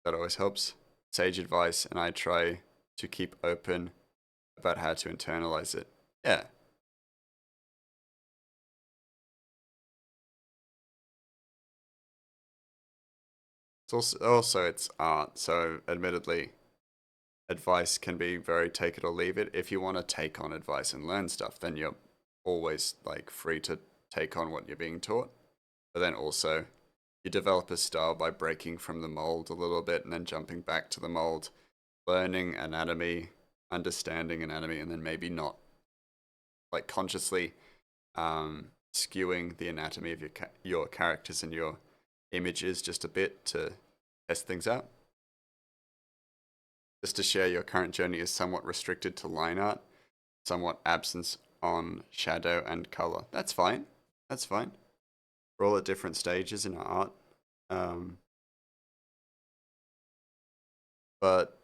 That always helps. Sage advice, and I try to keep open about how to internalize it. Yeah. It's also it's art, so admittedly advice can be very take it or leave it. If you want to take on advice and learn stuff, then you're always like free to take on what you're being taught. But then also you develop a style by breaking from the mold a little bit and then jumping back to the mold, learning anatomy, understanding anatomy, and then maybe not like consciously skewing the anatomy of your characters and your images just a bit to test things out. Just to share, your current journey is somewhat restricted to line art, somewhat absence on shadow and color. That's fine. That's fine. We're all at different stages in our art. Um, but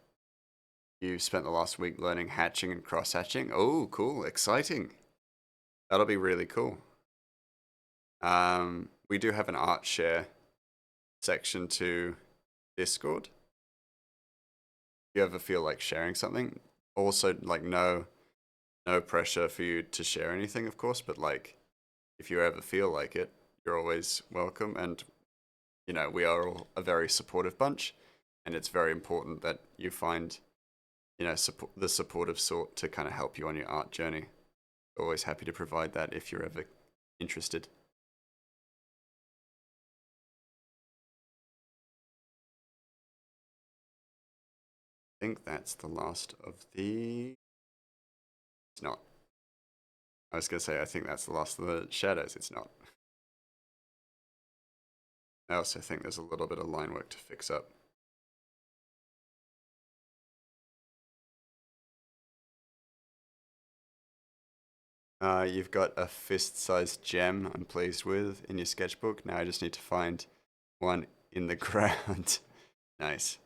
you spent the last week learning hatching and cross hatching. Oh, cool. Exciting. That'll be really cool. We do have an art share section to Discord. If you ever feel like sharing something, also like no pressure for you to share anything, of course, but like if you ever feel like it, you're always welcome. And you know, we are all a very supportive bunch, and it's very important that you find, you know, the supportive sort to kind of help you on your art journey. Always happy to provide that if you're ever interested. I think that's the last of the. It's not. I was gonna say I think that's the last of the shadows. It's not. I also think there's a little bit of line work to fix up. You've got a fist-sized gem I'm pleased with in your sketchbook. Now I just need to find one in the ground. Nice.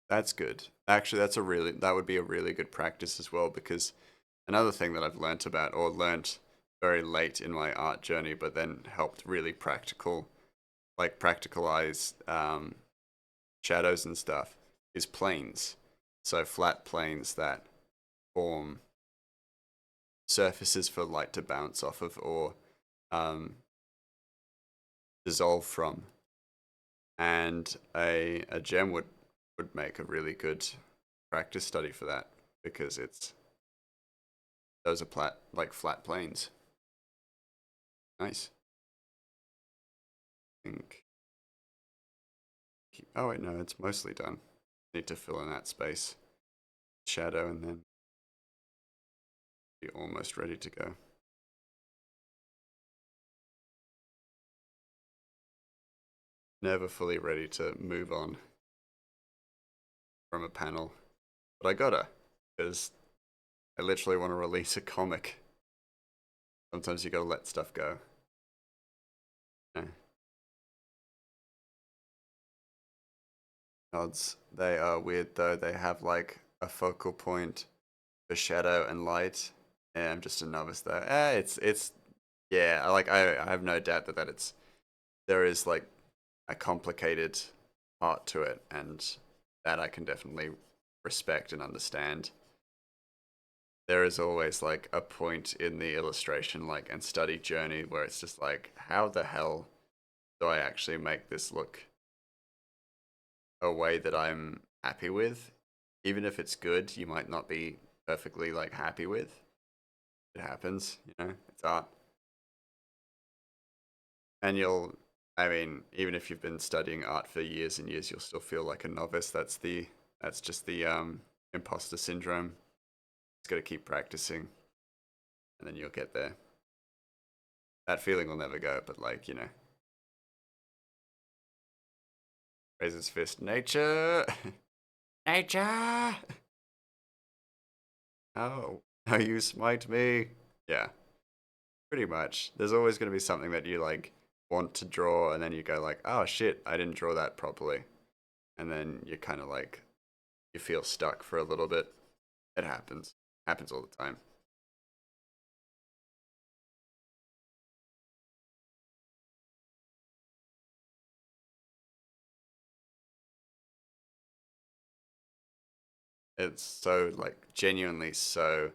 That's good. Actually, that would be a really good practice as well, because another thing that I've learnt about or learnt very late in my art journey, but then helped really practicalize shadows and stuff, is planes. So flat planes that form surfaces for light to bounce off of or um, dissolve from. And a gem would make a really good practice study for that because it's those are flat planes. Nice. I think. Oh wait, no, it's mostly done. Need to fill in that space, shadow, and then be almost ready to go. Never fully ready to move on from a panel, but I gotta because I literally want to release a comic. Sometimes you gotta let stuff go. Yeah. Nods. They are weird though. They have like a focal point for shadow and light. Yeah, I'm just a novice though. It's yeah. I have no doubt that it's there is like a complicated part to it, and that I can definitely respect and understand. There is always like a point in the illustration like and study journey where it's just like, how the hell do I actually make this look a way that I'm happy with? Even if it's good, you might not be perfectly like happy with. It happens, you know, it's art. And I mean, even if you've been studying art for years and years, you'll still feel like a novice. That's just the imposter syndrome. Just got to keep practicing, and then you'll get there. That feeling will never go, but like, you know, raise his fist, nature, nature. How you smite me? Yeah, pretty much. There's always going to be something that you like want to draw, and then you go like, oh shit, I didn't draw that properly, and then you kind of like you feel stuck for a little bit. It happens. Happens all the time. It's so like genuinely so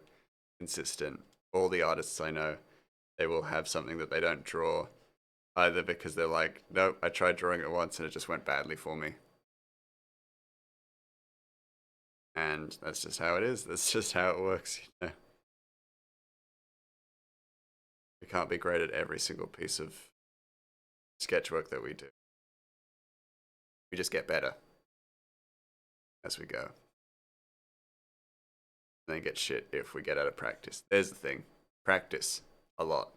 consistent. All the artists I know, they will have something that they don't draw either because they're like, nope, I tried drawing it once and it just went badly for me. And that's just how it is. That's just how it works. You know? We can't be great at every single piece of sketchwork that we do. We just get better as we go. And then get shit if we get out of practice. There's the thing. Practice a lot.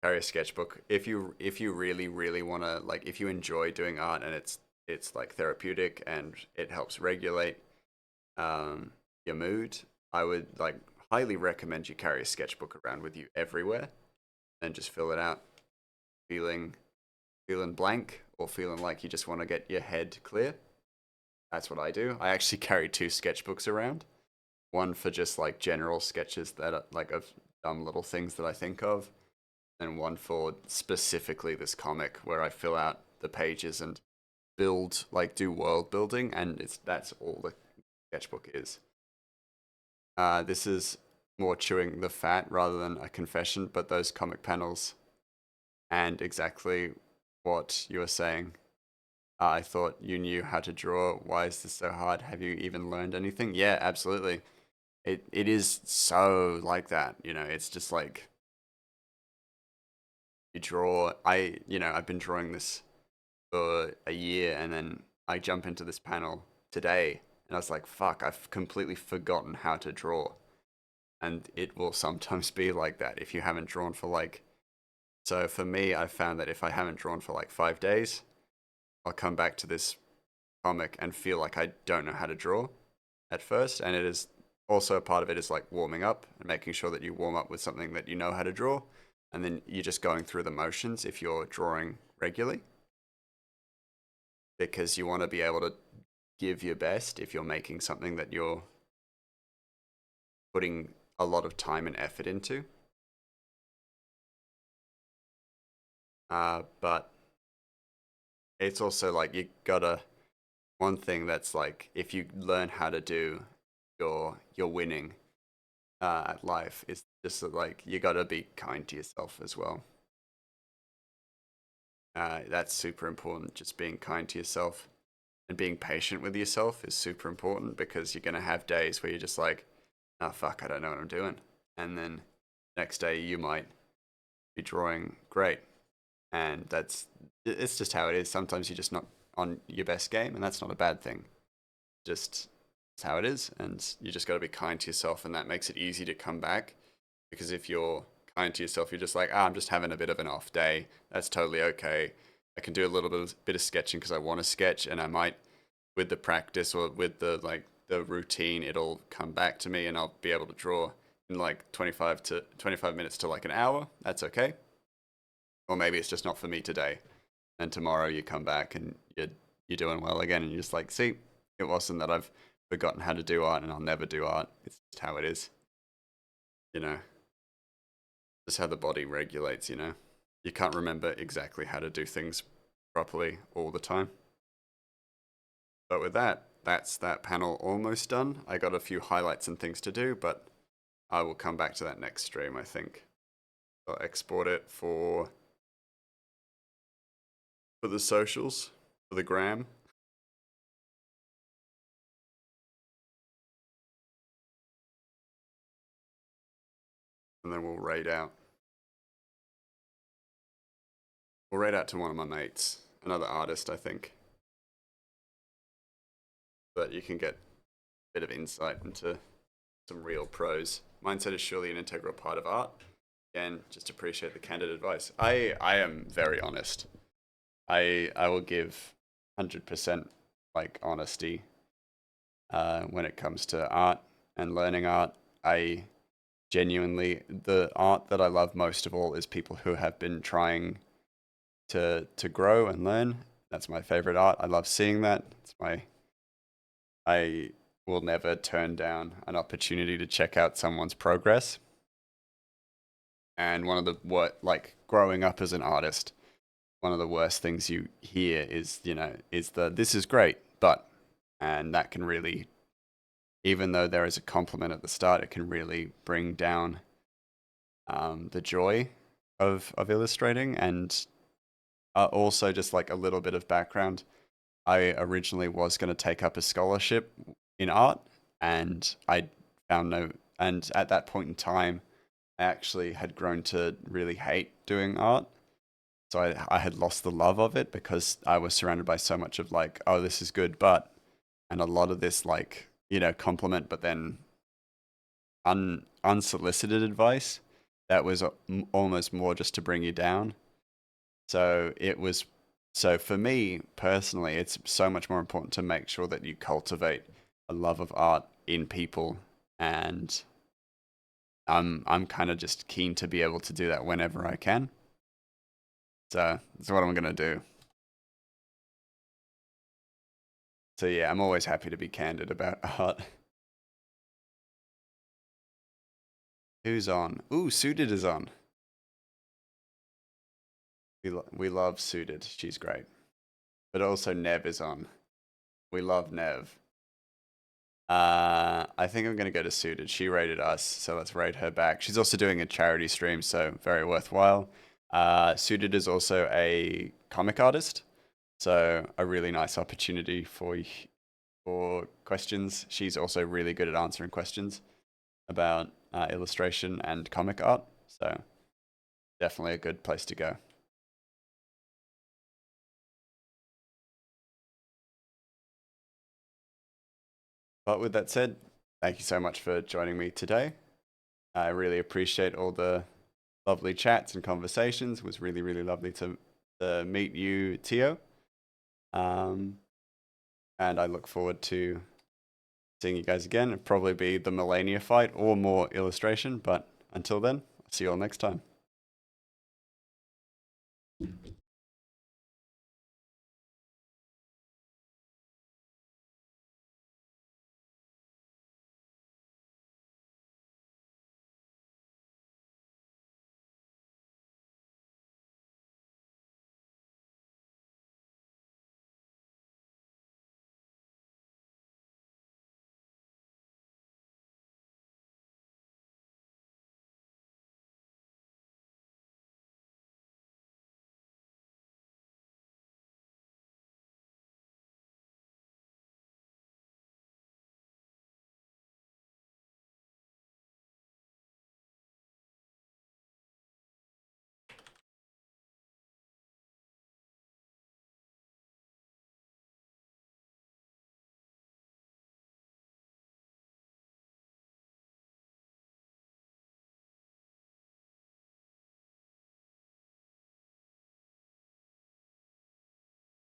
Carry a sketchbook. If you really, really wanna like if you enjoy doing art and it's like therapeutic and it helps regulate your mood, I would like highly recommend you carry a sketchbook around with you everywhere and just fill it out, feeling feeling blank or feeling like you just want to get your head clear. That's what I do. I actually carry two sketchbooks around. One for just like general sketches that are like of dumb little things that I think of, and one for specifically this comic where I fill out the pages and build like do world building, and it's that's all the sketchbook is. This is more chewing the fat rather than a confession, but those comic panels and exactly what you were saying. I thought you knew how to draw. Why is this so hard? Have you even learned anything? Yeah, absolutely. It is so like that. You know, it's just like you draw. I've been drawing this for a year, and then I jump into this panel today, and I was like, fuck, I've completely forgotten how to draw. And it will sometimes be like that if you haven't drawn for like. So for me, I found that if I haven't drawn for like 5 days, I'll come back to this comic and feel like I don't know how to draw at first. And it is also a part of it is like warming up and making sure that you warm up with something that you know how to draw. And then you're just going through the motions if you're drawing regularly because you want to be able to give your best if you're making something that you're putting a lot of time and effort into. But it's also like you gotta one thing that's like if you learn how to do your winning at life is just that like you gotta be kind to yourself as well. That's super important. Just being kind to yourself and being patient with yourself is super important because you're gonna have days where you're just like, oh fuck, I don't know what I'm doing, and then next day you might be drawing great, and it's just how it is. Sometimes you're just not on your best game, and that's not a bad thing. Just it's how it is, and you just got to be kind to yourself, and that makes it easy to come back. Because if you're kind to yourself, you're just like, I'm just having a bit of an off day. That's totally okay. I can do a little bit of sketching because I want to sketch, and I might, with the practice or with the routine, it'll come back to me, and I'll be able to draw in like 25 minutes to like an hour. That's okay. Or maybe it's just not for me today. And tomorrow you come back and you're doing well again, and you're just like, see, it wasn't that I've forgotten how to do art and I'll never do art. It's just how it is, you know. Just how the body regulates, you know. You can't remember exactly how to do things properly all the time. But with that, that's that panel almost done. I got a few highlights and things to do, but I will come back to that next stream, I think. I'll export it for the socials, for the gram. And then we'll raid out. We'll raid out to one of my mates, another artist, I think. But you can get a bit of insight into some real pros. Mindset is surely an integral part of art. Again, just appreciate the candid advice. I am very honest. I will give 100% like honesty when it comes to art and learning art. I genuinely, the art that I love most of all is people who have been trying to grow and learn. That's my favorite art. I love seeing that. I will never turn down an opportunity to check out someone's progress. And one of the like growing up as an artist, one of the worst things you hear is, this is great, but, and that can really, even though there is a compliment at the start, it can really bring down the joy of illustrating. And also just like a little bit of background, I originally was going to take up a scholarship in art, and I found no, and at that point in time, I actually had grown to really hate doing art. So I had lost the love of it because I was surrounded by so much of like, oh, this is good, but, and a lot of this like, compliment, but then unsolicited advice that was almost more just to bring you down. So so for me personally, it's so much more important to make sure that you cultivate a love of art in people, and I'm kind of just keen to be able to do that whenever I can. So that's what I'm gonna do. So yeah, I'm always happy to be candid about art. Who's on? Ooh, Suited is on. We love Suited. She's great. But also Nev is on. We love Nev. I think I'm gonna go to Suited. She rated us, so let's rate her back. She's also doing a charity stream, so very worthwhile. Suited is also a comic artist, so a really nice opportunity for questions. She's also really good at answering questions about illustration and comic art, so definitely a good place to go. But with that said, thank you so much for joining me today. I really appreciate all the lovely chats and conversations. It was really, really lovely to meet you, Tio. And I look forward to seeing you guys again. It'll probably be the Melania fight or more illustration. But until then, I'll see you all next time.